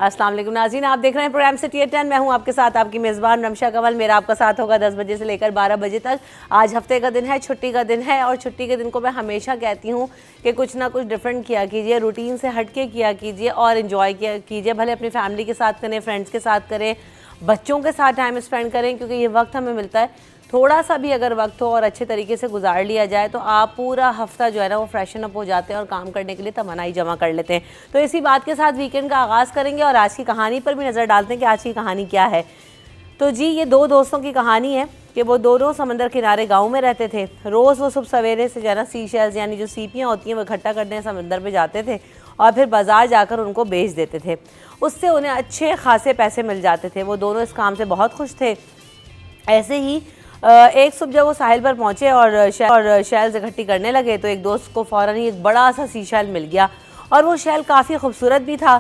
अस्सलाम वालेकुम नाज़रीन, आप देख रहे हैं प्रोग्राम सिटी 10। मैं हूं आपके साथ आपकी मेज़बान रमशा कमल। मेरा आपका साथ होगा 10 बजे से लेकर 12 बजे तक। आज हफ्ते का दिन है, छुट्टी का दिन है, और छुट्टी के दिन को मैं हमेशा कहती हूं कि कुछ ना कुछ डिफरेंट किया कीजिए, रूटीन से हट के किया कीजिए और इन्जॉय किया कीजिए। भले अपनी फैमिली के साथ करें, फ्रेंड्स के साथ करें, बच्चों के साथ टाइम स्पेंड करें, क्योंकि ये वक्त हमें मिलता है। थोड़ा सा भी अगर वक्त हो और अच्छे तरीके से गुजार लिया जाए तो आप पूरा हफ्ता जो है ना वो फ्रेशन अप हो जाते हैं और काम करने के लिए तमन्नाई जमा कर लेते हैं। तो इसी बात के साथ वीकेंड का आगाज़ करेंगे और आज की कहानी पर भी नज़र डालते हैं कि आज की कहानी क्या है। तो जी, ये दो दोस्तों की कहानी है कि वो दोनों समंदर किनारे गांव में रहते थे। रोज़ वो सुबह सवेरे से जो ना सी शेल्स यानी जो सीपियाँ होती हैं वो इकट्ठा करने समंदर में जाते थे और फिर बाज़ार जाकर उनको बेच देते थे। उससे उन्हें अच्छे खासे पैसे मिल जाते थे। वो दोनों इस काम से बहुत खुश थे। ऐसे ही एक सुबह जब वो साहिल पर पहुंचे और शैल्स इकट्ठी करने लगे तो एक दोस्त को फ़ौरन ही एक बड़ा सा सी शैल मिल गया और वो शैल काफ़ी खूबसूरत भी था।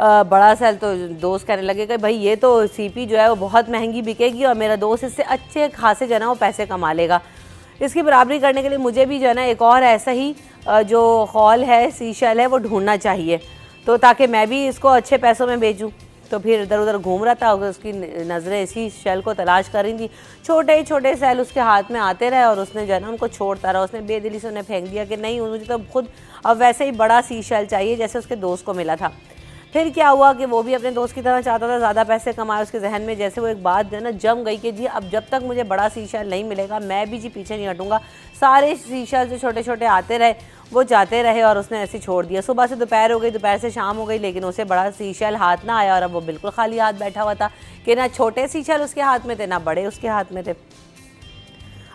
बड़ा शैल तो दोस्त कहने लगे कि भाई ये तो सीपी जो है वो बहुत महंगी बिकेगी और मेरा दोस्त इससे अच्छे खासे जो है ना वो पैसे कमा लेगा। इसकी बराबरी करने के लिए मुझे भी जो है ना एक और ऐसा ही जो खौल है, सी शैल है, वो ढूंढना चाहिए, तो ताकि मैं भी इसको अच्छे पैसों में बेचूँ। तो फिर इधर उधर घूम रहा था, उसकी नज़रें इसी शैल को तलाश कर रही थी। छोटे छोटे शैल उसके हाथ में आते रहे और उसने जो है ना उनको छोड़ता रहा। उसने बेदिली से उन्हें फेंक दिया कि नहीं, मुझे तो खुद अब वैसे ही बड़ा सी शैल चाहिए जैसे उसके दोस्त को मिला था। फिर क्या हुआ कि वो भी अपने दोस्त की तरह चाहता था ज़्यादा पैसे कमाए। उसके जहन में जैसे वो एक बात जो है ना जम गई कि जी अब जब तक मुझे बड़ा सी शैल नहीं मिलेगा मैं भी जी पीछे नहीं हटूँगा। सारे सी शैल जो छोटे छोटे आते रहे वो जाते रहे और उसने ऐसे छोड़ दिया। सुबह से दोपहर हो गई, दोपहर से शाम हो गई, लेकिन उसे बड़ा सी शैल हाथ ना आया और अब वो बिल्कुल खाली हाथ बैठा हुआ था कि ना छोटे सी शैल उसके हाथ में थे ना बड़े उसके हाथ में थे।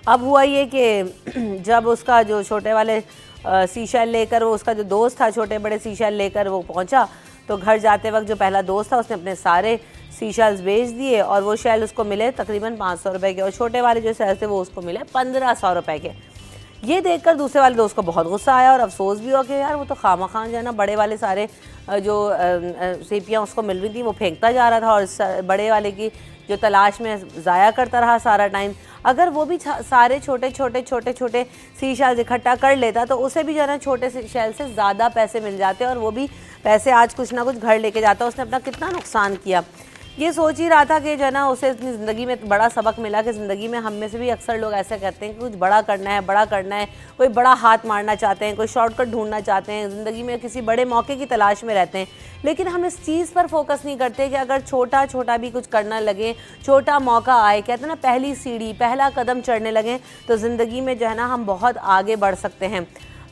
अब हुआ ये कि जब उसका जो छोटे वाले सी शैल लेकर वो उसका जो दोस्त था छोटे बड़े सी शैल लेकर वो पहुंचा, तो घर जाते वक्त जो पहला दोस्त था उसने अपने सारे सी शैल्स बेच दिए और वो शैल उसको मिले तकरीबन 500 रुपये के और छोटे वाले जो शैल थे वो उसको मिले 1500 रुपये के। ये देखकर दूसरे वाले दोस्त को बहुत गुस्सा आया और अफसोस भी हुआ कि यार वो तो खामखान जो है ना बड़े वाले सारे जो सीपियाँ उसको मिल रही थी वो फेंकता जा रहा था और बड़े वाले की जो तलाश में ज़ाया करता रहा सारा टाइम। अगर वो भी सारे छोटे छोटे सी शैल्स इकट्ठा कर लेता तो उसे भी जो है ना छोटे से शैल से ज़्यादा पैसे मिल जाते और वो भी पैसे आज कुछ ना कुछ घर लेके जाता। उसने अपना कितना नुकसान किया। ये सोच ही रहा था कि जो है ना उसे अपनी ज़िंदगी में बड़ा सबक मिला कि ज़िंदगी में हम में से भी अक्सर लोग ऐसा कहते हैं कि कुछ बड़ा करना है, कोई बड़ा हाथ मारना चाहते हैं, कोई शॉर्टकट ढूंढना चाहते हैं, ज़िंदगी में किसी बड़े मौके की तलाश में रहते हैं। लेकिन हम इस चीज़ पर फोकस नहीं करते कि अगर छोटा छोटा भी कुछ करना लगे, छोटा मौका आए, कहते हैं ना पहली सीढ़ी पहला कदम चढ़ने लगें तो ज़िंदगी में जो है ना हम बहुत आगे बढ़ सकते हैं।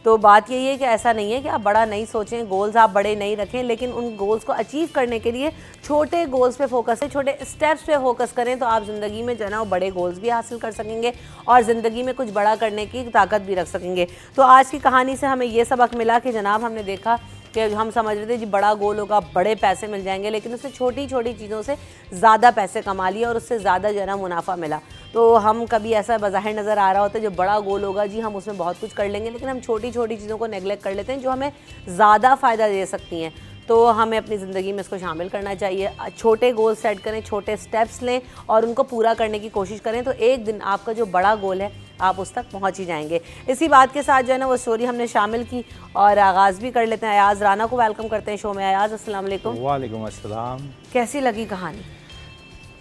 तो बात यही है कि ऐसा नहीं है कि आप बड़ा नहीं सोचें, गोल्स आप बड़े नहीं रखें, लेकिन उन गोल्स को अचीव करने के लिए छोटे गोल्स पे फोकस है, छोटे स्टेप्स पे फोकस करें तो आप ज़िंदगी में जो है ना वो बड़े गोल्स भी हासिल कर सकेंगे और ज़िंदगी में कुछ बड़ा करने की ताकत भी रख सकेंगे। तो आज की कहानी से हमें ये सबक मिला कि जनाब हमने देखा कि हम समझ रहे थे जी बड़ा गोल होगा, बड़े पैसे मिल जाएंगे, लेकिन उससे छोटी छोटी चीज़ों से ज़्यादा पैसे कमा लिए और उससे ज़्यादा जो है ना मुनाफा मिला। तो हम कभी ऐसा बज़ाहिर नज़र आ रहा होता है जो बड़ा गोल होगा जी हम उसमें बहुत कुछ कर लेंगे, लेकिन हम छोटी छोटी चीज़ों को नेगलेक्ट कर लेते हैं जो हमें ज़्यादा फ़ायदा दे सकती हैं। तो हमें अपनी ज़िंदगी में इसको शामिल करना चाहिए। छोटे गोल सेट करें, छोटे स्टेप्स लें और उनको पूरा करने की कोशिश करें तो एक दिन आपका जो बड़ा गोल है आप उस तक पहुंच ही जाएंगे। इसी बात के साथ जो है ना वो स्टोरी हमने शामिल की और आगाज़ भी कर लेते हैं। अयाज़ राना को वेलकम करते हैं शो में। अयाज़ अस्सलाम वालेकुम। वालेकुम अस्सलाम। कैसी लगी कहानी?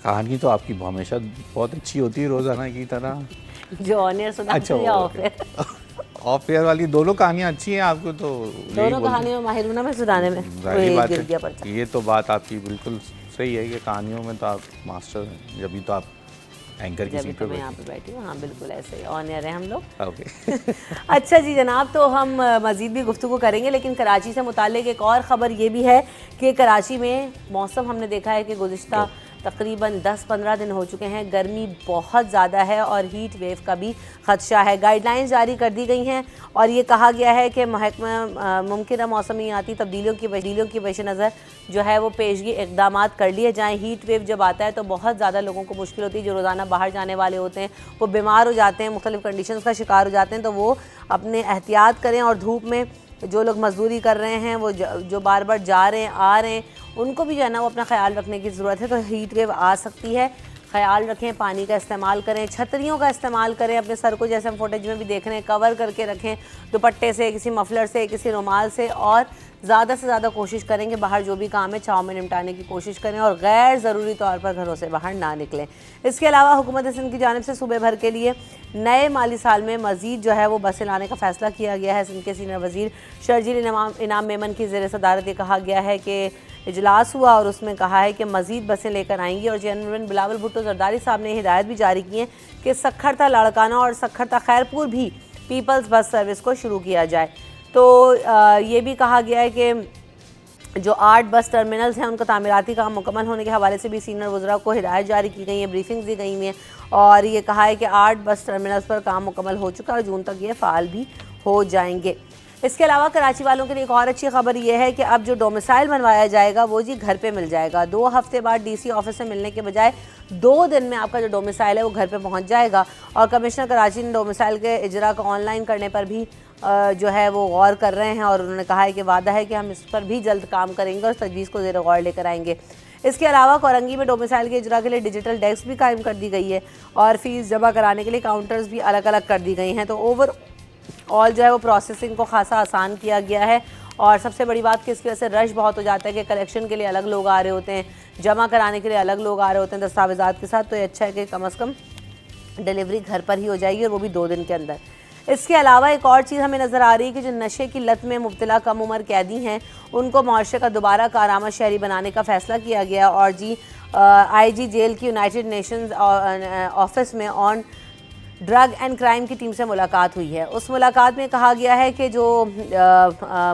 कहानी तो आपकी हमेशा बहुत अच्छी होती है रोज़ाना की तरह। जो ऑनियर सुना या ऑफ एयर? ऑफ एयर वाली दोनों कहानियाँ अच्छी हैं। आपको तो दोनों कहानियों में माहिर हूं ना मैं सुनाने में। बात है, ये तो बात आपकी बिल्कुल सही है कि कहानियों में तो आप मास्टर हैं, जब भी तो आप एंकर की सीट पे मैं यहाँ पे बैठी हूँ। हाँ बिल्कुल ऐसे ही ऑन एयर है हम लोग। ओके अच्छा जी जनाब, तो हम मज़ीद भी गुफ्तगू करेंगे, लेकिन कराची से मुताल्लिक एक और ख़बर ये भी है कि कराची में मौसम हमने देखा है कि गुज़िश्ता तकरीबन 10-15 दिन हो चुके हैं, गर्मी बहुत ज़्यादा है और हीट वेव का भी ख़दशा है। गाइडलाइंस जारी कर दी गई हैं और ये कहा गया है कि महकमा मुमकिन मौसमियाती तब्दीलियों की पेश नज़र जो है वो पेशगी इक़दाम कर लिए जाएँ। हीट वेव जब आता है तो बहुत ज़्यादा लोगों को मुश्किल होती है। जो रोज़ाना बाहर जाने वाले होते हैं वो बीमार हो जाते हैं, मुख्तलिफ़ कंडीशंस का शिकार हो जाते हैं, तो वो अपने एहतियात करें। और धूप में जो लोग मजदूरी कर रहे हैं, वो जो बार बार जा रहे हैं आ रहे हैं, उनको भी जो है ना वो अपना ख्याल रखने की ज़रूरत है। तो हीट वेव आ सकती है, ख्याल रखें, पानी का इस्तेमाल करें, छतरियों का इस्तेमाल करें, अपने सर को जैसे हम फुटेज में भी देख रहे हैं कवर करके रखें, दुपट्टे से, किसी मफलर से, किसी रुमाल से, और ज़्यादा से ज़्यादा कोशिश करें कि बाहर जो भी काम है चाव में निपटाने की कोशिश करें और गैर ज़रूरी तौर पर घरों से बाहर ना निकलें। इसके अलावा हुकूमत सिंध की जानिब से सूबे भर के लिए नए माली साल में मज़ीद जो है वो बसें लाने का फैसला किया गया है। सिंध के सीनियर वज़ीर शर्जील इनाम मेमन की ज़ेर सदारत ये कहा गया है कि इजलास हुआ और उसमें कहा है कि मज़ीद बसें लेकर आएंगी और चेयरमैन बिलावल भुट्टो जरदारी साहब ने हिदायत भी जारी की है कि सखरता लाड़काना और सखरता खैरपुर भी पीपल्स बस सर्विस को शुरू किया जाए। तो ये भी कहा गया है कि जो 8 बस टर्मिनल्स हैं उनका तामीराती काम मुकम्मल होने के हवाले से भी सीनियर वज़रा को हिदायत जारी की गई है, ब्रीफिंग्स दी गई हैं और ये कहा है कि 8 बस टर्मिनल्स पर काम मुकम्मल हो चुका है और जून तक ये फ़ाल भी हो जाएंगे। इसके अलावा कराची वालों के लिए एक और अच्छी खबर ये है कि अब जो डोमिसाइल बनवाया जाएगा वो जी घर पे मिल जाएगा। 2 हफ्ते बाद डीसी ऑफिस से मिलने के बजाय 2 दिन में आपका जो डोमिसाइल है वो घर पे पहुंच जाएगा और कमिश्नर कराची ने डोमिसाइल के इजरा को ऑनलाइन करने पर भी जो है वो गौर कर रहे हैं और उन्होंने कहा है कि वादा है कि हम इस पर भी जल्द काम करेंगे और तजवीज़ को ज़ेर गौर लेकर आएंगे। इसके अलावा कोरंगी में डोमिसाइल के इजरा के लिए डिजिटल डेस्क भी कायम कर दी गई है और फ़ीस जमा कराने के लिए काउंटर्स भी अलग अलग कर दी गई हैं। तो ओवरऑल जो है वो प्रोसेसिंग को खासा आसान किया गया है और सबसे बड़ी बात कि इसकी वजह से रश बहुत हो जाता है कि कलेक्शन के लिए अलग लोग आ रहे होते हैं, जमा कराने के लिए अलग लोग आ रहे होते हैं दस्तावेज़ात के साथ। तो ये अच्छा है कि कम से कम डिलीवरी घर पर ही हो जाएगी और वो भी 2 दिन के अंदर। इसके अलावा एक और चीज़ हमें नज़र आ रही है कि जो नशे की लत में मुब्तला कम उम्र कैदी हैं उनको मुआशरे का दोबारा कारामद शहरी बनाने का फ़ैसला किया गया और जी IG जेल की यूनाइटेड नेशंस ऑफिस में ऑन ड्रग एंड क्राइम की टीम से मुलाकात हुई है। उस मुलाकात में कहा गया है कि जो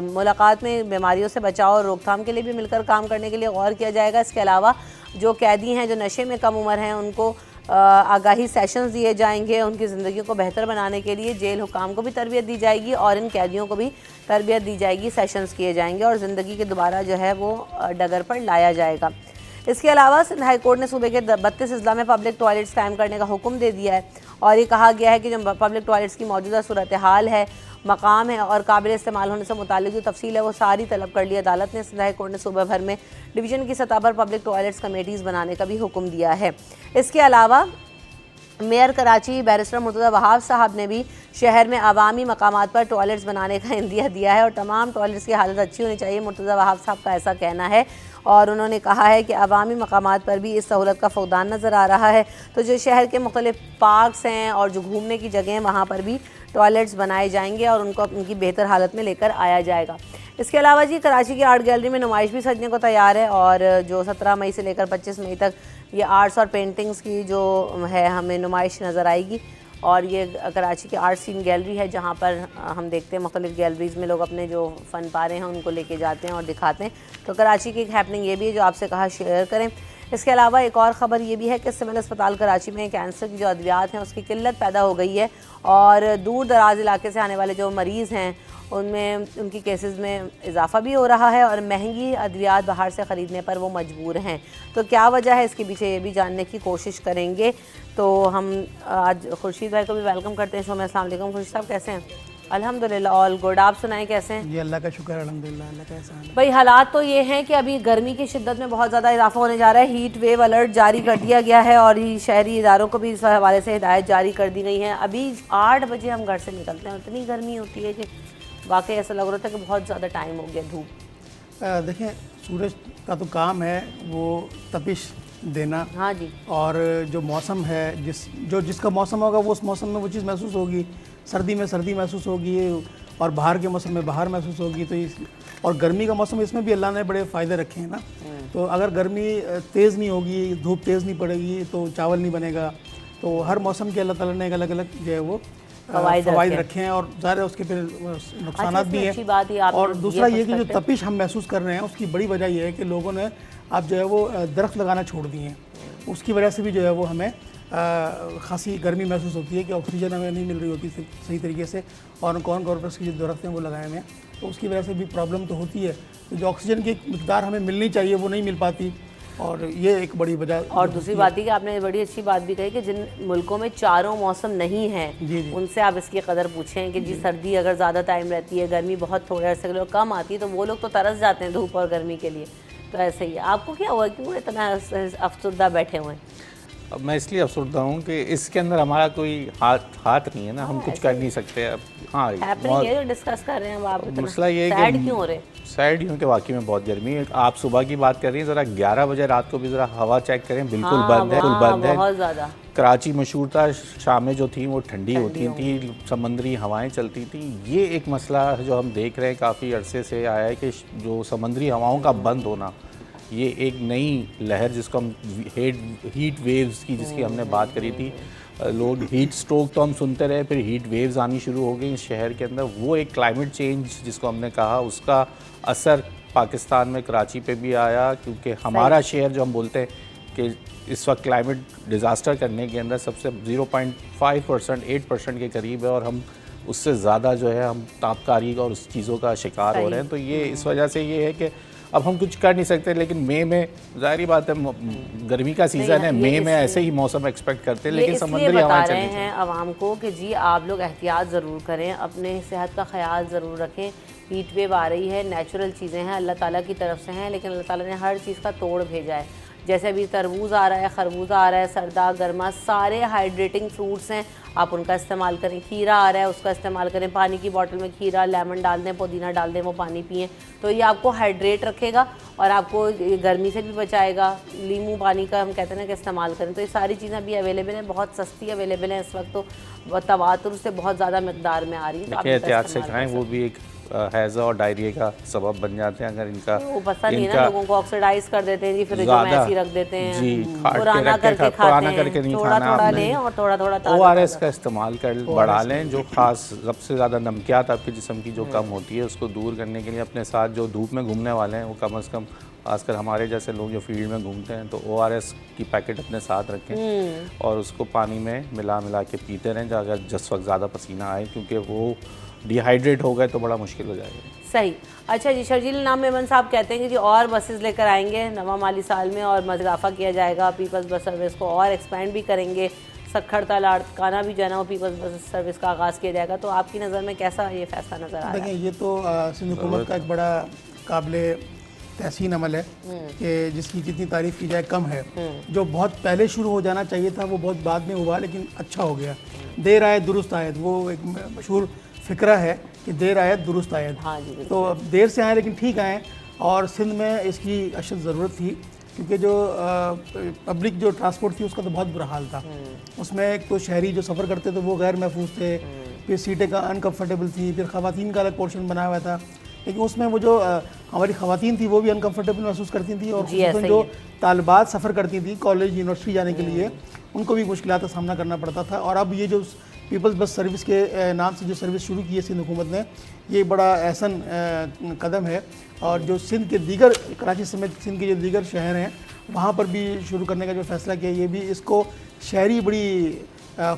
मुलाकात में बीमारियों से बचाव और रोकथाम के लिए भी मिलकर काम करने के लिए गौर किया जाएगा। इसके अलावा जो कैदी हैं जो नशे में कम उम्र हैं उनको आगाही सेशंस दिए जाएंगे, उनकी ज़िंदगी को बेहतर बनाने के लिए जेल हुकाम को भी तरबियत दी जाएगी और इन कैदियों को भी तरबियत दी जाएगी, सेशंस किए जाएंगे और ज़िंदगी के दोबारा जो है वो डगर पर लाया जाएगा। इसके अलावा सिंध हाई कोर्ट ने सूबे के 32 अजला में पब्लिक टॉयलेट्स कायम करने का हुक्म दे दिया है और ये कहा गया है कि जो पब्लिक टॉयलेट्स की मौजूदा सूरत हाल है, मकाम है और काबिल इस्तेमाल होने से मुतालिक जो तफसील है वो सारी तलब कर ली। अदालत ने सिंध हाई कोर्ट ने सूबे भर में डिवीज़न की सतह पर पब्लिक टॉयलेट्स कमेटीज़ बनाने का भी हुक्म दिया है। इसके अलावा मेयर कराची बैरिस्टर मुर्तज़ा वहाब साहब ने भी शहर में अवामी मकामात पर टॉयलेट्स बनाने का इंदिया दिया है और तमाम टॉयलेट्स की हालत अच्छी होनी चाहिए, मुर्तज़ा वहाब साहब का ऐसा कहना है और उन्होंने कहा है कि अवामी मकामात पर भी इस सहूलत का फौदान नज़र आ रहा है। तो जो शहर के मुख्तलिफ पार्क्स हैं और जो घूमने की जगह हैं वहाँ पर भी टॉयलेट्स बनाए जाएंगे और उनको उनकी बेहतर हालत में लेकर आया जाएगा। इसके अलावा जी कराची की आर्ट गैलरी में नुमाइश भी सजने को तैयार है और जो 17 मई से लेकर 25 मई तक ये आर्ट्स और पेंटिंग्स की जो है हमें नुमाइश नज़र आएगी और ये कराची की आर्ट सीन गैलरी है जहाँ पर हम देखते हैं मुख्तलिफ गैलरीज़ में लोग अपने जो फ़न पारे हैं उनको लेके जाते हैं और दिखाते हैं। तो कराची की एक हैपनिंग ये भी है जो आपसे कहा शेयर करें। इसके अलावा एक और ख़बर ये भी है कि सिविल अस्पताल कराची में कैंसर की जो अद्वियात हैं उसकी किल्लत पैदा हो गई है और दूर दराज इलाके से आने वाले जो मरीज़ हैं उनमें उनकी केसेस में इजाफा भी हो रहा है और महंगी अद्वियात बाहर से ख़रीदने पर वो मजबूर हैं। तो क्या वजह है इसके पीछे ये भी जानने की कोशिश करेंगे। तो हम आज खुर्शीद भाई को भी वेलकम करते हैं शो में। अस्सलाम वालेकुम खुर्शीद साहब, कैसे हैं? अल्हम्दुलिल्लाह ऑल गुड। आप सुनाएं कैसे हैं? जी अल्लाह का शुक्र है, अल्हम्दुलिल्लाह। अल्लाह का एहसान है। भाई हालात तो ये हैं कि अभी गर्मी की शिद्दत में बहुत ज़्यादा इजाफा होने जा रहा है। हीट वेव अलर्ट जारी कर दिया गया है और ये शहरी इदारों को भी इस हवाले से हिदायत जारी कर दी गई है। अभी 8 बजे हम घर से निकलते हैं, इतनी गर्मी होती है कि वाकई ऐसा लग रहा था कि बहुत ज़्यादा टाइम हो गया धूप। देखें, सूरज का तो काम है वो तपिश देना। हाँ जी। और जो मौसम है जिसका मौसम होगा वो उस मौसम में वो चीज़ महसूस होगी। सर्दी में सर्दी महसूस होगी और बाहर के मौसम में बाहर महसूस होगी। तो इस और गर्मी का मौसम, इसमें भी अल्लाह ने बड़े फ़ायदे रखे हैं ना। तो अगर गर्मी तेज़ नहीं होगी, धूप तेज़ नहीं पड़ेगी तो चावल नहीं बनेगा। तो हर मौसम के अल्लाह ताला ने एक अलग अलग जो है वो फ़वाइद रखे हैं और ज़ाहिर है उसके फिर नुकसानात भी हैं। और दूसरा ये कि जो तपिश हम महसूस कर रहे हैं उसकी बड़ी वजह यह है कि लोगों ने अब जो है वो दरख्त लगाना छोड़ दिए हैं। उसकी वजह से भी जो है वो हमें खासी गर्मी महसूस होती है कि ऑक्सीजन हमें नहीं मिल रही होती सही तरीके से और कॉर्पोरेट्स की जो दरख्त हैं वो लगाए हुए हैं। तो उसकी वजह से भी प्रॉब्लम तो होती है। तो जो ऑक्सीजन की मिकदार हमें मिलनी चाहिए वो नहीं मिल पाती और ये एक बड़ी वजह। और दूसरी बात है कि आपने बड़ी अच्छी बात भी कही कि जिन मुल्कों में चारों मौसम नहीं है उनसे आप इसकी कदर पूछें कि जी सर्दी अगर ज़्यादा टाइम रहती है, गर्मी बहुत थोड़े अर्से के लोग कम आती है तो वो लोग तो तरस जाते हैं धूप और गर्मी के लिए। तो ऐसे ही है। आपको क्या हुआ कि वो इतना अफसरदा बैठे हुए हैं? अब मैं इसलिए अफसरदा हूँ कि इसके अंदर हमारा कोई हाथ नहीं है ना, हम कुछ कर नहीं सकते। अब हाँ, हैपनिंग है जो डिस्कस कर रहे हैं, अब आप मसला ये है सैड कि क्यों हो रहे? सैड यूँ कि वाकई में बहुत गर्मी है। आप सुबह की बात कर रही हैं, ज़रा 11 बजे रात को भी ज़रा हवा चेक करें, बिल्कुल बंद है, बिल्कुल बंद है। बहुत ज़्यादा। कराची मशहूर था, शामें जो थी वो ठंडी होती थी, समंदरी हवाएं चलती थी। ये एक मसला है जो हम देख रहे हैं काफ़ी अरसे से आया है कि जो समंदरी हवाओं का बंद होना, ये एक नई लहर जिसको हम हीट वेव्स की जिसकी हमने बात करी थी, लोग हीट स्ट्रोक तो हम सुनते रहे, फिर हीट वेव्स आनी शुरू हो गई इस शहर के अंदर। वो एक क्लाइमेट चेंज जिसको हमने कहा, उसका असर पाकिस्तान में कराची पे भी आया, क्योंकि हमारा शहर जो हम बोलते हैं कि इस वक्त क्लाइमेट डिज़ास्टर करने के अंदर सबसे 0.5% 8% के करीब है, और हम उससे ज़्यादा जो है हम तापकारी का और उस चीज़ों का शिकार हो रहे हैं। तो ये इस वजह से ये है कि अब हम कुछ कर नहीं सकते, लेकिन मई में जाहिर बात है गर्मी का सीज़न है, मई में ऐसे ही मौसम एक्सपेक्ट करते हैं, लेकिन समुद्री हवाएं चलनी चाहिए। हैं आवाम को कि जी आप लोग एहतियात ज़रूर करें, अपने सेहत का ख्याल ज़रूर रखें। हीट वेव आ रही है, नेचुरल चीज़ें हैं, अल्लाह ताला की तरफ से हैं, लेकिन अल्लाह ताला ने हर चीज़ का तोड़ भेजा है। जैसे अभी तरबूज आ रहा है, खरबूजा आ रहा है, सरदा गर्मा सारे हाइड्रेटिंग फ्रूट्स हैं, आप उनका इस्तेमाल करें। खीरा आ रहा है, उसका इस्तेमाल करें। पानी की बोतल में खीरा, लेमन डाल दें, पुदीना डाल दें, वो पानी पिएं, तो ये आपको हाइड्रेट रखेगा और आपको गर्मी से भी बचाएगा। नींबू पानी का हम कहते हैं ना कि इस्तेमाल करें। तो ये सारी चीज़ें अभी अवेलेबल हैं, बहुत सस्ती अवेलेबल हैं इस वक्त, तो तवातुर से बहुत ज़्यादा मकदार में आ रही है। देखिए एहतियात से खाएं, वो भी एक हैज़ा और डायरिया का सबब बन जाते हैं अगर इनका। वो पसंद नहीं है ना लोगों को, ऑक्सीडाइज कर देते हैं जी, फ्रिजों में ऐसे ही रख देते हैं जी, पुराना करके खाते हैं। थोड़ा लें और थोड़ा ORS का इस्तेमाल कर बढ़ा लें, जो ख़ास सबसे ज़्यादा नमकियात आपके जिस्म की जो कम होती है उसको दूर करने के लिए अपने साथ जो धूप में घूमने वाले हैं वो कम से कम, खासकर हमारे जैसे लोग जो फील्ड में घूमते हैं, तो ORS की पैकेट अपने साथ रखें और उसको पानी में मिला के पीते रहें अगर जिस वक्त ज़्यादा पसीना आए, क्योंकि वो डिहाइड्रेट हो गए तो बड़ा मुश्किल हो जाएगा। सही। अच्छा जी, शर्जील नाम मेमन साहब कहते हैं कि जी और बसेस लेकर आएंगे नवा माली साल में और इजाफा किया जाएगा, पीपल्स बस सर्विस को और एक्सपेंड भी करेंगे, सखर लाड़काना भी जो है ना वो पीपल्स बस सर्विस का आगाज़ किया जाएगा। तो आपकी नज़र में कैसा ये फैसला नज़र आ रहा है? देखिए, ये तो सिंध हुकूमत का एक बड़ा काबिल तहसीन अमल है कि जिसकी जितनी तारीफ़ की जाए कम है। जो बहुत पहले शुरू हो जाना चाहिए था वो बहुत बाद में हुआ, लेकिन अच्छा हो गया। देर आयत दुरुस्त आयत, वो एक मशहूर फ़िक्रा है कि देर आयत दुरुस्त आयत। हाँ जी, तो अब देर से आए लेकिन ठीक आए, और सिंध में इसकी अशद ज़रूरत थी, क्योंकि जो पब्लिक जो ट्रांसपोर्ट थी उसका तो बहुत बुरा हाल था। उसमें एक तो शहरी जो सफ़र करते थे वो गैर महफूज थे, फिर सीटें का अनकम्फर्टेबल थी, फिर ख़वातीन का अलग पोर्शन बनाया हुआ था, लेकिन उसमें वो जो हमारी ख़वातीन थी वो भी अनकम्फर्टेबल महसूस करती थी, और उसमें जो तालिबात सफ़र करती थी कॉलेज यूनिवर्सिटी जाने के लिए उनको भी मुश्किलात का सामना करना पड़ता था। और अब ये जो पीपल्स बस सर्विस के नाम से जो सर्विस शुरू की है सिंध हुकूमत ने, ये बड़ा एहसन कदम है, और जो सिंध के दीगर, कराची समेत सिंध के जो दीगर शहर हैं वहाँ पर भी शुरू करने का जो फ़ैसला किया, ये भी इसको शहरी बड़ी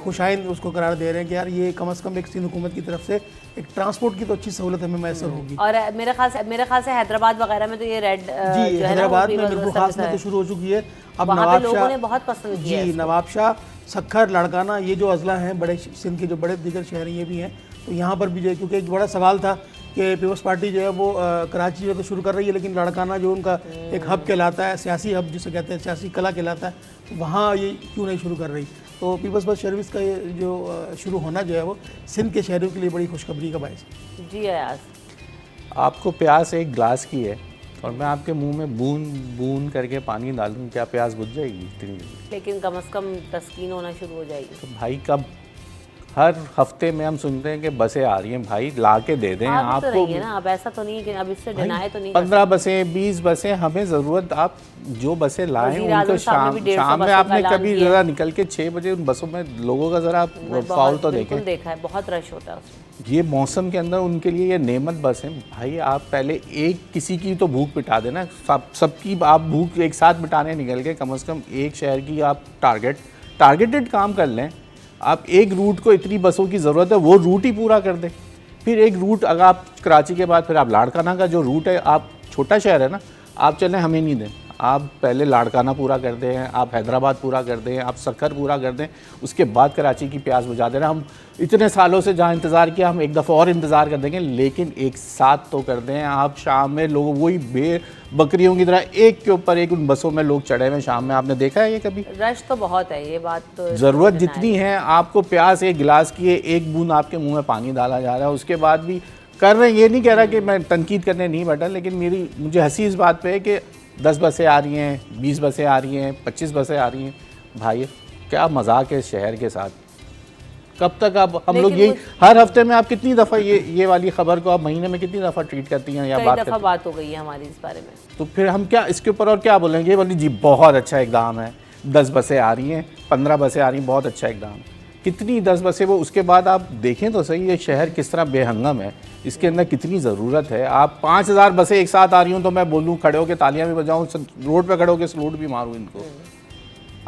खुशाइन उसको करार दे रहे हैं कि यार ये कम से कम एक सिंध हुकूमत की तरफ से एक ट्रांसपोर्ट की तो अच्छी सहूलत हमें मैसर होगी। और मेरे ख्याल से हैदराबाद वगैरह में तो ये रेड जी, हैदराबाद में मिरपुर खास में तो शुरू हो चुकी है। अब लोगों ने बहुत पसंद किया जी, नवाबशाह, सखर, लाड़काना, ये जो अजला हैं बड़े सिंध के जो बड़े दीगर शहर ये भी हैं, तो यहाँ पर भी जो है, क्योंकि एक बड़ा सवाल था कि पीपल्स पार्टी जो है वो कराची जो तो शुरू कर रही है, लेकिन लाड़काना जो उनका एक हब कहलाता है, सियासी हब जिसे कहते हैं, सियासी कला कहलाता है, तो वहाँ ये क्यों नहीं शुरू कर रही। तो पीपल्स बस सर्विस का ये जो शुरू होना जो है वो सिंध के शहरों के लिए बड़ी खुशखबरी का बायस है। जी अयाज, आपको प्यास एक गिलास की है और मैं आपके मुंह में बूंद बूंद करके पानी डालूं, क्या प्यास बुझ जाएगी इतनी जल्दी? लेकिन कम से कम तस्कीन होना शुरू हो जाएगी। तो भाई कब? हर हफ्ते में हम सुनते हैं कि बसें आ रही हैं, भाई ला के दे दें आपको। तो नहीं है ना, अब ऐसा तो नहीं है कि अब इससे डिनाई तो नहीं। 15 बसें 20 बसें हमें ज़रूरत, आप जो बसें लाएं उनको शाम में आपने कभी ज़रा निकल के 6 बजे उन बसों में लोगों का ज़रा फाउल तो देखें। देखा है, बहुत रश होता है उसमें। ये मौसम के अंदर उनके लिए ये नेमत बस है भाई। आप पहले एक किसी की तो भूख मिटा देना, सबकी आप भूख एक साथ मिटाने निकल के कम से कम एक शहर की आप टारगेटेड काम कर लें। आप एक रूट को इतनी बसों की ज़रूरत है, वो रूट ही पूरा कर दें। फिर एक रूट अगर आप कराची के बाद फिर आप लाड़काना का जो रूट है, आप छोटा शहर है ना, आप चलें हमें नहीं दें, आप पहले लाड़काना पूरा कर दें, आप हैदराबाद पूरा कर दें, आप सक्खर पूरा कर दें, उसके बाद कराची की प्यास बुझा देना। हम इतने सालों से जहाँ इंतज़ार किया, हम एक दफ़ा और इंतज़ार कर देंगे, लेकिन एक साथ तो कर दें। आप शाम में लोग वही बकरियों की तरह एक के ऊपर एक उन बसों में लोग चढ़े हुए शाम में, आपने देखा है ये कभी? रश तो बहुत है, ये बात तो ज़रूरत जितनी है, आपको प्यास एक गिलास की है, एक बूंद आपके मुंह में पानी डाला जा रहा है, उसके बाद भी कर रहे हैं। ये नहीं कह रहा कि मैं तनकीद करने नहीं बैठा, लेकिन मुझे हंसी इस बात पे है कि 10 बसें आ रही हैं, 20 बसें आ रही हैं, 25 बसें आ रही हैं। भाई क्या मजाक है शहर के साथ। कब तक आप हम लोग यही हर हफ्ते में आप कितनी दफ़ा ये वाली खबर को आप महीने में कितनी दफ़ा ट्रीट करती हैं या कई बात दफ़ा करती हैं? बात हो गई है हमारी इस बारे में। तो फिर हम क्या इसके ऊपर और क्या बोलेंगे? ये बोली जी बहुत अच्छा इकदाम है, 10 बसें आ रही हैं, 15 बसें आ रही हैं, बहुत अच्छा इकदाम। कितनी 10 बसें वो, उसके बाद आप देखें तो सही ये शहर किस तरह बेहंगम है, इसके अंदर कितनी ज़रूरत है। आप 5000 बसें एक साथ आ रही हूँ तो मैं बोलूँ खड़े होकर तालियां भी बजाऊँ, रोड पे खड़े होकर सलूट भी मारूँ इनको।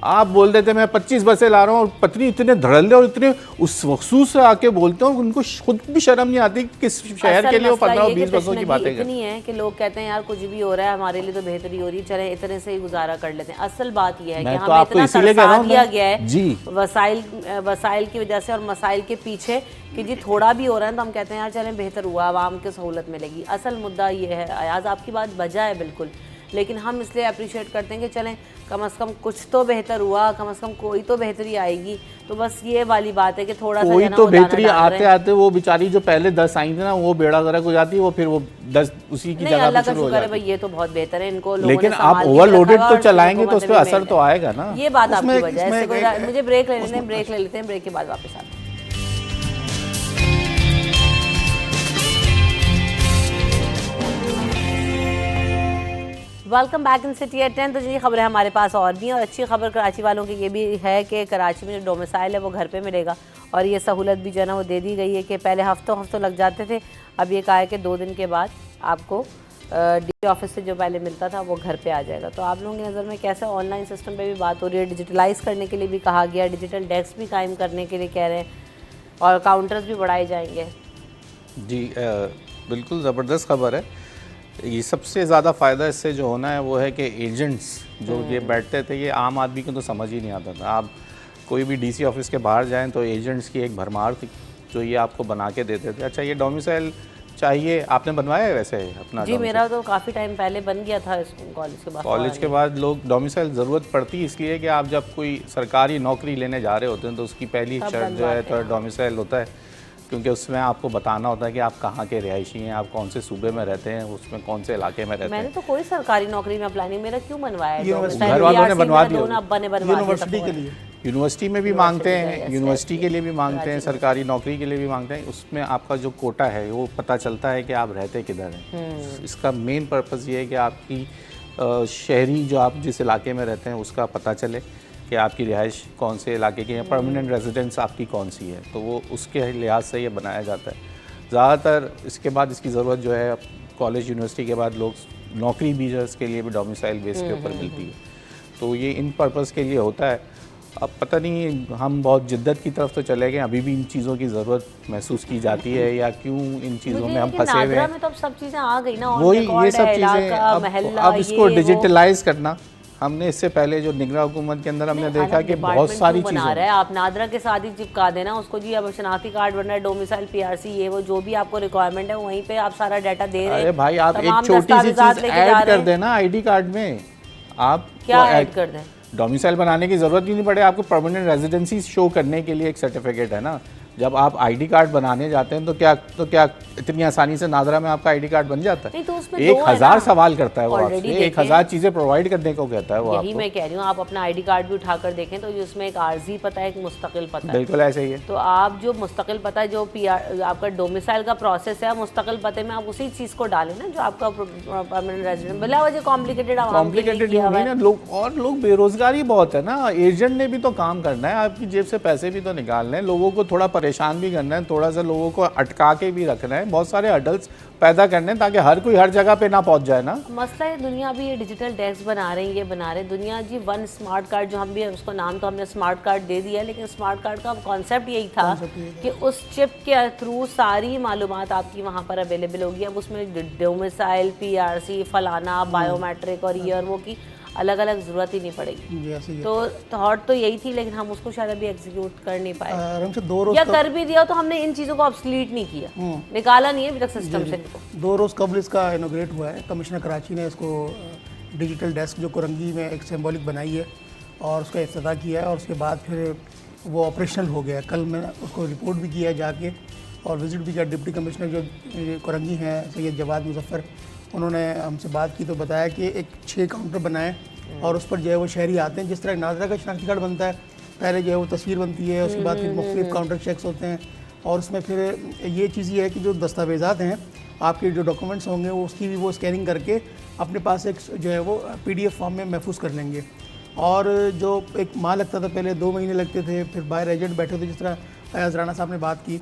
आप बोल देते मैं 25 बसें ला रहा हूँ और पत्नी इतने धड़ल्ले और इतने उस वक्सूस से आके बोलते हो, उनको खुद भी शर्म नहीं आती कि किस शहर के लिए वो 15-20 बसों की बातें इतनी है कि लोग कहते हैं यार कुछ भी हो रहा है हमारे लिए तो बेहतरी हो रही है, चले इतने से ही गुजारा कर लेते हैं। असल बात यह है कि हमें इतना तरसा दिया गया है जी वसाइल की वजह से और मसाइल के पीछे कि जी थोड़ा भी हो रहा है तो हम कहते हैं यार चलें बेहतर हुआ, आवाम को सहूलत मिलेगी। असल मुद्दा ये है, अयाज आपकी बात बजा है बिल्कुल, लेकिन हम इसलिए अप्रिशिएट करते हैं कि चलें कम से कम कुछ तो बेहतर हुआ, कम से कम कोई तो बेहतरी आएगी। तो बस ये वाली बात है कि थोड़ा सा कोई तो बेहतरी आते आते वो बेचारी जो पहले 10 आई थी ना, वो बेड़ा गर्क हो जाती है, वो फिर वो 10 उसी की जगह पे शुरू हो जाती है। भाई ये तो बहुत बेहतर है, इनको लेकिन आप ओवरलोडेड तो चलाएंगे तो उस पर असर तो आएगा ना। ये बात आपकी वजह है। मुझे ब्रेक ले लेते हैं, ब्रेक के बाद वापस आते हैं। Welcome back in city at 10। तो जी खबरें हमारे पास और भी हैं, और अच्छी खबर कराची वालों की ये भी है कि कराची में जो डोमिसाइल है वो घर पे मिलेगा, और ये सहूलत भी जो है ना वो दे दी गई है कि पहले हफ्तों लग जाते थे, अब ये कहा है कि 2 दिन के बाद आपको डी ऑफिस से जो पहले मिलता था वो घर पे आ जाएगा। तो आप लोगों की नज़र में कैसे ऑनलाइन सिस्टम पे भी बात हो रही है, डिजिटलाइज करने के लिए भी कहा गया, डिजिटल डेस्क भी कायम करने के लिए कह रहे हैं, और काउंटर्स भी बढ़ाए जाएंगे। जी बिल्कुल ज़बरदस्त खबर है। ये सबसे ज़्यादा फ़ायदा इससे जो होना है वो है कि एजेंट्स जो ये बैठते थे, ये आम आदमी को तो समझ ही नहीं आता था। आप कोई भी डीसी ऑफिस के बाहर जाएं तो एजेंट्स की एक भरमार थी जो ये आपको बना के देते थे। अच्छा ये डोमिसाइल चाहिए, आपने बनवाया है वैसे अपना? जी मेरा तो काफ़ी टाइम पहले बन गया था कॉलेज के बाद। लोग डोमिसाइल ज़रूरत पड़ती इसलिए कि आप जब कोई सरकारी नौकरी लेने जा रहे होते हैं तो उसकी पहली शर्त जो है तो डोमिसाइल होता है, क्योंकि उसमें आपको बताना होता है कि आप कहाँ के रिहायशी हैं, आप कौन से सूबे में रहते हैं, उसमें कौन से इलाके में रहते हैं। मैंने तो कोई सरकारी नौकरी में अप्लाई नहीं, मेरा क्यों बनवाया है? घर वालों ने बनवा दिया यूनिवर्सिटी के लिए। यूनिवर्सिटी में भी मांगते हैं, यूनिवर्सिटी के लिए भी मांगते हैं, सरकारी नौकरी के लिए भी मांगते हैं। उसमें आपका जो कोटा है वो पता चलता है कि आप रहते किधर हैं। इसका मेन पर्पज़ ये है कि आपकी शहरी जो आप जिस इलाके में रहते हैं उसका पता चले कि आपकी रिहाइश कौन से इलाके की है, परमानेंट रेजिडेंस आपकी कौन सी है, तो वो उसके लिहाज से ये बनाया जाता है। ज़्यादातर इसके बाद इसकी ज़रूरत जो है कॉलेज यूनिवर्सिटी के बाद लोग नौकरी वीज़ास के लिए भी डोमिसाइल बेस के ऊपर मिलती है, तो ये इन पर्पज़ के लिए होता है। अब पता नहीं हम बहुत जिद्दत की तरफ तो चले गए, अभी भी इन चीज़ों की ज़रूरत महसूस की जाती है या क्यों इन चीज़ों में हम फंसे हुए हैं। तो अब सब चीज़ें आ गई ना, वही ये सब चीज़ें अब इसको डिजिटलाइज करना। हमने इससे पहले जो निगरान हुकूमत के अंदर हमने देखा कि बहुत सारी चीज़ें बना रहा है, आप नादरा के साथ ही चिपका देना उसको जी, अब शनाख्ती कार्ड बन रहा है, डोमिसाइल पीआरसी ये वो जो भी आपको रिक्वायरमेंट है वहीं पे आप सारा डाटा दे रहे हैं। अरे भाई आप एक छोटी सी चीज़ ऐड कर देना आईडी कार्ड में, आप क्या ऐड कर दें? डोमिसाइल बनाने की ज़रूरत ही नहीं पड़े, आपको परमानेंट रेजिडेंसी शो करने के लिए एक सर्टिफिकेट है ना। जब आप आईडी कार्ड बनाने जाते हैं तो क्या इतनी आसानी से नादरा में आपका आईडी कार्ड बन जाता है? नहीं, तो उसमें 1000 सवाल करता है वो आपसे, 1000 चीज़ें प्रोवाइड करने को कहता है वो आपको। यही मैं कह रही हूँ, आप अपना आईडी कार्ड भी उठाकर देखें तो उसमें एक आर्जी पता है, एक मुस्तकिल पता है। बिल्कुल ऐसे ही है। तो आप जो मुस्तकिल पता है, जो आपका डोमिसाइल का प्रोसेस है, मुस्तकिल पते में आप उसी चीज़ को डालें ना जो आपका परमानेंट रेजिडेंट। भला वजह कॉम्प्लिकेटेड ना लोग बेरोजगारी बहुत है ना, एजेंट ने भी तो काम करना है, आपकी जेब से पैसे भी तो निकालने हैं, लोगों को थोड़ा परेशान भी करना है, थोड़ा सा लोगों को अटका के भी रखना है, बहुत सारे अडल्ट्स पैदा करने हैं ताकि हर कोई हर जगह पे ना पहुंच जाए ना। मसला है दुनिया भी ये डिजिटल डेस्क बना रही है, ये बना रहे दुनिया जी। वन स्मार्ट कार्ड जो हम भी उसको नाम तो हमने स्मार्ट कार्ड दे दिया, लेकिन स्मार्ट कार्ड का कॉन्सेप्ट यही था कि उस चिप के थ्रू सारी मालूमात आपकी वहाँ पर अवेलेबल होगी। अब उसमें डोमिसाइल, पीआरसी, फलाना, बायोमेट्रिक और ये और वो की अलग अलग ज़रूरत ही नहीं पड़ेगी। जी ऐसे ही है। तो थॉट तो यही थी, लेकिन हम उसको शायद अभी एग्जीक्यूट कर नहीं पाए, आराम से 2 रोज या कर भी दिया तो हमने इन चीज़ों को ऑब्सलीट नहीं किया, निकाला नहीं है अभी तक सिस्टम से इनको। 2 रोज़ कबल इसका इनोग्रेट हुआ है। कमिश्नर कराची ने इसको डिजिटल डेस्क जो कोरंगी में एक सिंबॉलिक बनाई है और उसका इफ्तिताह किया है, और उसके बाद फिर वो ऑपरेशनल हो गया। कल मैं उसको रिपोर्ट भी किया जाके और विज़िट भी किया। डिप्टी कमिश्नर जो कोरंगी हैं सैयद जवाद मुजफ्फर, उन्होंने हमसे बात की तो बताया कि एक 6 काउंटर बनाए और उस पर जो है वो शहरी आते हैं, जिस तरह नाजरा का शनाख्ती कार्ड बनता है, पहले जो है वो तस्वीर बनती है, उसके बाद फिर मुख्तलिफ काउंटर चेक्स होते हैं, और उसमें फिर ये चीज़ ये है कि जो दस्तावेज़ात हैं आपके, जो डॉक्यूमेंट्स होंगे, वो उसकी भी वो स्कैनिंग करके अपने पास एक जो है वो PDF फॉर्म में महफूज कर लेंगे। और जो एक माह लगता था पहले, 2 महीने लगते थे, फिर बाहर एजेंट बैठे थे, जिस तरह फयाज़ राना साहब ने बात की,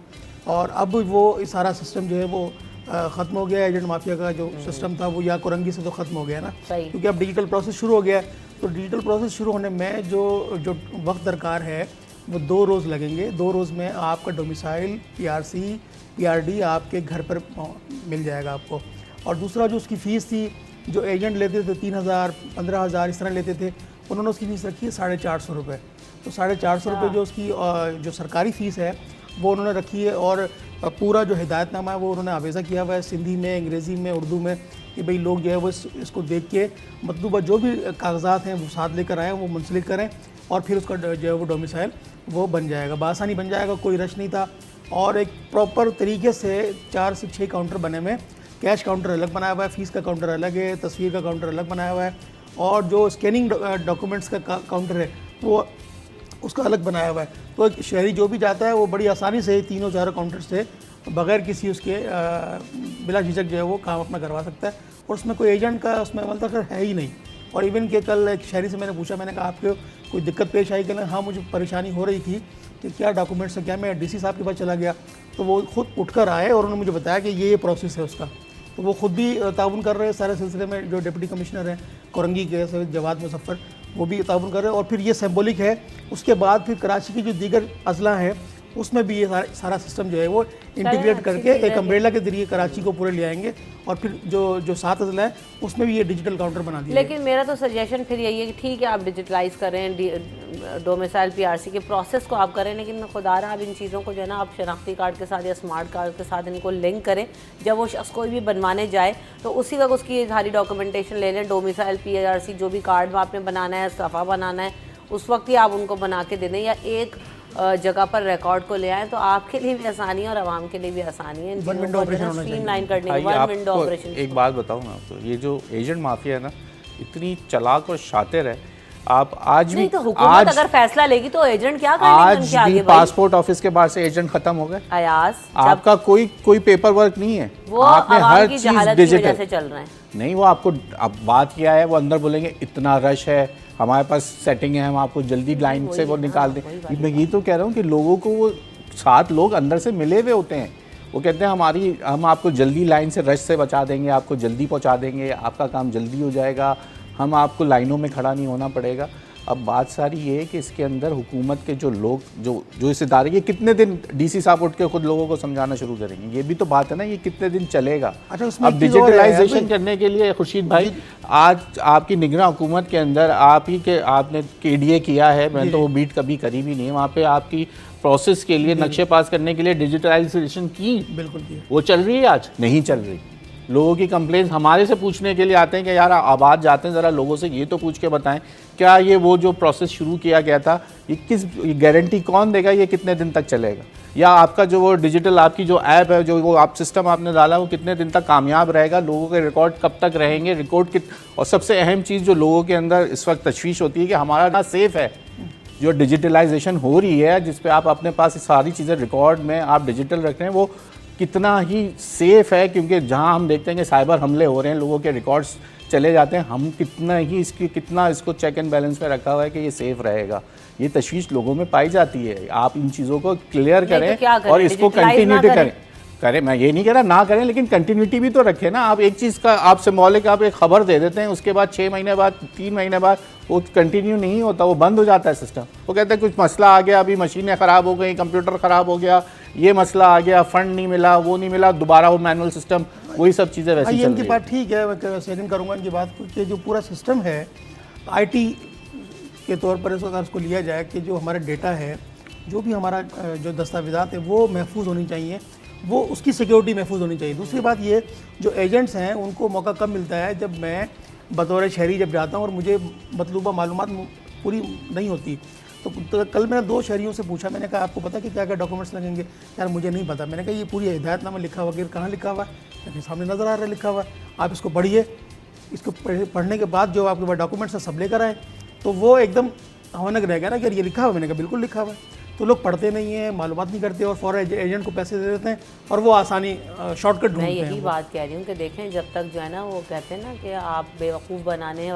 और अब वो सारा सिस्टम जो है वो ख़त्म हो गया। एजेंट माफिया का जो सिस्टम था वो या कोरंगी से तो ख़त्म हो गया ना, क्योंकि अब डिजिटल प्रोसेस शुरू हो गया है। तो डिजिटल प्रोसेस शुरू होने में जो वक्त दरकार है वो 2 रोज़ लगेंगे। 2 रोज़ में आपका डोमिसाइल, PRC, PRD आपके घर पर मिल जाएगा आपको। और दूसरा जो उसकी फ़ीस थी, जो एजेंट लेते थे 3,000, 15,000 इस तरह लेते थे, उन्होंने उसकी फ़ीस रखी है 450 रुपये। तो 450 रुपये जो उसकी जो सरकारी फ़ीस है वो उन्होंने रखी है, और पूरा जो हिदायतनामा है वो उन्होंने आवेज़ा किया हुआ है सिंधी में, अंग्रेज़ी में, उर्दू में, कि भाई लोग जो है वो इसको देख के मतलूबा जो भी कागजात हैं वो साथ लेकर आएँ, वो मुंसलिक करें, और फिर उसका जो है वो डोमिसाइल वो बन जाएगा, बआसानी बन जाएगा, कोई रश नहीं था। और एक प्रॉपर तरीके से 4 से 6 काउंटर बने हुए हैं। कैश काउंटर अलग बनाया हुआ है, फ़ीस का काउंटर अलग है, तस्वीर का काउंटर अलग बनाया हुआ है, और जो स्कैनिंग डॉक्यूमेंट्स का काउंटर है वो उसका अलग बनाया हुआ है। तो एक शहरी जो भी जाता है वो बड़ी आसानी से 3-4 काउंटर से बग़ैर किसी उसके बिला झिझक जो है वो काम अपना करवा सकता है, और उसमें कोई एजेंट का उसमें अमल तक है ही नहीं। और इवन के कल एक शहरी से मैंने पूछा, मैंने कहा आपको कोई दिक्कत पेश आई? कि हाँ मुझे परेशानी हो रही थी कि क्या डॉक्यूमेंट्स है क्या। मैं DC साहब के पास चला गया तो वो खुद उठकर आए और उन्होंने मुझे बताया कि ये प्रोसेस है उसका। तो वो खुद भी ताउन कर रहे हैं सारे सिलसिले में। जो डिप्टी कमिश्नर हैं कोरंगी के सैयद जवाद मुजफ्फर, वो भी ताउन कर रहे हैं। और फिर ये सिंबॉलिक है। उसके बाद फिर कराची की जो दीगर अजला हैं उसमें भी ये सारा सिस्टम जो है वो इंटीग्रेट करके एक अम्ब्रेला के जरिए कराची को पूरे ले आएंगे, और फिर जो 7 अजला है उसमें भी ये डिजिटल काउंटर बना दिए। लेकिन मेरा तो सजेशन फिर यही है कि ठीक है आप डिजिटलाइज करें, डोमिसाइल PRC के प्रोसेस को आप करें, लेकिन खुदारा आप इन चीज़ों को जो है ना आप शनाख्ती कार्ड के साथ या स्मार्ट कार्ड के साथ इनको लिंक करें। जब वो शख्स कोई भी बनवाने जाए तो उसी वक्त उसकी सारी डॉक्यूमेंटेशन ले लें। डोमिसाइल PRC जो भी कार्ड आपने बनाना है, सफ़ा बनाना है, उस वक्त ही आप उनको बना के दे दें, या एक जगह पर रिकॉर्ड को ले आएँ, तो आपके लिए भी आसानी है और आवाम के लिए भी आसानी है। स्ट्रीमलाइन करने के बाद विंडो ऑपरेशन। एक बात बताऊँ ना, तो ये जो एजेंट माफिया है ना, इतनी चालाक और शातिर है। आप आज भी तो हुकूमत अगर फैसला लेगी तो एजेंट क्या करेंगे? आज भी पासपोर्ट ऑफिस के बाहर से एजेंट खत्म हो गए। अयास आपका कोई पेपर वर्क नहीं है, वो आपने हर की चीज जहालत की वजह डिजिटल से चल रहे हैं। नहीं, वो आपको अब बात किया है, वो अंदर बोलेंगे इतना रश है, हमारे पास सेटिंग है, हम आपको जल्दी लाइन से वो निकाल दें। मैं ये तो कह रहा हूँ कि लोगों को वो 7 लोग अंदर से मिले हुए होते हैं, वो कहते हैं हम आपको जल्दी लाइन से रश से बचा देंगे, आपको जल्दी पहुँचा देंगे, आपका काम जल्दी हो जाएगा, हम आपको लाइनों में खड़ा नहीं होना पड़ेगा। अब बात सारी ये है कि इसके अंदर हुकूमत के जो लोग जो इस इदारे, ये कितने दिन DC साहब उठ के खुद लोगों को समझाना शुरू करेंगे? ये भी तो बात है ना, ये कितने दिन चलेगा? अच्छा, उसमें अब डिजिटलाइजेशन करने के लिए खुर्शीद भाई, आज आपकी निगरान हुकूमत के अंदर आपने KDA किया है, मैंने तो वो बीट कभी करी भी नहीं है। वहाँ पे आपकी प्रोसेस के लिए, नक्शे पास करने के लिए डिजिटलाइजेशन की, बिल्कुल की, वो चल रही है? आज नहीं चल रही। लोगों की कंप्लेंट हमारे से पूछने के लिए आते हैं कि यार आबाद जाते हैं, ज़रा लोगों से ये तो पूछ के बताएं, क्या ये वो जो प्रोसेस शुरू किया गया था, ये गारंटी कौन देगा ये कितने दिन तक चलेगा? या आपका जो वो डिजिटल आपकी जो ऐप है, जो वो आप सिस्टम आपने डाला, वो कितने दिन तक कामयाब रहेगा? लोगों के रिकॉर्ड कब तक रहेंगे? और सबसे अहम चीज़ जो लोगों के अंदर इस वक्त तशवीश होती है कि हमारा ना सेफ़ है जो डिजिटलाइजेशन हो रही है, जिस पे आप अपने पास सारी चीज़ें रिकॉर्ड में आप डिजिटल रख रहे हैं, वो कितना ही सेफ़ है? क्योंकि जहां हम देखते हैं कि साइबर हमले हो रहे हैं, लोगों के रिकॉर्ड्स चले जाते हैं, हम कितना इसको चेक एंड बैलेंस में रखा हुआ है कि ये सेफ़ रहेगा? ये तशवीश लोगों में पाई जाती है। आप इन चीज़ों को क्लियर करें और इसको कंटिन्यूटी करें। मैं ये नहीं कह रहा ना करें, लेकिन कंटिन्यूटी भी तो रखें ना। आप एक चीज़ का आप सिंबॉलिक आप एक खबर दे देते हैं, उसके बाद 6 महीने बाद 3 महीने बाद वो कंटिन्यू नहीं होता, वो बंद हो जाता है सिस्टम। वो कहते हैं कुछ मसला आ गया, अभी मशीनें ख़राब हो गई, कंप्यूटर ख़राब हो गया, ये मसला आ गया, फंड नहीं मिला, वो नहीं मिला, दोबारा वो मैनुअल सिस्टम, वही सब चीज़ें वैसे चल रही है। इनकी बात ठीक है, मैं सेकंड करूँगा इनकी बात कि जो पूरा सिस्टम है आईटी के तौर पर इसको अगर उसको लिया जाए कि जो हमारा डेटा है, जो भी हमारा जो दस्तावेज़ात है वो महफूज होनी चाहिए, वो उसकी सिक्योरिटी महफूज होनी चाहिए। दूसरी बात ये, जो एजेंट्स हैं उनको मौका कब मिलता है, जब मैं बतौर शहरी जब जाता हूँ और मुझे मतलूबा मालूमात पूरी नहीं होती। तो कल मैंने 2 शहरियों से पूछा, मैंने कहा आपको पता कि क्या क्या डॉक्यूमेंट्स लगेंगे? यार मुझे नहीं पता। मैंने कहा ये पूरी हिदायतनामा लिखा हुआ, कहाँ लिखा हुआ है? मेरे सामने नज़र आ रहा है लिखा हुआ, आप इसको पढ़िए। इसको पढ़ने के बाद जो आपके पास डॉक्यूमेंट्स हैं सब लेकर आए। तो वो एकदम हवानक रह गया ना कि यार ये लिखा हुआ। मैंने कहा बिल्कुल लिखा हुआ है। तो लोग पढ़ते नहीं हैं, मालूमात नहीं करते और फौरन एजेंट को पैसे दे देते हैं और वो आसानी शॉर्टकट ढूंढते मैं हैं। यही बात कह रही हूँ कि देखें, जब तक जो है ना, वो कहते हैं ना कि आप बेवकूफ़ बनाने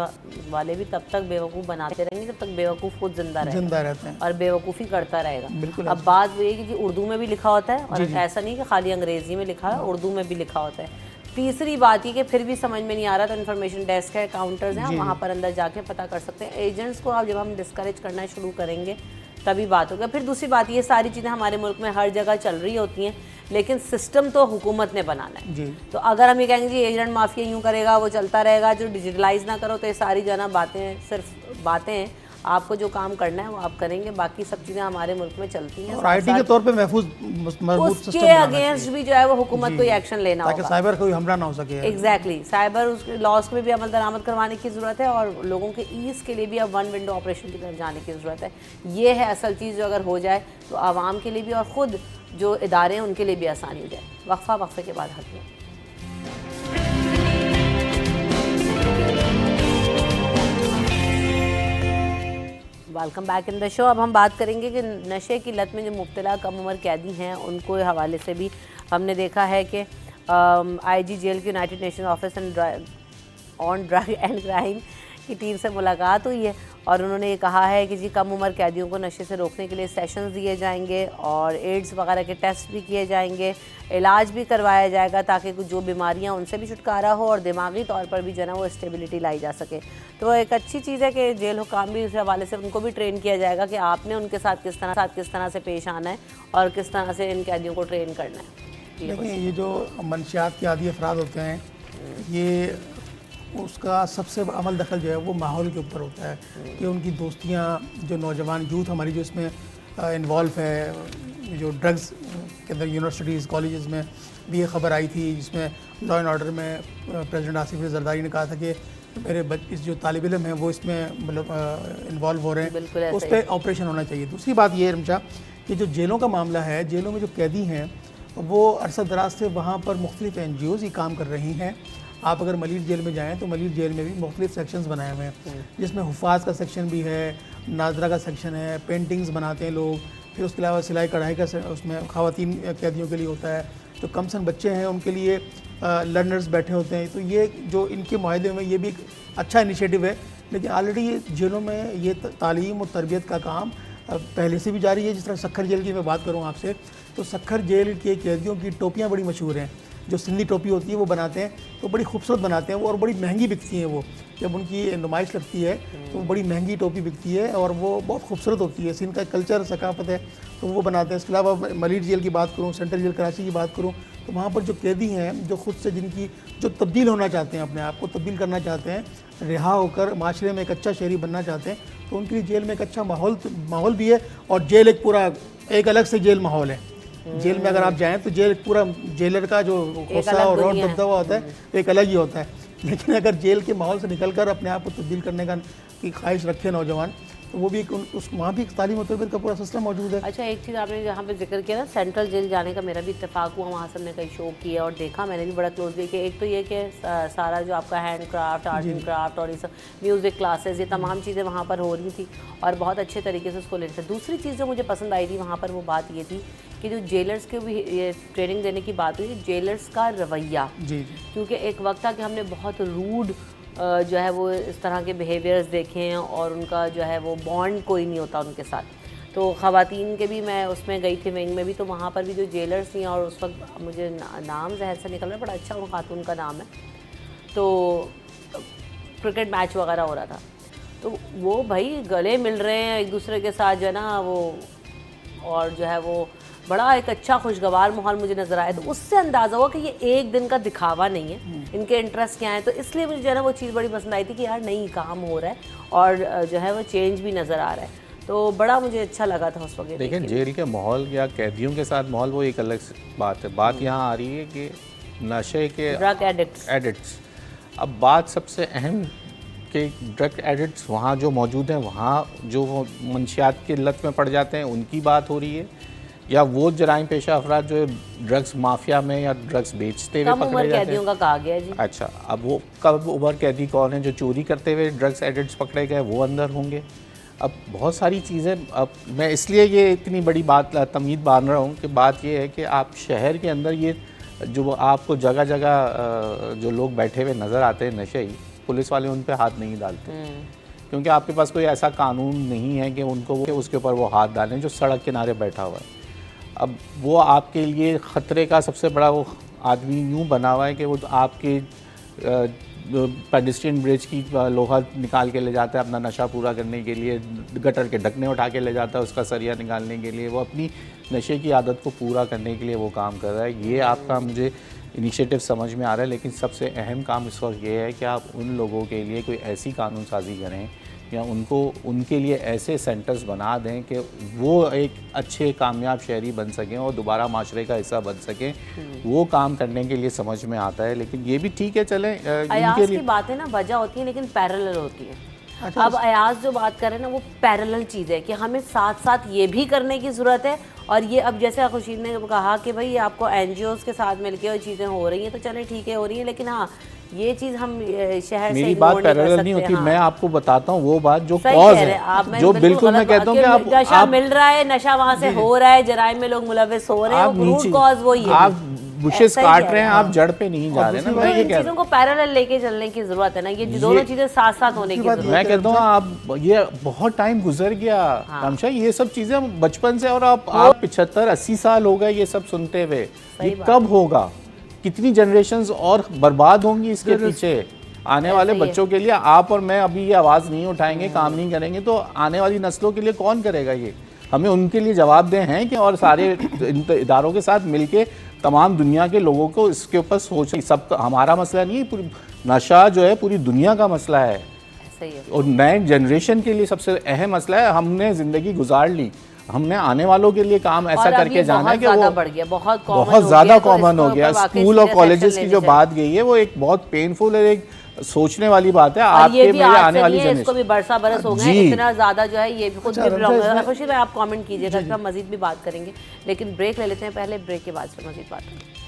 वाले भी तब तक बेवकूफ़ बनाते रहेंगे जब तक बेवकूफ़ खुद जिंदा रहते हैं और बेवकूफ़ी करता रहेगा। बिल्कुल। अब बात ये है कि उर्दू में भी लिखा होता है और ऐसा नहीं कि खाली अंग्रेजी में लिखा है, उर्दू में भी लिखा होता है। तीसरी बात ये कि फिर भी समझ में नहीं आ रहा तो इन्फॉर्मेशन डेस्क है, काउंटर्स हैं, वहाँ पर अंदर जाके पता कर सकते हैं। एजेंट्स को अब जब हम डिस्करेज करना शुरू करेंगे तभी बात होगा। फिर दूसरी बात, ये सारी चीज़ें हमारे मुल्क में हर जगह चल रही होती हैं, लेकिन सिस्टम तो हुकूमत ने बनाना है जी। तो अगर हम ये कहेंगे जी एजेंट माफिया यूँ करेगा, वो चलता रहेगा, जो डिजिटलाइज ना करो, तो ये सारी जो है ना बातें सिर्फ बातें हैं। आपको जो काम करना है वो आप करेंगे, बाकी सब चीज़ें हमारे मुल्क में चलती हैं। और आईटी के तौर पे महफूज मजबूत सिस्टम उसके अगेंस्ट भी जो है वो हुकूमत को एक्शन लेना ताकि होगा, साइबर कोई हमला ना हो सके। एग्जैक्टली साइबर उसके लॉस में भी अमल दरामद करवाने की ज़रूरत है और लोगों के ईज़ के लिए भी अब वन विंडो ऑपरेशन की तरफ जाने की ज़रूरत है। ये है असल चीज़, जो अगर हो जाए तो आवाम के लिए भी और ख़ुद जो इदारे हैं उनके लिए भी आसानी हो जाए। वक्फे के बाद हटना। Welcome back in the show. अब हम बात करेंगे कि नशे की लत में जो मुब्तला कम उम्र कैदी हैं उनको हवाले से भी हमने देखा है कि आईजी जेल के United nation office on drug and crime की टीम से मुलाकात हुई है और उन्होंने ये कहा है कि जी कम उम्र कैदियों को नशे से रोकने के लिए सेशंस दिए जाएंगे और एड्स वगैरह के टेस्ट भी किए जाएंगे, इलाज भी करवाया जाएगा ताकि कुछ जो बीमारियां उनसे भी छुटकारा हो और दिमागी तौर पर भी जो है ना वो स्टेबिलिटी लाई जा सके। तो एक अच्छी चीज़ है कि जेल हुकाम भी उस हवाले से उनको भी ट्रेन किया जाएगा कि आपने उनके साथ किस तरह से पेश आना है और किस तरह से इन कैदियों को ट्रेन करना है। देखिए, ये जो मनशियात के आदी अफराद होते हैं, ये उसका सबसे अमल दखल जो है वो माहौल के ऊपर होता है कि उनकी दोस्तियाँ, जो नौजवान यूथ हमारी जो इसमें इन्वॉल्व है, जो ड्रग्स के अंदर यूनिवर्सिटीज़ कॉलेजेस में भी ये खबर आई थी जिसमें लॉ एंड ऑर्डर में प्रेसिडेंट आसिफ अली जरदारी ने कहा था कि मेरे इस जो तालिब इल्म हैं वो इसमें मतलब इन्वॉल्व हो रहे हैं, उस पर ऑपरेशन होना चाहिए। दूसरी बात ये रमशा कि जो जेलों का मामला है, जेलों में जो कैदी हैं वो अरसा दराज से वहाँ पर मुख्तलिफ NGOs ही काम कर रही हैं। आप अगर मलिर जेल में जाएँ तो मलिर जेल में भी मुख्तलिफ सेक्शंस बनाए हुए हैं जिसमें हुफाज का सेक्शन भी है, नाजरा का सेक्शन है, पेंटिंग्स बनाते हैं लोग, फिर उसके अलावा सिलाई कढ़ाई का उसमें ख़वातीन कैदियों के लिए होता है, जो कम सन बच्चे हैं उनके लिए लर्नर्स बैठे होते हैं। तो ये जो इनके माहदे में ये भी एक अच्छा इनिशिएटिव है। लेकिन ऑलरेडी जेलों में ये तालीम और तरबियत का काम पहले से भी जारी है। जिस तरह सक्खर जेल की मैं बात करूँ आपसे, तो सक्खर जेल के कैदियों की टोपियाँ बड़ी मशहूर हैं। जो सिंधी टोपी होती है वो बनाते हैं, तो बड़ी खूबसूरत बनाते हैं वो और बड़ी महंगी बिकती हैं। वो जब उनकी नुमाइश लगती है तो वो बड़ी महंगी टोपी बिकती है और वो बहुत खूबसूरत होती है। सिंध का कल्चर सकाफत है तो वो बनाते हैं। इसके अलावा मलिर जेल की बात करूँ, सेंट्रल जेल कराची की बात करूँ, तो वहाँ पर जो कैदी हैं जो खुद से जिनकी जो तब्दील होना चाहते हैं, अपने आप को तब्दील करना चाहते हैं, रिहा होकर माशरे में एक अच्छा शहरी बनना चाहते हैं, तो उनके लिए जेल में एक अच्छा माहौल भी है। और जेल एक पूरा एक अलग से जेल माहौल है। जेल में अगर आप जाएं तो जेल पूरा जेलर का जो गुस्सा और रौब दबदबा होता है एक अलग ही होता है। लेकिन अगर जेल के माहौल से निकलकर अपने आप को तब्दील करने की ख्वाहिश रखे नौजवान, तो वो भी उस वहाँ भी तालीम और तरबियत का पूरा सिस्टम मौजूद है। अच्छा, एक चीज़ आपने यहाँ पे जिक्र किया ना, सेंट्रल जेल जाने का मेरा भी इत्तेफाक हुआ, वहाँ से हमने कई शो किया और देखा, मैंने भी बड़ा क्लोजली कि एक तो ये कि सारा जो आपका hand craft, art and craft और ये सब म्यूज़िक क्लासेस, ये तमाम चीज़ें वहाँ पर हो रही थी और बहुत अच्छे तरीके से उसको लेते थे। दूसरी चीज़ जो मुझे पसंद आई थी वहाँ पर वो बात ये थी कि जो जेलर्स के भी ये ट्रेनिंग देने की बात हुई, जेलर्स का रवैया, क्योंकि एक वक्त था कि हमने बहुत रूड जो है वो इस तरह के बिहेवियर्स देखे हैं और उनका जो है वो बॉन्ड कोई नहीं होता उनके साथ। तो ख़वातीन के भी मैं उसमें गई थी विंग में भी, तो वहाँ पर भी जो जेलर्स थी और उस वक्त मुझे नाम जहर से निकल रहा है, बड़ा अच्छा वो खातून का नाम है, तो क्रिकेट मैच वगैरह हो रहा था, तो वो भाई गले मिल रहे हैं एक दूसरे के साथ जो है ना वो, और जो है वो बड़ा एक अच्छा खुशगवार माहौल मुझे नज़र आया। तो उससे अंदाज़ा हुआ कि ये एक दिन का दिखावा नहीं है, इनके इंटरेस्ट क्या हैं। तो इसलिए मुझे जो है ना वो चीज़ बड़ी पसंद आई थी कि यार नहीं, काम हो रहा है और जो है वो चेंज भी नज़र आ रहा है। तो बड़ा मुझे अच्छा लगा था उस वक्त। देखिए जेल के माहौल या कैदियों के साथ माहौल वो एक अलग बात है। बात यहाँ आ रही है कि नशे के ड्रग एडिक्ट्स। अब बात सबसे अहम कि ड्रग एडिक्ट्स वहाँ जो मौजूद हैं, वहाँ जो मंशियात की लत में पड़ जाते हैं, उनकी बात हो रही है, या वो जराइम पेशा अफराद जो ड्रग्स माफिया में या ड्रग्स बेचते हुए पकड़े जाते हैं। कैदियों का कहा गया जी। अच्छा, अब वो कब उम्र कैदी कौन है? जो चोरी करते हुए ड्रग्स एडिक्ट्स पकड़े गए वो अंदर होंगे। अब बहुत सारी चीज़ें, अब मैं इसलिए ये इतनी बड़ी बात तमीद बांध रहा हूँ कि बात ये है कि आप शहर के अंदर ये जो आपको जगह जगह जो लोग बैठे हुए नज़र आते हैं नशेई, पुलिस वाले उन पे हाथ नहीं डालते, क्योंकि आपके पास कोई ऐसा कानून नहीं है कि उनको उसके ऊपर वो हाथ डालें जो सड़क किनारे बैठा हुआ है। अब वो आपके लिए ख़तरे का सबसे बड़ा वो आदमी यूँ बना हुआ है कि वो आपके पेडेस्ट्रियन ब्रिज की लोहा निकाल के ले जाता है अपना नशा पूरा करने के लिए, गटर के ढकने उठा के ले जाता है उसका सरिया निकालने के लिए, वो अपनी नशे की आदत को पूरा करने के लिए वो काम कर रहा है। ये आपका मुझे इनिशिएटिव समझ में आ रहा है, लेकिन सबसे अहम काम इस वक्त ये है कि आप उन लोगों के लिए कोई ऐसी कानून साजी करें या उनको उनके लिए ऐसे सेंटर्स बना दें कि वो एक अच्छे कामयाब शहरी बन सकें और दोबारा माशरे का हिस्सा बन सकें। वो काम करने के लिए समझ में आता है, लेकिन ये भी ठीक है, चलें अयाज की बातें ना वजह होती है लेकिन पैरेलल होती है। अच्छा, अब अयाज जो बात कर रहे हैं ना वो पैरेलल चीज़ है कि हमें साथ साथ ये भी करने की ज़रूरत है। और ये अब जैसे खुर्शीद ने कहा कि भाई आपको एनजीओज़ के साथ मिलके और चीज़ें हो रही हैं, तो चलें ठीक है हो रही हैं, लेकिन हाँ ये चीज़ हम शहर मेरी से बात पैरेलल नहीं होती। हाँ। मैं आपको बताता हूँ वो बात जो कॉज है, जो बिल्कुल मैं कहता हूँ कि आप नशा मिल रहा है, नशा वहाँ से हो रहा है, जराइम में लोग मुलविस हो रहे हैं, वो रूट कॉज वही है। आप बुशेस काट रहे हैं, आप जड़ पे नहीं जा रहे ना। मैं ये कह चीज़ों को पैरेलल लेके चलने की जरूरत है ना, ये दोनों चीज़ें साथ साथ होने की जरूरत है। मैं कहता हूँ आप ये बहुत टाइम गुजर गया रामशा, ये सब चीज़ें बचपन से, और आप 75-80 साल हो गए ये सब सुनते हुए। ये कब होगा? कितनी जनरेशंस और बर्बाद होंगी इसके पीछे आने वाले बच्चों के लिए। आप और मैं अभी ये आवाज़ नहीं उठाएंगे, काम नहीं करेंगे, तो आने वाली नस्लों के लिए कौन करेगा? ये हमें उनके लिए जवाबदेह हैं कि, और सारे इदारों के साथ मिलके तमाम दुनिया के लोगों को इसके ऊपर सोच, सब हमारा मसला नहीं है, पूरी नशा जो है पूरी दुनिया का मसला है। सही है। और नए जनरेशन के लिए सबसे अहम मसला है। हमने ज़िंदगी गुजार ली, हमने आने वालों के लिए काम ऐसा करके जाना है कि वो बढ़ गया, बहुत ज़्यादा कॉमन हो गया। स्कूल और कॉलेजेस की जो बात गई है वो एक बहुत पेनफुल है, एक सोचने वाली बात है। आपके मेरे आने वाली जनरेशन, इसको भी बरसा बरस हो गए इतना ज़्यादा जो है, ये भी खुद भी बिलोंग है। खुशी भाई आप कमेंट कीजिएगा, इसका मजीद भी बात करेंगे, लेकिन ब्रेक ले लेते हैं पहले, ब्रेक के बाद फिर मजीद बात करेंगे।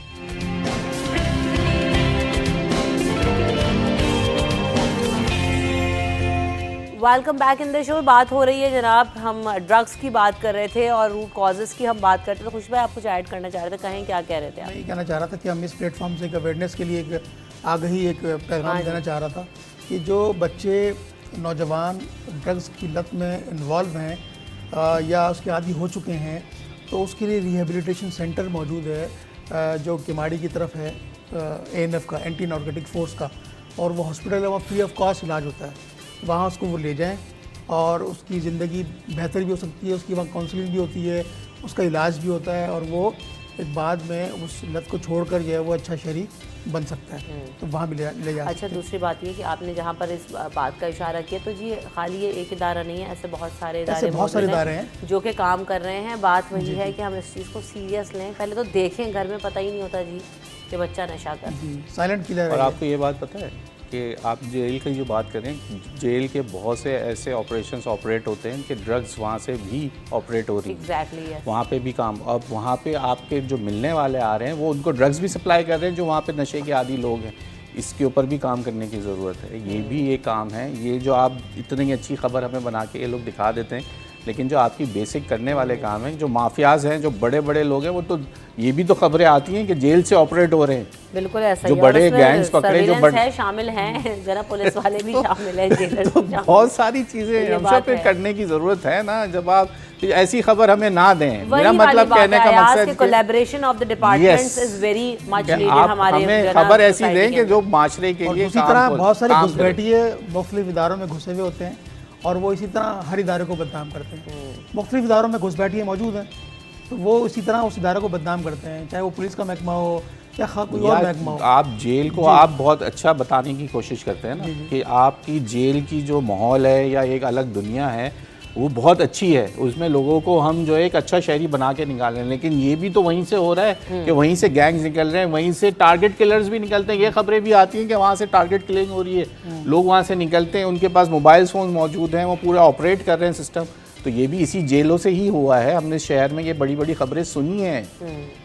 Welcome back in the show. बात हो रही है जनाब, हम ड्रग्स की बात कर रहे थे और रूट कॉजेज़ की हम बात करते थे। खुश भाई आप कुछ ऐड करना चाह रहे थे, कहें क्या कह रहे थे आप? मैं ये कहना चाह रहा था कि हम इस प्लेटफॉर्म से एक अवेयरनेस के लिए एक आगही एक पैगाम देना चाह रहा था कि जो बच्चे नौजवान ड्रग्स की लत में इन्वॉल्व हैं या उसके आदी हो चुके हैं, तो उसके लिए रिहेबिलिटेशन सेंटर मौजूद है जो किमाड़ी की तरफ है, ANF का, एंटी नार्कोटिक फोर्स का, और वो हॉस्पिटल है, वहाँ फ्री ऑफ कॉस्ट इलाज होता है। वहाँ उसको वो ले जाएं और उसकी ज़िंदगी बेहतर भी हो सकती है, उसकी वहाँ काउंसलिंग भी होती है, उसका इलाज भी होता है, और वो एक बाद में उस लत को छोड़कर जो है वो अच्छा शहरी बन सकता है, तो वहाँ भी ले जा। अच्छा, दूसरी बात ये कि आपने जहाँ पर इस बात का इशारा किया, तो जी खाली ये एक इदारा नहीं है, ऐसे बहुत सारे इदारे हैं जो कि काम कर रहे हैं। बात वही है कि हम इस चीज़ को सीरियस लें, पहले तो देखें, घर में पता ही नहीं होता जी कि बच्चा नशा कर, साइलेंट किलर। और आपको ये बात पता है कि आप जेल की जो बात करें, जेल के बहुत से ऐसे ऑपरेशंस ऑपरेट होते हैं कि ड्रग्स वहाँ से भी ऑपरेट हो रही है। एग्जैक्टली, वहाँ पे भी काम। अब वहाँ पे आपके जो मिलने वाले आ रहे हैं वो उनको ड्रग्स भी सप्लाई कर रहे हैं जो वहाँ पे नशे के आदी लोग हैं। इसके ऊपर भी काम करने की ज़रूरत है। ये भी एक काम है। ये जो आप इतनी अच्छी खबर हमें बना के ये लोग दिखा देते हैं, लेकिन जो आपकी बेसिक करने वाले काम हैं, जो माफियाज हैं, जो बड़े बड़े लोग हैं, वो तो ये भी तो खबरें आती हैं कि जेल से ऑपरेट हो रहे हैं। बिल्कुल ऐसा जो ही, बड़े गैंग्स पकड़े, जो बड़े शामिल हैं, जरा पुलिस वाले भी शामिल हैं, जेलर्स भी शामिल। बहुत सारी चीज़ें हम सब पे करने की ज़रूरत है ना। जब आप ऐसी खबर हमें ना दें, मेरा मतलब कहने का मकसद collaboration of the departments is very much needed. हमारे हमें खबर ऐसी दें कि जो माशरे के लिए इसी तरह बहुत सारे घुसपैठिए मुख्तलिफ इदारों में घुसे हुए होते हैं और वो इसी तरह हर इदारे को बदनाम करते हैं। मुख्तलिफ इदारों में घुसपैठिए मौजूद हैं, तो वो इसी तरह उस इदारे को बदनाम करते हैं, चाहे वो पुलिस का महकमा हो या कोई और महकमा हो। आप जेल को आप बहुत अच्छा बताने की कोशिश करते हैं ना कि आपकी जेल की जो माहौल है या एक अलग दुनिया है वो बहुत अच्छी है, उसमें लोगों को हम जो है एक अच्छा शहरी बना के निकाल रहे हैं, लेकिन ये भी तो वहीं से हो रहा है कि वहीं से गैंग्स निकल रहे हैं, वहीं से टारगेट किलर्स भी निकलते हैं। ये खबरें भी आती हैं कि वहाँ से टारगेट किलिंग हो रही है, लोग वहाँ से निकलते हैं, उनके पास मोबाइल फ़ोन मौजूद हैं, वो पूरा ऑपरेट कर रहे हैं सिस्टम। तो ये भी इसी जेलों से ही हुआ है, हमने शहर में ये बड़ी बड़ी खबरें सुनी हैं।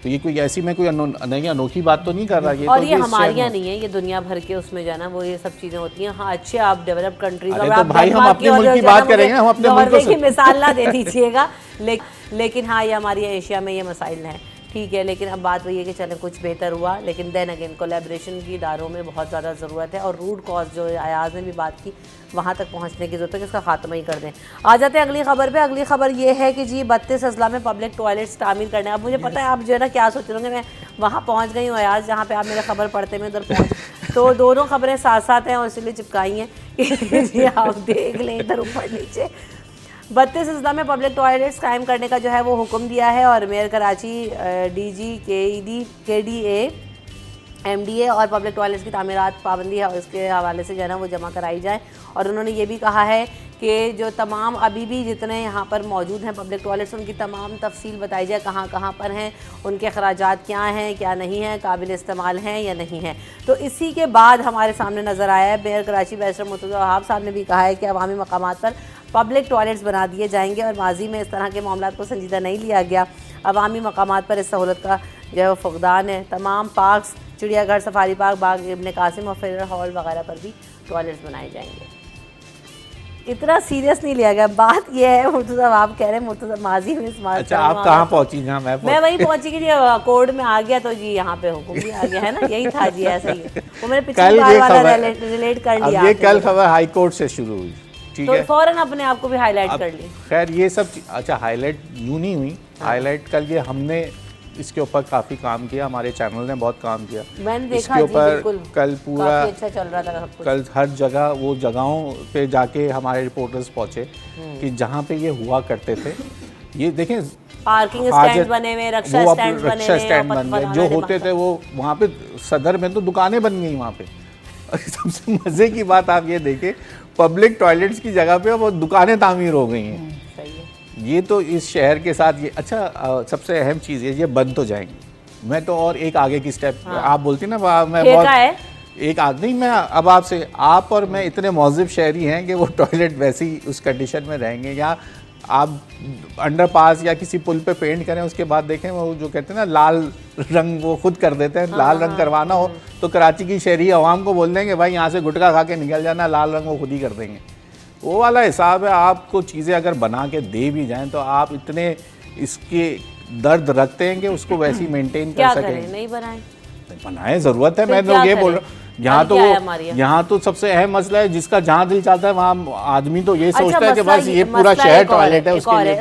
तो ये कोई ऐसी मैं कोई नहीं अनोखी बात तो नहीं कर रहा। ये और तो ये हमारियाँ नहीं है, ये दुनिया भर के उसमें जाना वो ये सब चीज़ें होती हैं। हाँ अच्छे आप डेवलप कंट्रीज अरे तो भाई हम अपने मुल्क की बात करेंगे, हम अपने मुल्क की मिसाल ना दे दीजिएगा। लेकिन हाँ ये हमारी एशिया में ये मसाइल हैं, ठीक है। लेकिन अब बात वही है कि चलें कुछ बेहतर हुआ, लेकिन देन अगेन कोलैबोरेशन की इदारों में बहुत ज़्यादा ज़रूरत है। और रूट कॉज जो अयाज ने भी बात की, वहाँ तक पहुँचने की ज़रूरत है कि इसका खात्मा ही कर दें। आ जाते हैं अगली खबर पे। अगली खबर ये है कि जी 32 अजला में पब्लिक टॉयलेट्स तामीर करने। अब मुझे पता है आप जो है ना क्या सोच रहे होंगे, मैं वहाँ पहुँच गई हूँ अयाज जहाँ पे आप मेरा खबर पढ़ते में उधर पहुँच, तो दोनों खबरें साथ साथ हैं और इसलिए चिपकाई हैं कि आप देख लें इधर ऊपर नीचे। 32 अजला में पब्लिक टॉयलेट्स कायम करने का जो है वो हुक्म दिया है और mayor Karachi DG KDA MDA और पब्लिक टॉयलेट्स की तामीरात पाबंदी है और इसके हवाले से जो है ना वो जमा कराई जाए। और उन्होंने ये भी कहा है कि जो तमाम अभी भी जितने यहाँ पर मौजूद हैं पब्लिक टॉयलेट्स, उनकी तमाम तफसील बताई जाए, कहाँ कहाँ पर हैं, उनके अखराजात क्या हैं क्या नहीं हैं, काबिल इस्तेमाल हैं या नहीं हैं। तो इसी के बाद हमारे सामने नज़र आया है मेयर कराची बैरिस्टर मुर्तज़ा वहाब साहब ने भी कहा है कि अवामी मकामात पर पब्लिक टॉयलेट्स बना दिए जाएंगे और माजी में इस तरह के मामलात को संजीदा नहीं लिया गया। अवामी मकामात पर इस सहूलत का जो है फुकदान है। तमाम पार्क्स, चिड़ियाघर, सफारी पार्क, बाग इब्न कासिम और फेडरल हॉल वगैरह पर भी टॉयलेट्स बनाए जाएंगे। इतना सीरियस नहीं लिया गया। बात यह है मुर्तज़ा आप कह रहे हैं मुर्तज़ा माजी में इस्तेमाल। अच्छा आप कहाँ पहुँची? जहाँ मैं वहीं पहुंची कि जी कोर्ट में आ गया तो जी यहाँ पे हुक्म भी आ गया है ना, यही था जी, ऐसा ही है। वो मैंने पिछली बार वाला रिलेट कर लिया। ये कल खबर हाई कोर्ट से शुरू हुई, ठीक तो है, फौरन अपने आप को भी हाईलाइट कर ली। खैर ये सब अच्छा हाईलाइट यूं नहीं हुई, हाईलाइट कल ये हमने इसके ऊपर काफ़ी काम किया, हमारे चैनल ने बहुत काम किया। मैंने देखा इसके ऊपर कल पूरा काफी अच्छा चल रहा था सब कुछ। कल हर जगह वो जगहों पे जाके हमारे रिपोर्टर्स पहुंचे कि जहाँ पे ये हुआ करते थे, ये देखें पार्किंग स्टैंड बने हुए, रक्षा स्टैंड बने हुए, जो होते थे वो वहाँ पे सदर में तो दुकानें बन गई वहाँ पे। सबसे मज़े की बात आप ये देखें, पब्लिक टॉयलेट्स की जगह पे वो दुकानें तामीर हो गई हैं। ये तो इस शहर के साथ ये अच्छा सबसे अहम चीज़ है, ये बंद तो जाएंगे। मैं तो और एक आगे की स्टेप आप बोलती ना मैं बहुत एक नहीं, मैं अब आपसे आप और मैं इतने मौज़िब शहरी हैं कि वो टॉयलेट वैसे ही उस कंडीशन में रहेंगे। या आप अंडरपास या किसी पुल पे पेंट करें, उसके बाद देखें वो जो कहते हैं ना लाल रंग वो खुद कर देते हैं। लाल रंग करवाना हो तो कराची की शहरी अवाम को बोल देंगे भाई यहाँ से गुटखा खा के निकल जाना, लाल रंग वो खुद ही कर देंगे। वो वाला हिसाब है। आपको चीज़ें अगर बना के दे भी जाएं तो आप इतने इसके दर्द रखते हैं कि उसको वैसे ही मेंटेन कर सकें। नहीं बनाए, ज़रूरत है। मैं तो ये बोल रहा हूँ यहाँ तो सबसे अहम मसला है जिसका जहाँ दिल चाहता है वहाँ आदमी तो ये सोचता है कि बस ये पूरा शहर टॉयलेट है।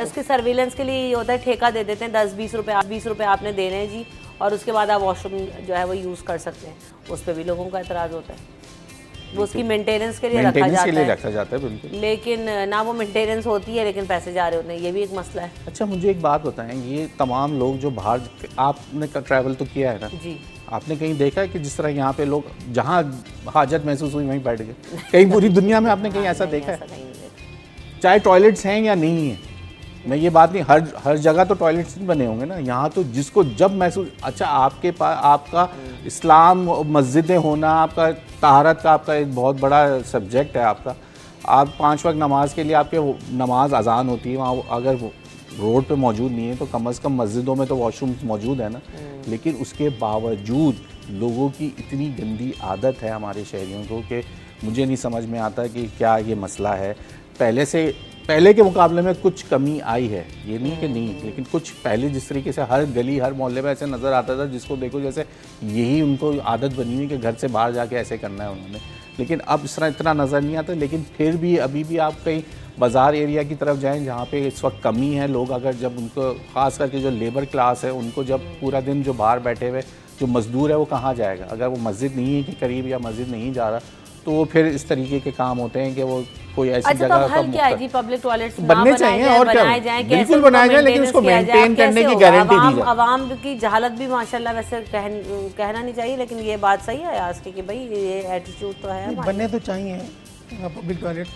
उसके सर्विलेंस के लिए ये होता है, ठेका दे देते हैं 10-20 रुपए, 20 रुपए आपने देने हैं जी, और उसके बाद आप वॉशरूम जो है वो यूज़ कर सकते हैं। उस पर भी लोगों का एतराज़ होता है, वो उसकी मेंटेनेंस के लिए रखा जाता है बिल्कुल, लेकिन ना वो मेंटेनेंस होती है लेकिन पैसे जा रहे होते हैं, ये भी एक मसला है। अच्छा मुझे एक बात बताएं, ये तमाम लोग जो बाहर, आपने ट्रैवल तो किया है ना जी, आपने कहीं देखा है कि जिस तरह यहाँ पे लोग जहाँ हाजत महसूस हुई वहीं बैठ गए? कहीं पूरी दुनिया में आपने कहीं ऐसा देखा है? चाहे टॉयलेट्स हैं या नहीं है, मैं ये बात नहीं, हर जगह तो टॉयलेट्स नहीं बने होंगे ना। यहाँ तो जिसको जब महसूस, अच्छा आपके पास आपका इस्लाम मस्जिदें होना, आपका तहारत का आपका एक बहुत बड़ा सब्जेक्ट है आपका। आप 5 वक्त नमाज के लिए आपके नमाज अजान होती है, वहाँ अगर रोड पे मौजूद नहीं है तो कम से कम मस्जिदों में तो वॉशरूम मौजूद है ना। लेकिन उसके बावजूद लोगों की इतनी गंदी आदत है हमारे शहरियों को कि मुझे नहीं समझ में आता कि क्या ये मसला है। पहले के मुकाबले में कुछ कमी आई है, ये नहीं कि नहीं, लेकिन कुछ पहले जिस तरीके से हर गली हर मोहल्ले में ऐसे नज़र आता था जिसको देखो जैसे यही उनको आदत बनी हुई कि घर से बाहर जाके ऐसे करना है उन्होंने, लेकिन अब इस तरह इतना नज़र नहीं आता। लेकिन फिर भी अभी भी आप कहीं बाज़ार एरिया की तरफ जाएं जहाँ पे इस वक्त कमी है, लोग अगर जब उनको ख़ास करके जो लेबर क्लास है उनको जब पूरा दिन जो बाहर बैठे हुए जो मज़दूर है वो कहाँ जाएगा? अगर वो मस्जिद नहीं है कि करीब या मस्जिद नहीं जा रहा तो वो फिर इस तरीके के काम होते हैं कि वो कोई ऐसी अच्छा, तो जगह अब का हल क्या है मुफ्त जी? पब्लिक टॉयलेट्स बनने चाहिए और क्या, बनाए जाएं, कैसे बिल्कुल उनका बनाए जाएं, लेकिन maintenance उसको किया जाए? maintain अब करने कैसे की होगा? guarantee दी जाए। अवाम की जहालत भी माशाल्लाह वैसे कहना नहीं चाहिए, लेकिन ये बात सही है आज की कि भाई ये एटीट्यूड तो है हमारे। बनने तो चाहिए पब्लिक टॉयलेट,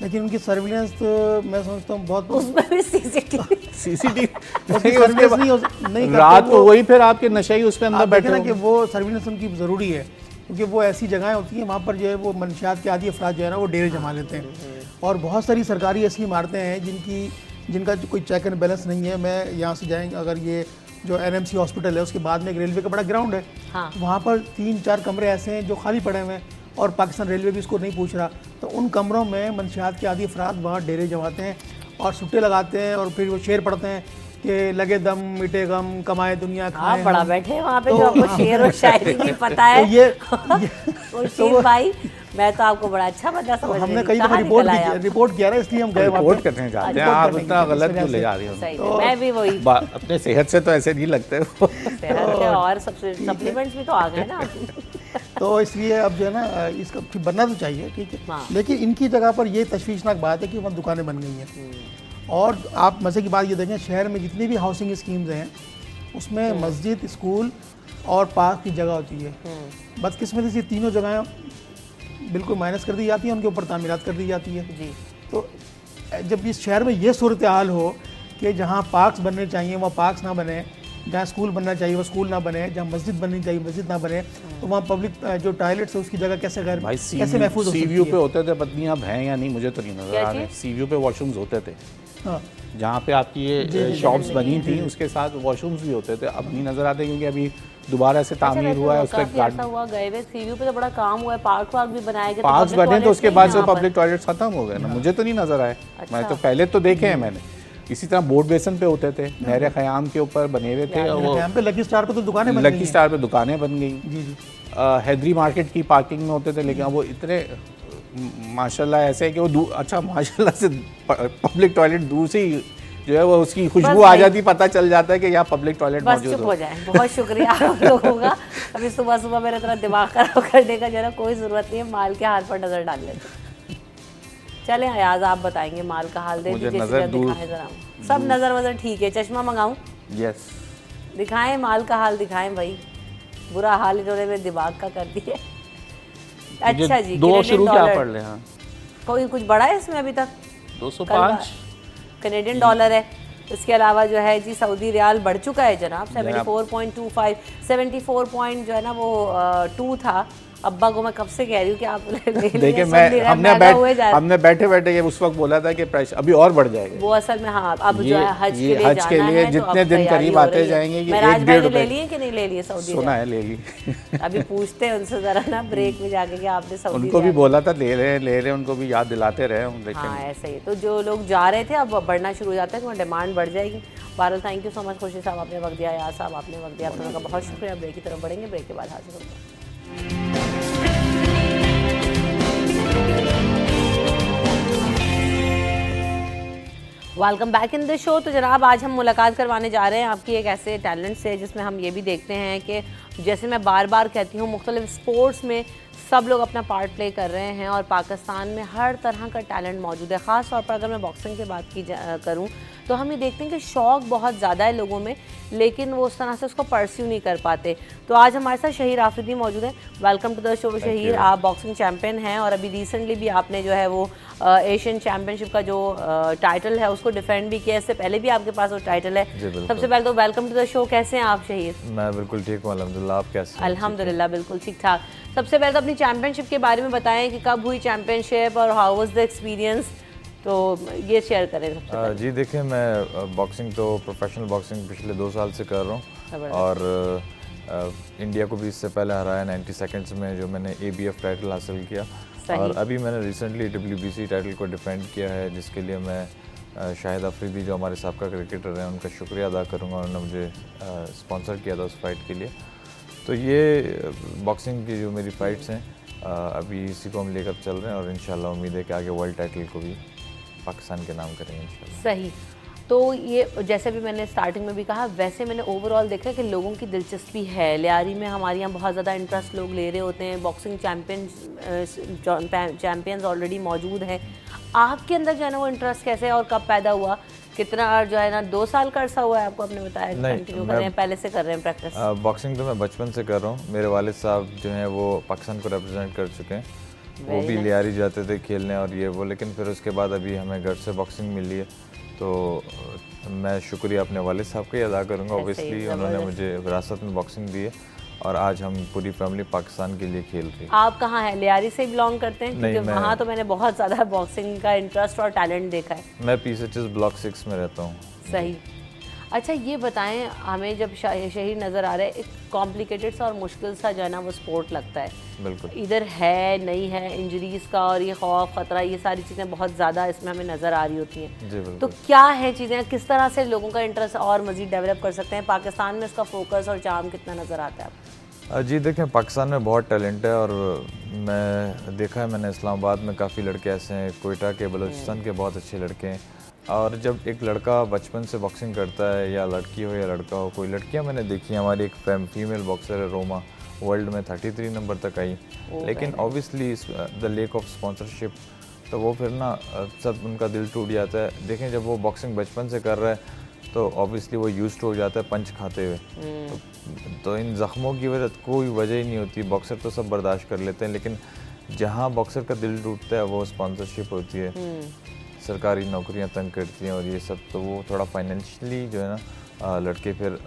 लेकिन उनकी सर्विलेंस तो मैं समझता हूँ बहुत उसमें भी सीसीटीवी सीसीटीवी सर्विलेंस नहीं करते रात को वो। वही फिर आपके नशे ही उसके अंदर आप देखें बैठे ना कि होंगे। वो सर्विलेंस उनकी ज़रूरी है, क्योंकि वो ऐसी जगहें होती हैं वहाँ पर जो है वो मंशियात के आदि अफराद जो है ना वो डेरे जमा लेते हैं, और बहुत सारी सरकारी ऐसी इमारतें हैं जिनका कोई चेक एंड बैलेंस नहीं है। मैं यहाँ से जाएंगे, अगर ये जो NMC हॉस्पिटल है उसके बाद में एक रेलवे का बड़ा ग्राउंड है, हाँ। वहाँ पर 3-4 कमरे ऐसे हैं जो खाली पड़े हुए हैं, और पाकिस्तान रेलवे भी इसको नहीं पूछ रहा। तो उन कमरों में मंशियात के आदि अफराद वहाँ डेरे जमाते हैं और सुट्टे लगाते हैं, और फिर वो शेर पढ़ते हैं कि लगे दम मिटे गम कमाए दुनिया खाए आप बड़ा हम। बैठे हैं वहाँ पे, जो आपको शेर और शायरी भी पता है। तो ये खुर्शीद भाई, मैं तो आपको बड़ा अच्छा बंदा समझ रही हमने थी। कई दफा कहाँ निकल आए आप? रिपोर्ट किया ना, इसलिए हम गए वहाँ रिपोर्ट पे। करने जाते हैं, रिपोर्ट आप करने इतना की, इस गलत वजह क्यों ले से। जा रही हो? सही में, मैं भी वही अपने सेहत से तो ऐसे नहीं लगते हो। सेहत के और सप्लीमेंट्स भी तो आ गए ना। तो इसलिए अब जो है ना इसका फिर बनना तो चाहिए, ठीक है, हाँ। लेकिन इनकी जगह पर ये तशवीशनाक बात है कि वहाँ दुकानें बन गई हैं। और आप मज़े की बात ये देखें, शहर में जितनी भी हाउसिंग स्कीम्स हैं उसमें मस्जिद, स्कूल और पार्क की जगह होती है। बदकिस्मती से तीनों जगहें बिल्कुल माइनस कर दी जाती हैं, उनके ऊपर तामीरात कर दी जाती है। जी, तो जब इस शहर में ये सूरत हाल हो कि जहाँ पार्क्स बनने चाहिए वहाँ पार्क्स ना बने, जहाँ स्कूल बनना चाहिए वो स्कूल ना बने, जहाँ मस्जिद बननी चाहिए मस्जिद ना बने, तो वहाँ पब्लिक जो टॉयलेट्स है उसकी जगह कैसे भाई कैसे महफूज हो सकती सीव्यू पे है? होते थे, पत्नी अब हैं या नहीं मुझे तो नहीं नजर क्या आ रहे। चीज़? सीव्यू पे वॉशरूम्स होते थे, हाँ, जहाँ पे आपकी ये शॉप्स बनी थी उसके साथ वॉशरूम्स भी होते थे, अब नहीं नजर आते क्योंकि अभी दोबारा से तामीर हुआ है उसका काफी ऐसा हुआ, गए हुए सीव्यू पे तो बड़ा काम हुआ है, पार्क वार्क भी बनाए गए, पार्क्स public बने तो toilets उसके नहीं बाद से यहाँ पर। पब्लिक टॉयलेट्स खत्म हो गए ना, मुझे तो नहीं नजर आए। मैं तो पहले तो देखे हैं मैंने, इसी तरह बोर्ड बेसन पे होते थे, नहर ख़याम के ऊपर बने हुए थे, और वो यहाँ पे लकी स्टार पे तो दुकानें बन गई लकी हैं। स्टार पे दुकानें बन गई। जी जी, हैदरी मार्केट की पार्किंग में होते थे, लेकिन अब वो इतने माशाल्लाह ऐसे है कि वो अच्छा माशाल्लाह से पब्लिक टॉयलेट दूर से ही जो है वो उसकी खुशबू आ जाती, पता चल जाता है कि यहाँ पब्लिक टॉयलेट बस मौजूद चुप हो। हो जाए, बहुत शुक्रिया आप लोगों का। अभी सुबह सुबह मेरे तरह दिमाग खराब करने का जो है ना कोई ज़रूरत नहीं है, माल के हाल पर नज़र डाल लेते। चलें अयाज, आप बताएंगे माल का हाल, दे मुझे दीजिए, नज़र जरा दूर- दिखाएं जरा। सब नज़र वज़र ठीक है, चश्मा मंगाऊं? यस, दिखाएं माल का हाल, दिखाएं भाई, बुरा हाल इन्होंने मेरे दिमाग का कर दिया। अच्छा जी, दो कैनेडियन शुरू क्या डॉलर। पढ़ ले? हाँ, कोई कुछ बड़ा है इसमें अभी तक? 205 कैनेडियन डॉलर है। इसके अलावा जो है जी सऊदी रियाल बढ़ चुका है जनाब, 74.25, 74 पॉइंट जो है ना वो 2 था। अब्बा को मैं कब से कह रही हूँ कि आप ले देखिए लीजिए, मैं सऊदी रियाल हमने महंगा हुए जा रहा है। हमने बैठे बैठे ये उस वक्त बोला था कि प्राइस अभी और बढ़ जाएगा। वो असल में हाँ, अब जो है हज ये के लिए हज के जाना लिए है, तो जितने अब दिन तैयारी करीब हो आते रही है। जाएंगे ये महराज भाई 1-1.5 ने ले रुपए लिए कि नहीं ले लिए सऊदी सुना रियाल? है, ले ली। अभी पूछते हैं उनसे जरा ना ब्रेक में जाके कि आपने सऊदी उनको भी रियाल- बोला था ले रहे हैं, उनको भी याद दिलाते रहे हम, लेकिन हाँ ऐसे ही, तो जो लोग जा रहे थे अब बढ़ना शुरू हो जाता है कि डिमांड बढ़ जाएगी। बहरहाल thank you so much Khurshid साहब, आपने वक्त दिया, यार साहब आपने वक्त दिया, आप दोनों का बहुत शुक्रिया। ब्रेक की तरफ बढ़ेंगे, ब्रेक के बाद हाजिर होंगे। Welcome back in the show. तो जनाब आज हम मुलाकात करवाने जा रहे हैं आपकी एक ऐसे टैलेंट से जिसमें हम ये भी देखते हैं कि जैसे मैं बार बार कहती हूँ मुख्तलिफ स्पोर्ट्स में सब लोग अपना पार्ट प्ले कर रहे हैं और पाकिस्तान में हर तरह का टैलेंट मौजूद है। ख़ास तौर पर अगर मैं बॉक्सिंग की बात करूँ तो हम ये देखते हैं कि शौक़ बहुत ज़्यादा है लोगों में, लेकिन वो उस तरह से उसको परस्यू नहीं कर पाते। तो आज हमारे साथ शहीर आफरीदी मौजूद हैं। Welcome to the show Shaheer. आप बॉक्सिंग चैम्पियन हैं और अभी रिसेंटली भी आपने जो है वो एशियन चैम्पियनशिप का जो टाइटल है उसको डिफेंड भी किया, इससे पहले भी आपके पास वो टाइटल है। सबसे पहले तो वेलकम टू द शो। कैसे हैं आप शहीर? मैं बिल्कुल ठीक हूँ अल्हम्दुलिल्लाह, आप कैसे हैं? अल्हम्दुलिल्लाह बिल्कुल ठीक ठाक। सबसे पहले तो अपनी चैम्पियनशिप के बारे में बताएं कि कब हुई चैम्पियनशिप और हाउ वाज द एक्सपीरियंस, तो ये शेयर करें सबसे पहले। जी देखिए, मैं बॉक्सिंग तो प्रोफेशनल बॉक्सिंग पिछले 2 साल से कर रहा हूँ और इंडिया को भी इससे पहले हराया 90 सेकंड्स में, जो मैंने ABF टाइटल हासिल किया। और अभी मैंने रिसेंटली WBC टाइटल को डिफेंड किया है, जिसके लिए मैं शाहिद अफरीदी जो हमारे साबका क्रिकेटर हैं उनका शुक्रिया अदा करूँगा, उन्होंने मुझे स्पॉन्सर किया था उस फाइट के लिए। तो ये बॉक्सिंग की जो मेरी फ़ाइट्स हैं अभी इसी को हम लेकर चल रहे हैं और इंशाल्लाह उम्मीद है कि आगे वर्ल्ड टाइटल को भी पाकिस्तान के नाम करेंगे इंशाल्लाह। सही। तो ये जैसे भी मैंने स्टार्टिंग में भी कहा, वैसे मैंने ओवरऑल देखा कि लोगों की दिलचस्पी है लियारी में। हमारे यहाँ बहुत ज़्यादा इंटरेस्ट लोग ले रहे होते हैं, बॉक्सिंग चैम्पियंस ऑलरेडी मौजूद हैं। आपके अंदर जो है ना वो इंटरेस्ट कैसे और कब पैदा हुआ? कितना जो है ना 2 साल का अरसा हुआ है आपको, आपने बताया कंटिन्यू कर रहे हैं, पहले से कर रहे हैं प्रैक्टिस? बॉक्सिंग तो मैं बचपन से कर रहा हूँ। मेरे वालिद साहब जो हैं वो पाकिस्तान को रिप्रेजेंट कर चुके हैं, वो भी लियारी जाते थे खेलने और ये वो, लेकिन फिर उसके बाद अभी हमें घर से बॉक्सिंग मिली है, तो मैं शुक्रिया अपने वालिद साहब का ही अदा करूँगा। ऑब्वियसली उन्होंने मुझे विरासत में बॉक्सिंग दी है और आज हम पूरी फैमिली पाकिस्तान के लिए खेल रही है। आप कहाँ हैं, लियारी से बिलोंग करते हैं? क्योंकि वहाँ तो मैंने बहुत ज़्यादा बॉक्सिंग का इंटरेस्ट और टैलेंट देखा है। मैं PSHS ब्लॉक 6 में रहता हूँ। सही। अच्छा ये बताएं, हमें जब शहीद नज़र आ रहा है, एक कॉम्प्लिकेटेड सा और मुश्किल सा जो है ना वो स्पोर्ट लगता है। बिल्कुल। इधर है नहीं है, इंजरीज़ का और ये खौफ ख़तरा, ये सारी चीज़ें बहुत ज़्यादा इसमें हमें नज़र आ रही होती हैं। जी बिल्कुल। तो क्या है चीज़ें, किस तरह से लोगों का इंटरेस्ट और मज़ीद डेवलप कर सकते हैं? पाकिस्तान में इसका फोकस और चार्म कितना नज़र आता है आपको? जी देखें, पाकिस्तान में बहुत टैलेंट है और मैं देखा है, मैंने इस्लामाबाद में काफ़ी लड़के ऐसे हैं, कोयटा के, बलूचिस्तान के बहुत अच्छे लड़के हैं। और जब एक लड़का बचपन से बॉक्सिंग करता है, या लड़की हो या लड़का हो, कोई लड़कियां मैंने देखी हैं, हमारी एक फीमेल बॉक्सर है रोमा, वर्ल्ड में 33 नंबर तक आई, लेकिन obviously the lake of sponsorship, तो वो फिर ना सब उनका दिल टूट जाता है। देखें, जब वो बॉक्सिंग बचपन से कर रहा है तो ऑब्वियसली वो यूज्ड हो जाता है पंच खाते हुए, तो इन ज़ख्मों की वजह कोई वजह ही नहीं होती। बॉक्सर तो सब बर्दाश्त कर लेते हैं, लेकिन जहाँ बॉक्सर का दिल टूटता है वो स्पॉन्सरशिप होती है, सरकारी नौकरियां तंग करती हैं और ये सब, तो वो थोड़ा फाइनेंशियली जो है ना लड़के फिर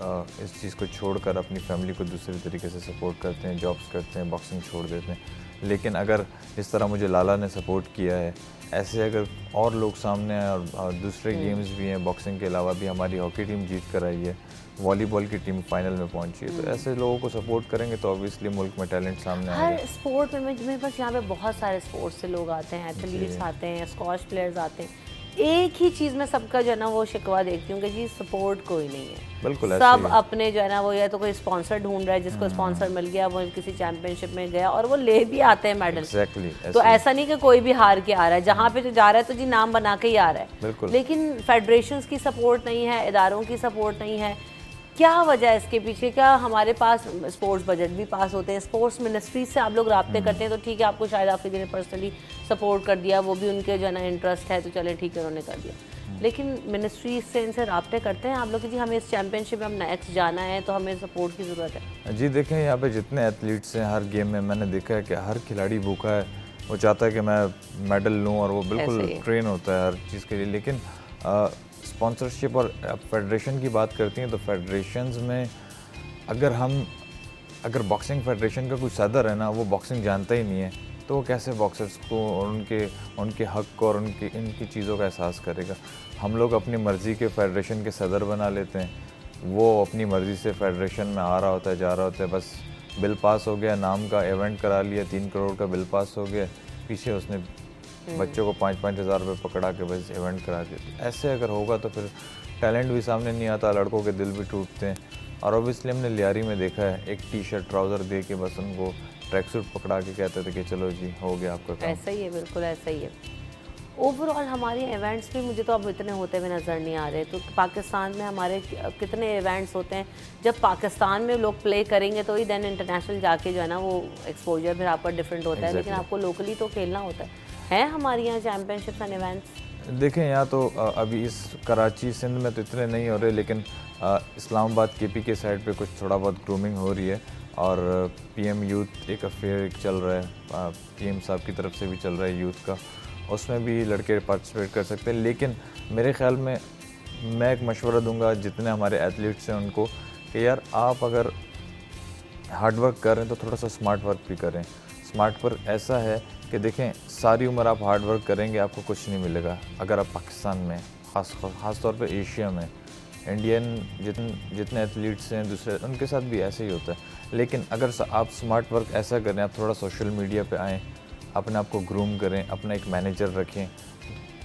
इस चीज़ को छोड़कर अपनी फैमिली को दूसरे तरीके से सपोर्ट करते हैं, जॉब्स करते हैं, बॉक्सिंग छोड़ देते हैं। लेकिन अगर इस तरह मुझे लाला ने सपोर्ट किया है, ऐसे अगर और लोग सामने आए और दूसरे गेम्स भी हैं, बॉक्सिंग के अलावा भी हमारी हॉकी टीम जीत कर आई है, वॉलीबॉल की टीम फाइनल में पहुंची है, तो ऐसे लोगों को सपोर्ट करेंगे तो ऑब्वियसली मुल्क में टैलेंट सामने आएगा। हर स्पोर्ट में मेरे पास यहाँ पे बहुत सारे स्पोर्ट्स से लोग आते हैं, एथलीट्स आते हैं, स्क्वॉश प्लेयर्स आते हैं, एक ही चीज़ में सबका जो है ना वो शिकवा देखती हूँ कि जी सपोर्ट कोई नहीं है। बिल्कुल। सब अपने जो है ना वो, या तो कोई स्पॉन्सर ढूंढ रहा है, जिसको स्पॉन्सर मिल गया वो किसी चैंपियनशिप में गया और वो ले भी आते हैं मेडल। तो ऐसा नहीं कि कोई भी हार के आ रहा है, जहाँ पे जो जा रहा है तो जी नाम बना के ही आ रहा है। बिल्कुल। लेकिन फेडरेशंस की सपोर्ट नहीं है, इदारों की सपोर्ट नहीं है। क्या वजह है इसके पीछे? क्या हमारे पास स्पोर्ट्स बजट भी पास होते हैं, स्पोर्ट्स मिनिस्ट्री से आप लोग राब्ते करते हैं, तो ठीक है आपको शायद आफरीदी ने पर्सनली सपोर्ट कर दिया, वो भी उनके जो है ना इंटरेस्ट है, तो चले ठीक है उन्होंने कर दिया, लेकिन मिनिस्ट्री से इनसे राब्ते करते हैं आप लोग कि जी हमें इस चैम्पियनशिप में हम नेक्स्ट जाना है तो हमें सपोर्ट की ज़रूरत है? जी देखें, यहाँ पे जितने एथलीट्स हैं हर गेम में मैंने देखा है कि हर खिलाड़ी भूखा है, वो चाहता है कि मैं मेडल लूँ और वो बिल्कुल ट्रेन होता है हर चीज़ के लिए। लेकिन स्पॉन्सरशिप और फेडरेशन की बात करती हैं तो फेडरेशंस में अगर बॉक्सिंग फेडरेशन का कोई सदर है ना, वो बॉक्सिंग जानता ही नहीं है, तो वो कैसे बॉक्सर्स को और उनके हक को और इनकी चीज़ों का एहसास करेगा। हम लोग अपनी मर्ज़ी के फेडरेशन के सदर बना लेते हैं, वो अपनी मर्ज़ी से फेडरेशन में आ रहा होता है, जा रहा होता है, बस बिल पास हो गया, नाम का इवेंट करा लिया, 3 करोड़ का बिल पास हो गया, पीछे उसने बच्चों को 5-5 हज़ार रुपये पकड़ा के बस इवेंट करा दिया। ऐसे अगर होगा तो फिर टैलेंट भी सामने नहीं आता, लड़कों के दिल भी टूटते हैं। और ऑब्वियसली हमने लियारी में देखा है, एक टी-शर्ट ट्राउज़र दे के बस उनको ट्रैक सूट पकड़ा के कहते थे कि चलो जी हो गया आपका काम। ऐसा ही है, बिल्कुल ऐसा ही है। ओवरऑल हमारे इवेंट्स भी मुझे तो अब इतने होते हुए नज़र नहीं आ रहे। तो पाकिस्तान में हमारे कितने इवेंट्स होते हैं, जब पाकिस्तान में लोग प्ले करेंगे तो ही देन इंटरनेशनल जाके जो है ना वो एक्सपोजर फिर आपका डिफरेंट होता है, लेकिन आपको लोकली तो खेलना होता है हमारे यहाँ चैम्पियनशिप्स एंड इवेंट्स? देखें, यहाँ तो अभी इस कराची सिंध में तो इतने नहीं हो रहे, लेकिन इस्लामाबाद KP के साइड पे कुछ थोड़ा बहुत ग्रूमिंग हो रही है और PM यूथ एक अफेयर चल रहा है, PM साहब की तरफ से भी चल रहा है यूथ का, उसमें भी लड़के पार्टिसिपेट कर सकते हैं। लेकिन मेरे ख्याल में मैं एक मशवरा दूंगा जितने हमारे एथलीट्स हैं उनको कि यार आप अगर हार्ड वर्क कर रहे हैं तो थोड़ा सा स्मार्ट वर्क भी करें। स्मार्ट वर्क ऐसा है कि देखें, सारी उम्र आप हार्ड वर्क करेंगे आपको कुछ नहीं मिलेगा। अगर आप पाकिस्तान में ख़ास तौर पे एशिया में इंडियन जितने एथलीट्स हैं दूसरे, उनके साथ भी ऐसे ही होता है। लेकिन अगर आप स्मार्ट वर्क ऐसा करें, आप थोड़ा सोशल मीडिया पे आएँ, अपने आप को ग्रूम करें, अपना एक मैनेजर रखें।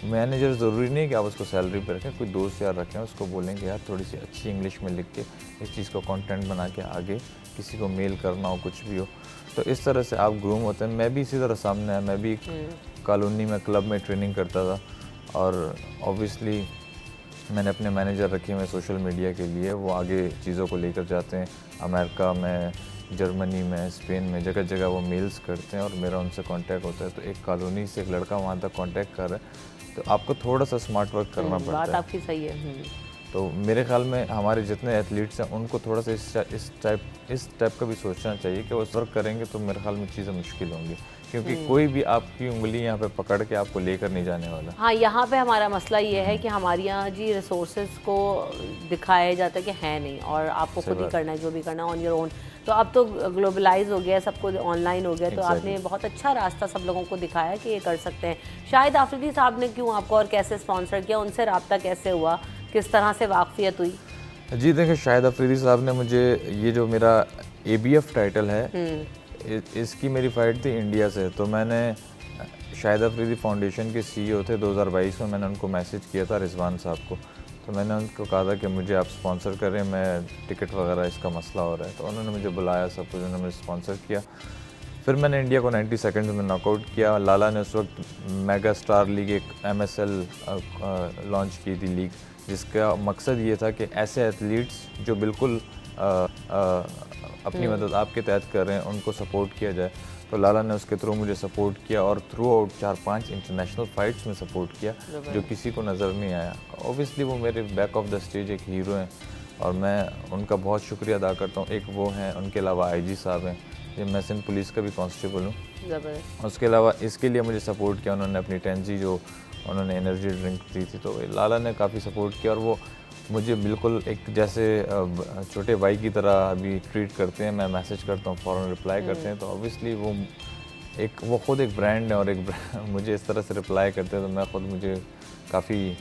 मैनेजर ज़रूरी नहीं कि आप उसको सैलरी पे रखें, कोई दोस्त यार रखें, उसको बोलें कि यार थोड़ी सी अच्छी इंग्लिश में लिख के इस चीज़ को कंटेंट बना के आगे किसी को मेल करना हो, कुछ भी हो, तो इस तरह से आप ग्रूम होते हैं। मैं भी इसी तरह सामने है, मैं भी कॉलोनी में क्लब में ट्रेनिंग करता था और ऑब्वियसली मैंने अपने मैनेजर रखे हुए सोशल मीडिया के लिए, वो आगे चीज़ों को लेकर जाते हैं। अमेरिका में, जर्मनी में, स्पेन में, जगह जगह वो मेल्स करते हैं और मेरा उनसे कांटेक्ट होता है। तो एक कॉलोनी से एक लड़का वहाँ तक कांटेक्ट कर रहा है, तो आपको थोड़ा सा स्मार्ट वर्क करना पड़ता बात है। आपकी सही है। तो मेरे ख्याल में हमारे जितने एथलीट्स हैं उनको थोड़ा सा इस टाइप का भी सोचना चाहिए कि वो वर्क करेंगे तो मेरे ख्याल में चीज़ें मुश्किल होंगी, क्योंकि कोई भी आपकी उंगली यहाँ पे पकड़ के आपको लेकर नहीं जाने वाला। हाँ, यहाँ पे हमारा मसला ये है कि हमारे यहाँ जी रिसोर्सेज को दिखाया जाता है कि है नहीं, और आपको खुद ही करना है जो भी करना है ऑन योर ओन। तो अब तो ग्लोबलाइज हो गया, सब कुछ ऑनलाइन हो गया, तो आपने बहुत अच्छा रास्ता सब लोगों को दिखाया कि ये कर सकते हैं। शाहिद आफरीदी साहब ने क्यों आपको और कैसे स्पॉन्सर किया, उनसे रब्ता कैसे हुआ, किस तरह से वाकफियत हुई? जी देखिए, शाहिद अफरीदी साहब ने मुझे ये जो मेरा ABF टाइटल है, इसकी मेरी फ़ाइट थी इंडिया से। तो मैंने शाहिद अफरीदी फाउंडेशन के CEO थे 2022 में, मैंने उनको मैसेज किया था, रिजवान साहब को। तो मैंने उनको कहा था कि मुझे आप स्पॉन्सर करें, मैं टिकट वगैरह इसका मसला हो रहा है। तो उन्होंने मुझे बुलाया, सब कुछ उन्होंने मुझे स्पॉन्सर किया। फिर मैंने इंडिया को 90 सेकंड्स में नॉकआउट किया। लाला ने उस वक्त मेगा स्टार लीग, एक MSL लॉन्च की थी लीग, जिसका मकसद ये था कि ऐसे एथलीट्स जो बिल्कुल अपनी मदद आपके तहत कर रहे हैं उनको सपोर्ट किया जाए। तो लाला ने उसके थ्रू मुझे सपोर्ट किया और थ्रू आउट 4-5 इंटरनेशनल फाइट्स में सपोर्ट किया, जो किसी को नज़र नहीं आया। ऑब्वियसली वो मेरे बैक ऑफ द स्टेज एक हीरो हैं और मैं उनका बहुत शुक्रिया अदा करता हूँ। एक वो हैं, उनके अलावा IG साहब हैं, ये मैं सिंध पुलिस का भी कांस्टेबल हूँ। उसके अलावा इसके लिए मुझे सपोर्ट किया उन्होंने, अपनी टेंजी जो उन्होंने एनर्जी ड्रिंक दी थी, तो लाला ने काफ़ी सपोर्ट किया और वो मुझे बिल्कुल एक जैसे छोटे भाई की तरह अभी ट्रीट करते हैं। मैं मैसेज करता हूँ, फ़ौरन रिप्लाई करते हैं। तो ऑब्वियसली वो खुद एक ब्रांड है और मुझे इस तरह से रिप्लाई करते हैं, तो मैं खुद मुझे काफ़ी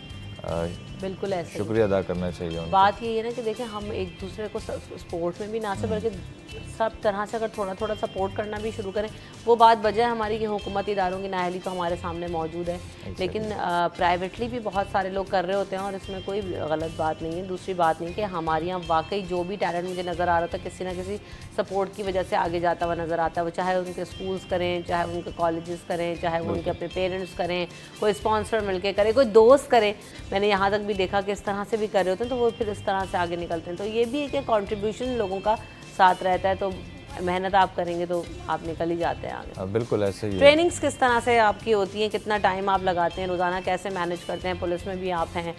बिल्कुल ऐसे शुक्रिया अदा करना चाहिए उनको। बात ये है ना कि देखें, हम एक दूसरे को स्पोर्ट्स में भी ना से बल्कि सब तरह से अगर थोड़ा थोड़ा सपोर्ट करना भी शुरू करें, वो बात वजह हमारी कि हुकूमती इदारों की नाअहली तो हमारे सामने मौजूद है, लेकिन प्राइवेटली भी बहुत सारे लोग कर रहे होते हैं और इसमें कोई गलत बात नहीं है। दूसरी बात नहीं कि हमारे यहाँ वाकई जो भी टैलेंट मुझे नज़र आ रहा था किसी ना किसी सपोर्ट की वजह से आगे जाता हुआ नज़र आता है, वो चाहे उनके स्कूल्स करें, चाहे उनके कॉलेजेस करें, चाहे वो उनके अपने पेरेंट्स करें, कोई स्पॉन्सर मिलके करे, कोई दोस्त करे। मैंने यहाँ तक भी देखा कि इस तरह से भी कर रहे होते हैं, तो वो फिर इस तरह से आगे निकलते हैं। तो ये भी एक कॉन्ट्रीब्यूशन लोगों का साथ रहता है, तो मेहनत आप करेंगे तो आप निकल ही जाते हैं आगे। बिल्कुल ऐसे ही है। ट्रेनिंग्स किस तरह से आपकी होती हैं, कितना टाइम आप लगाते हैं रोज़ाना, कैसे मैनेज करते हैं? पुलिस में भी आप हैं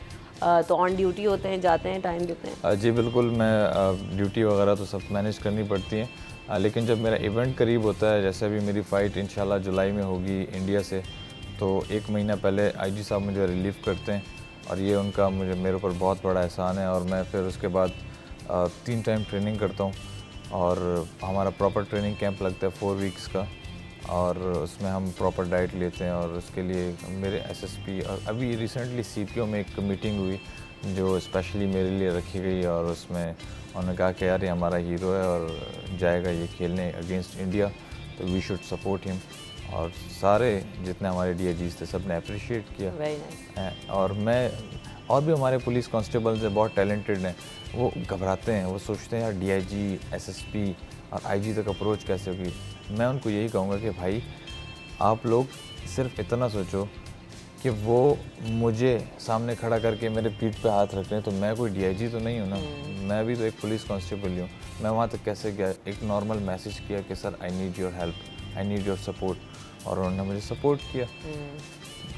तो ऑन ड्यूटी होते हैं, जाते हैं, टाइम देते हैं? जी बिल्कुल, मैं ड्यूटी वगैरह तो सब मैनेज करनी पड़ती है, लेकिन जब मेरा इवेंट करीब होता है, जैसे अभी मेरी फ़ाइट इंशाल्लाह जुलाई में होगी इंडिया से, तो 1 महीना पहले IG साहब मुझे रिलीव करते हैं और ये उनका मेरे ऊपर बहुत बड़ा एहसान है। और मैं फिर उसके बाद 3 टाइम ट्रेनिंग करता हूँ और हमारा प्रॉपर ट्रेनिंग कैंप लगता है 4 वीक्स का, और उसमें हम प्रॉपर डाइट लेते हैं। और उसके लिए मेरे SSP और अभी रिसेंटली CPO में एक मीटिंग हुई जो स्पेशली मेरे लिए रखी गई, और उसमें उन्होंने कहा कि यार ये हमारा हीरो है और जाएगा ये खेलने अगेंस्ट इंडिया, तो वी शुड सपोर्ट हिम। और सारे जितने हमारे DIGs थे सब ने अप्रिशिएट किया। और और भी हमारे पुलिस कांस्टेबल्स हैं, बहुत टैलेंटेड हैं, वो घबराते हैं, वो सोचते हैं यार DIG, SSP और IG तक अप्रोच कैसे होगी। मैं उनको यही कहूँगा कि भाई आप लोग सिर्फ इतना सोचो कि वो मुझे सामने खड़ा करके मेरे पीठ पे हाथ रख रहे हैं, तो मैं कोई DIG तो नहीं हूँ ना, मैं भी तो एक पुलिस कांस्टेबल ही हूँ। मैं वहाँ तक कैसे गया, एक नॉर्मल मैसेज किया कि sir I need your help, I need your support, और उन्होंने मुझे सपोर्ट किया।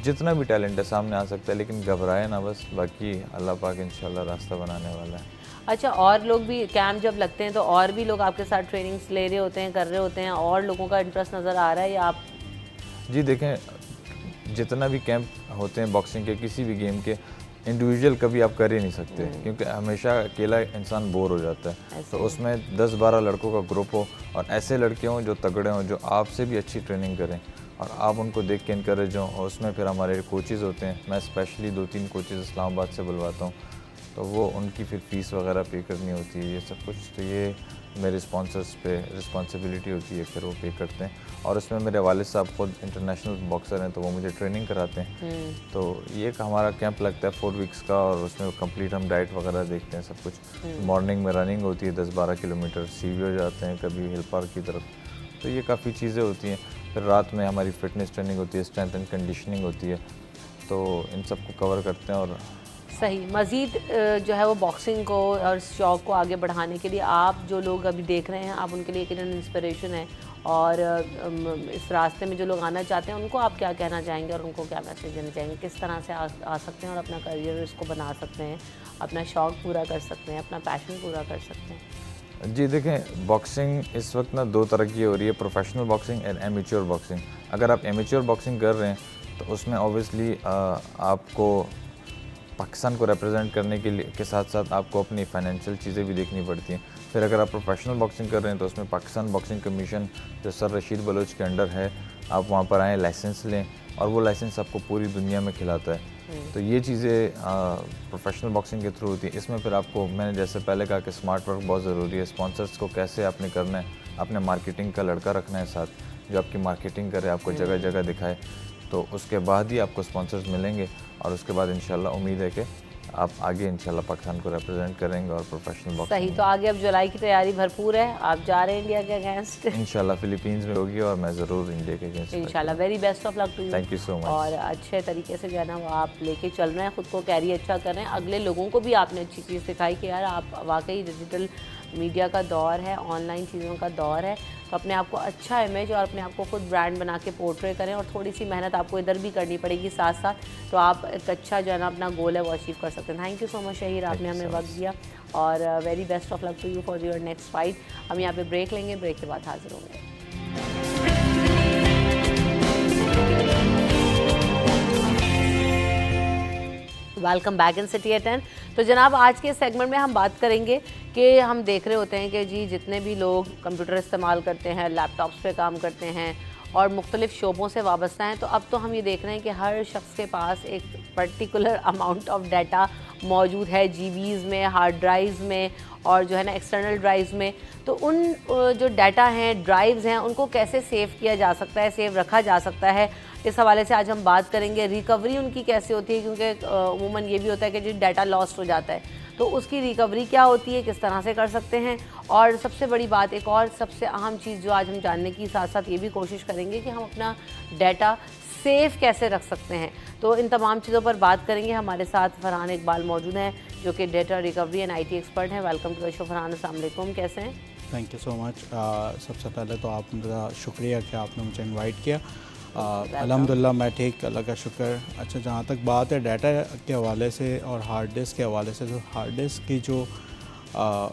जितना भी टैलेंट है सामने आ सकता है, लेकिन घबराए ना बस, बाकी अल्लाह पाक इंशाल्लाह रास्ता बनाने वाला है। अच्छा, और लोग भी कैंप जब लगते हैं तो और भी लोग आपके साथ ट्रेनिंग्स ले रहे होते हैं, कर रहे होते हैं, और लोगों का इंटरेस्ट नज़र आ रहा है या आप? जी देखें, जितना भी कैंप होते हैं बॉक्सिंग के, किसी भी गेम के, इंडिविजुअल कभी आप कर ही नहीं सकते, क्योंकि हमेशा अकेला इंसान बोर हो जाता है। तो उसमें 10-12 लड़कों का ग्रुप हो और ऐसे लड़के हों जो तगड़े हों, जो आपसे भी अच्छी ट्रेनिंग करें और आप उनको देख के इनकरेज हों। और उसमें फिर हमारे कोचेज़ होते हैं, मैं स्पेशली 2-3 कोचेज़ इस्लामाबाद से बुलवाता हूँ, तो वो उनकी फिर फ़ीस वगैरह पे करनी होती है, ये सब कुछ। तो ये मेरे स्पॉन्सर्स पे रिस्पॉन्सिबिलिटी होती है, फिर वो पे करते हैं। और उसमें मेरे वालिद साहब खुद इंटरनेशनल बॉक्सर हैं, तो वो मुझे ट्रेनिंग कराते हैं। तो ये एक हमारा कैंप लगता है 4 वीक्स का, और उसमें कंप्लीट हम डाइट वगैरह देखते हैं, सब कुछ। मॉर्निंग में रनिंग होती है 10-12 किलोमीटर, CVO जाते हैं कभी हिल पार्क की तरफ, तो ये काफ़ी चीज़ें होती हैं। फिर रात में हमारी फ़िटनेस ट्रेनिंग होती है, स्ट्रेंथ एंड कंडीशनिंग होती है, तो इन सब को कवर करते हैं। और सही। मज़ीद जो है वो बॉक्सिंग को और शौक़ को आगे बढ़ाने के लिए आप जो लोग अभी देख रहे हैं, आप उनके लिए एक इंस्पिरेशन है, और इस रास्ते में जो लोग आना चाहते हैं उनको आप क्या कहना चाहेंगे और उनको क्या मैसेज देना चाहेंगे, किस तरह से आ सकते हैं और अपना करियर इसको बना सकते हैं, अपना शौक़ पूरा कर सकते हैं, अपना पैशन पूरा कर सकते हैं? जी देखें, बॉक्सिंग इस वक्त ना दो तरह की हो रही है, professional boxing and amateur boxing. अगर आप एमेच्योर बॉक्सिंग कर रहे हैं तो उसमें ऑब्वियसली आपको पाकिस्तान को रिप्रेजेंट करने के साथ साथ आपको अपनी फाइनेंशियल चीज़ें भी देखनी पड़ती हैं। फिर अगर आप प्रोफेशनल बॉक्सिंग कर रहे हैं तो उसमें पाकिस्तान बॉक्सिंग कमीशन जो सर रशीद बलोच के अंडर है, आप वहाँ पर आएँ, लाइसेंस लें, और वो लाइसेंस आपको पूरी दुनिया में खिलाता है। तो ये चीज़ें प्रोफेशनल बॉक्सिंग के थ्रू होती है। इसमें फिर आपको, मैंने जैसे पहले कहा कि स्मार्ट वर्क बहुत ज़रूरी है। स्पॉन्सर्स को कैसे आपने करना है, आपने मार्केटिंग का लड़का रखना है साथ, जो आपकी मार्केटिंग करे, आपको जगह जगह दिखाए, तो उसके बाद ही आपको स्पॉन्सर्स मिलेंगे, और उसके बाद इंशाल्लाह उम्मीद है कि आप आगे इंशाल्लाह पाकिस्तान को रिप्रेजेंट करेंगे और प्रोफेशनल बॉक्सिंग। सही। तो आगे अब जुलाई की तैयारी भरपूर है, आप जा रहे हैं इंडिया के अगेंस्ट? इंशाल्लाह फिलीपींस में होगी और मैं ज़रूर इंडिया के अगेंस्ट इंशाल्लाह। Very best of luck to you. Thank you so much. और अच्छे तरीके से जो है ना वो आप लेके चल रहे हैं, ख़ुद को कैरी अच्छा कर रहे हैं, अगले लोगों को भी आपने अच्छी चीज़ सिखाई कि यार आप वाकई डिजिटल मीडिया का दौर है, ऑनलाइन चीज़ों का दौर है, तो अपने आप को अच्छा इमेज और अपने आप को खुद ब्रांड बना के पोर्ट्रे करें, और थोड़ी सी मेहनत आपको इधर भी करनी पड़ेगी साथ साथ, तो आप एक अच्छा जो है ना अपना गोल है वो अचीव कर सकते हैं। Thank you so much Shaheer, आपने हमें वक्त दिया, और very best of luck to you for your next fight. हम यहाँ पे ब्रेक लेंगे, ब्रेक के बाद हाजिर होंगे। Welcome back in city at 10। तो जनाब, आज के सेगमेंट में हम बात करेंगे कि हम देख रहे होते हैं कि जी जितने भी लोग कंप्यूटर इस्तेमाल करते हैं, लैपटॉप्स पे काम करते हैं और मुख्तलिफ़ शोबों से वाबस्ता हैं, तो अब तो हम ये देख रहे हैं कि हर शख्स के पास एक पर्टिकुलर अमाउंट ऑफ डाटा मौजूद है, जीबीज़ में, हार्ड ड्राइव्स में, और जो है ना एक्सटर्नल ड्राइव्स में। तो उन जो डाटा हैं, ड्राइव्स हैं, उनको कैसे सेव किया जा सकता है, सेव रखा जा सकता है, इस हवाले से आज हम बात करेंगे। रिकवरी उनकी कैसे होती है, क्योंकि अमूमन ये भी होता है कि जो डाटा लॉस्ट हो जाता है, तो उसकी रिकवरी क्या होती है, किस तरह से कर सकते हैं। और सबसे बड़ी बात, एक और सबसे अहम चीज़ जो आज हम जानने की साथ साथ ये भी कोशिश करेंगे कि हम अपना डाटा सेफ कैसे रख सकते हैं। तो इन तमाम चीज़ों पर बात करेंगे। हमारे साथ फरहान इकबाल मौजूद हैं, जो कि data recovery and IT expert हैं। Welcome to the show Farhan, अस्सलाम वालेकुम, कैसे हैं? Thank you so much. सबसे पहले तो आपका शुक्रिया कि आपने मुझे इनवाइट किया। अल्हम्दुलिल्लाह मैं ठीक, अल्लाह का शुक्र। अच्छा, जहाँ तक बात है डाटा के हवाले से और हार्ड डिस्क के हवाले से, तो हार्ड डिस्क की जो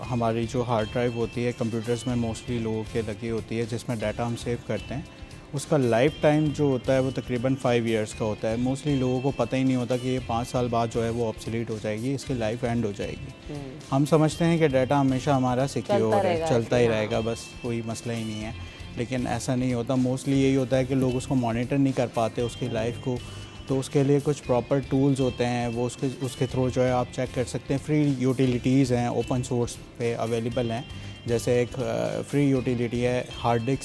हमारी जो हार्ड ड्राइव होती है कंप्यूटर्स में मोस्टली लोगों के लगी होती है, जिसमें डाटा हम सेव करते हैं, उसका लाइफ टाइम जो होता है वो तकरीबन 5 इयर्स का होता है। मोस्टली लोगों को पता ही नहीं होता कि ये 5 साल बाद जो है वो ऑब्सोलीट हो जाएगी, इसकी लाइफ एंड हो जाएगी। हम समझते हैं कि डाटा हमेशा हमारा सिक्योर है, चलता ही रहेगा, बस कोई मसला ही नहीं है, लेकिन ऐसा नहीं होता। मोस्टली यही होता है कि लोग उसको मॉनिटर नहीं कर पाते उसकी लाइफ को, तो उसके लिए कुछ प्रॉपर टूल्स होते हैं, वो उसके थ्रू जो है आप चेक कर सकते हैं। फ्री यूटिलिटीज़ हैं, ओपन सोर्स पे अवेलेबल हैं। जैसे एक फ्री यूटिलिटी है हार्ड डिस्क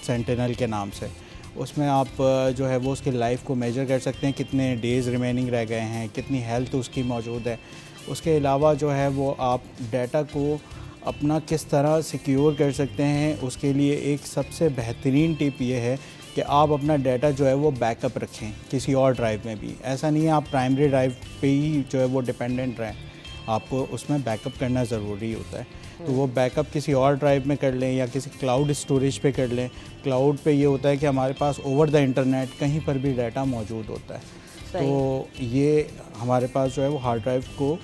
सेंटिनल के नाम से, उसमें आप जो है वो उसकी लाइफ को मेजर कर सकते हैं, कितने डेज़ रिमेनिंग रह गए हैं, कितनी हेल्थ उसकी मौजूद है। उसके अलावा जो है वो आप डाटा को अपना किस तरह सिक्योर कर सकते हैं, उसके लिए एक सबसे बेहतरीन टिप ये है कि आप अपना डाटा जो है वो बैकअप रखें किसी और ड्राइव में भी। ऐसा नहीं है आप प्राइमरी ड्राइव पे ही जो है वो डिपेंडेंट रहें, आपको उसमें बैकअप करना ज़रूरी होता है। तो वो बैकअप किसी और ड्राइव में कर लें या किसी क्लाउड स्टोरेज पे कर लें। क्लाउड पे ये होता है कि हमारे पास ओवर द इंटरनेट कहीं पर भी डाटा मौजूद होता है, तो ये हमारे पास जो है वो हार्ड ड्राइव को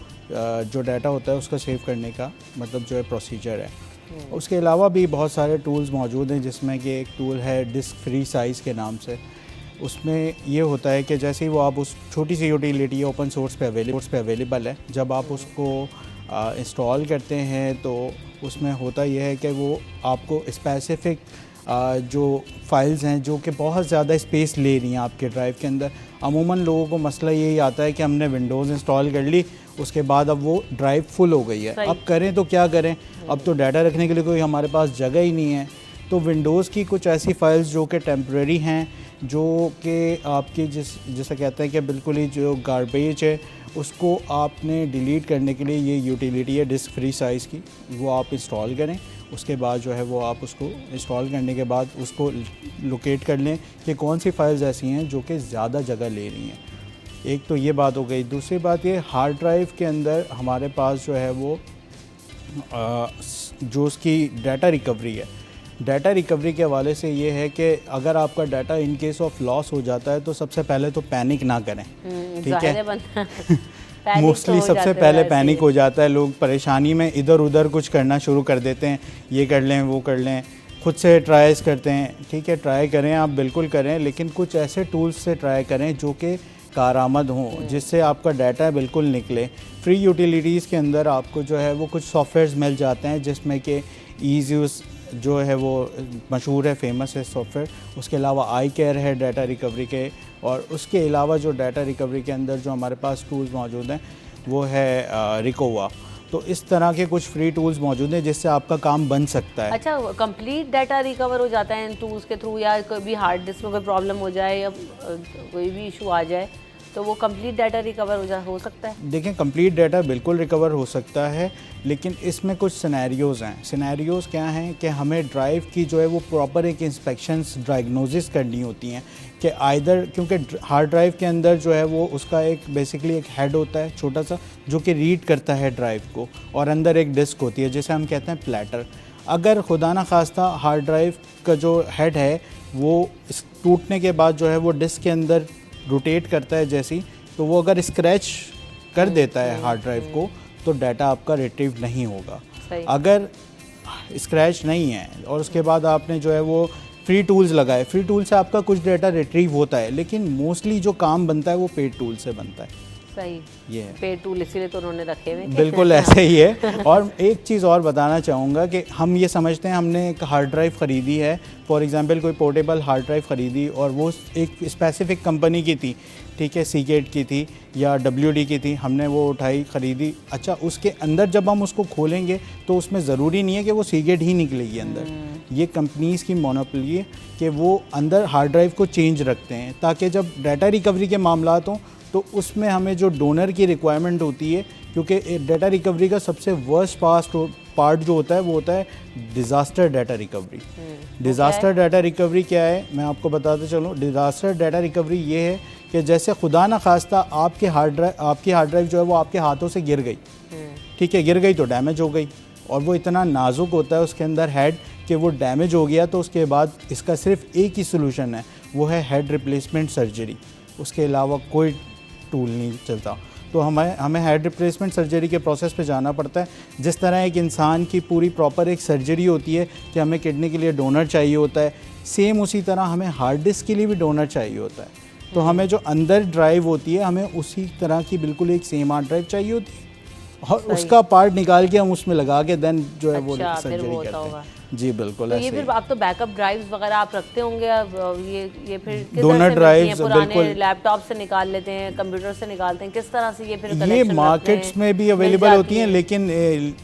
जो डाटा होता है उसका सेव करने का मतलब जो है प्रोसीजर है। उसके अलावा भी बहुत सारे टूल्स मौजूद हैं, जिसमें कि एक टूल है डिस्क फ्री साइज़ के नाम से। उसमें ये होता है कि जैसे ही वो आप उस छोटी सी यूटिलिटी ओपन सोर्स पे अवेलेबल है, जब आप उसको इंस्टॉल करते हैं तो उसमें होता यह है कि वो आपको स्पेसिफ़िक जो फाइल्स हैं जो कि बहुत ज़्यादा स्पेस ले रही हैं आपके ड्राइव के अंदर। अमूमन लोगों को मसला यही आता है कि हमने विंडोज़ इंस्टॉल कर ली, उसके बाद अब वो ड्राइव फुल हो गई है, अब करें तो क्या करें, अब तो डाटा रखने के लिए कोई हमारे पास जगह ही नहीं है। तो विंडोज़ की कुछ ऐसी फ़ाइल्स जो कि टेम्परेरी हैं, जो कि आपकी जैसे कहते हैं कि बिल्कुल ही जो गार्बेज है, उसको आपने डिलीट करने के लिए ये यूटिलिटी है डिस्क फ्री साइज़ की, वो आप इंस्टॉल करें। उसके बाद जो है वो आप उसको इंस्टॉल करने के बाद उसको लोकेट कर लें कि कौन सी फाइल्स ऐसी हैं जो कि ज़्यादा जगह ले रही हैं। एक तो ये बात हो गई। दूसरी बात ये, हार्ड ड्राइव के अंदर हमारे पास जो है वो जो उसकी डाटा रिकवरी है, डाटा रिकवरी के हवाले से ये है कि अगर आपका data in case of loss हो जाता है तो सबसे पहले तो पैनिक ना करें, ठीक है। मोस्टली सबसे पहले पैनिक हो जाता है, लोग परेशानी में इधर उधर कुछ करना शुरू कर देते हैं, ये कर लें वो कर लें, खुद से ट्राइज करते हैं, ठीक है, ट्राई करें आप बिल्कुल करें, लेकिन कुछ ऐसे टूल्स से ट्राई करें जो कि कारआमद हों, जिससे आपका डाटा बिल्कुल निकले। फ्री यूटिलिटीज़ के अंदर आपको जो है वो कुछ सॉफ्टवेयर्स मिल जाते हैं जिसमें कि ईज़ जो है वो मशहूर है, फेमस है सॉफ्टवेयर। उसके अलावा आई केयर है डाटा रिकवरी के, और उसके अलावा जो डाटा रिकवरी के अंदर जो हमारे पास टूल्स मौजूद हैं वो है रिकोवा। तो इस तरह के कुछ फ्री टूल्स मौजूद हैं जिससे आपका काम बन सकता है। अच्छा, कंप्लीट डाटा रिकवर हो जाता है इन टूल्स के थ्रू, या कोई भी हार्ड डिस्क में कोई प्रॉब्लम हो जाए या कोई भी इशू आ जाए तो वो कंप्लीट डाटा रिकवर हो सकता है? देखें, कंप्लीट डाटा बिल्कुल रिकवर हो सकता है, लेकिन इसमें कुछ सिनेरियोज़ हैं। सिनेरियोज़ क्या हैं कि हमें ड्राइव की जो है वो प्रॉपर एक इंस्पेक्शंस डायग्नोसिस करनी होती हैं कि आइदर, क्योंकि हार्ड ड्राइव के अंदर जो है वो उसका एक बेसिकली एक हेड होता है छोटा सा जो कि रीड करता है ड्राइव को, और अंदर एक डिस्क होती है जिसे हम कहते हैं प्लेटर। अगर खुदा न खास्ता हार्ड ड्राइव का जो हेड है वो टूटने के बाद जो है वो डिस्क के अंदर रोटेट करता है जैसी, तो वो अगर स्क्रैच कर देता है हार्ड ड्राइव को तो डाटा आपका रिट्रीव नहीं होगा। अगर स्क्रैच नहीं है और उसके बाद आपने जो है वो फ्री टूल्स लगाए, फ्री टूल से आपका कुछ डाटा रिट्रीव होता है, लेकिन मोस्टली जो काम बनता है वो पेड टूल से बनता है। सही, ये है पेड टूल इसीलिए तो उन्होंने रखे हुए। बिल्कुल ऐसे ही है। और एक चीज़ और बताना चाहूँगा कि हम ये समझते हैं हमने एक हार्ड ड्राइव ख़रीदी है, फॉर एग्जांपल कोई पोर्टेबल हार्ड ड्राइव ख़रीदी और वो एक स्पेसिफिक कंपनी की थी, ठीक है, सीगेट की थी या WD की थी, हमने वो उठाई ख़रीदी। अच्छा, उसके अंदर जब हम उसको खोलेंगे तो उसमें ज़रूरी नहीं है कि वो सीगेट ही निकलेगी अंदर। ये कंपनीज़ की मोनोपोली है कि वो अंदर हार्ड ड्राइव को चेंज रखते हैं ताकि जब डाटा रिकवरी के मामलात हों तो उसमें हमें जो डोनर की रिक्वायरमेंट होती है, क्योंकि डाटा रिकवरी का सबसे वर्स्ट पार्ट जो होता है वो होता है disaster data recovery. Disaster data recovery क्या है, मैं आपको बताते चलूँ। डिज़ास्टर डाटा रिकवरी ये है कि जैसे खुदा न खास्ता आपकी हार्ड ड्राइव जो है वो आपके हाथों से गिर गई, ठीक है, गिर गई तो डैमेज हो गई, और वो इतना नाजुक होता है उसके अंदर हेड कि वो डैमेज हो गया, तो उसके बाद इसका सिर्फ एक ही सोल्यूशन है, वो है हेड रिप्लेसमेंट सर्जरी। उसके अलावा कोई टूल नहीं चलता। तो हमें हेड रिप्लेसमेंट सर्जरी के प्रोसेस पे जाना पड़ता है। जिस तरह एक इंसान की पूरी प्रॉपर एक सर्जरी होती है कि हमें किडनी के लिए डोनर चाहिए होता है, सेम उसी तरह हमें हार्ड डिस्क के लिए भी डोनर चाहिए होता है। तो हमें जो अंदर ड्राइव होती है हमें उसी तरह की बिल्कुल एक सेम हार्ड ड्राइव चाहिए होती है, और उसका पार्ट निकाल के हम उसमें लगा के देन जो है वो सर्जरी करते हैं। जी बिल्कुल। तो ये फिर आप तो बैकअप ड्राइव्स वगैरह आप रखते होंगे, ये फिर किस डोनर तरह से ड्राइव्स पुराने लैपटॉप से निकाल लेते हैं, कंप्यूटर से निकालते हैं, किस तरह से ये फिर ये मार्केट्स में भी अवेलेबल होती हैं, लेकिन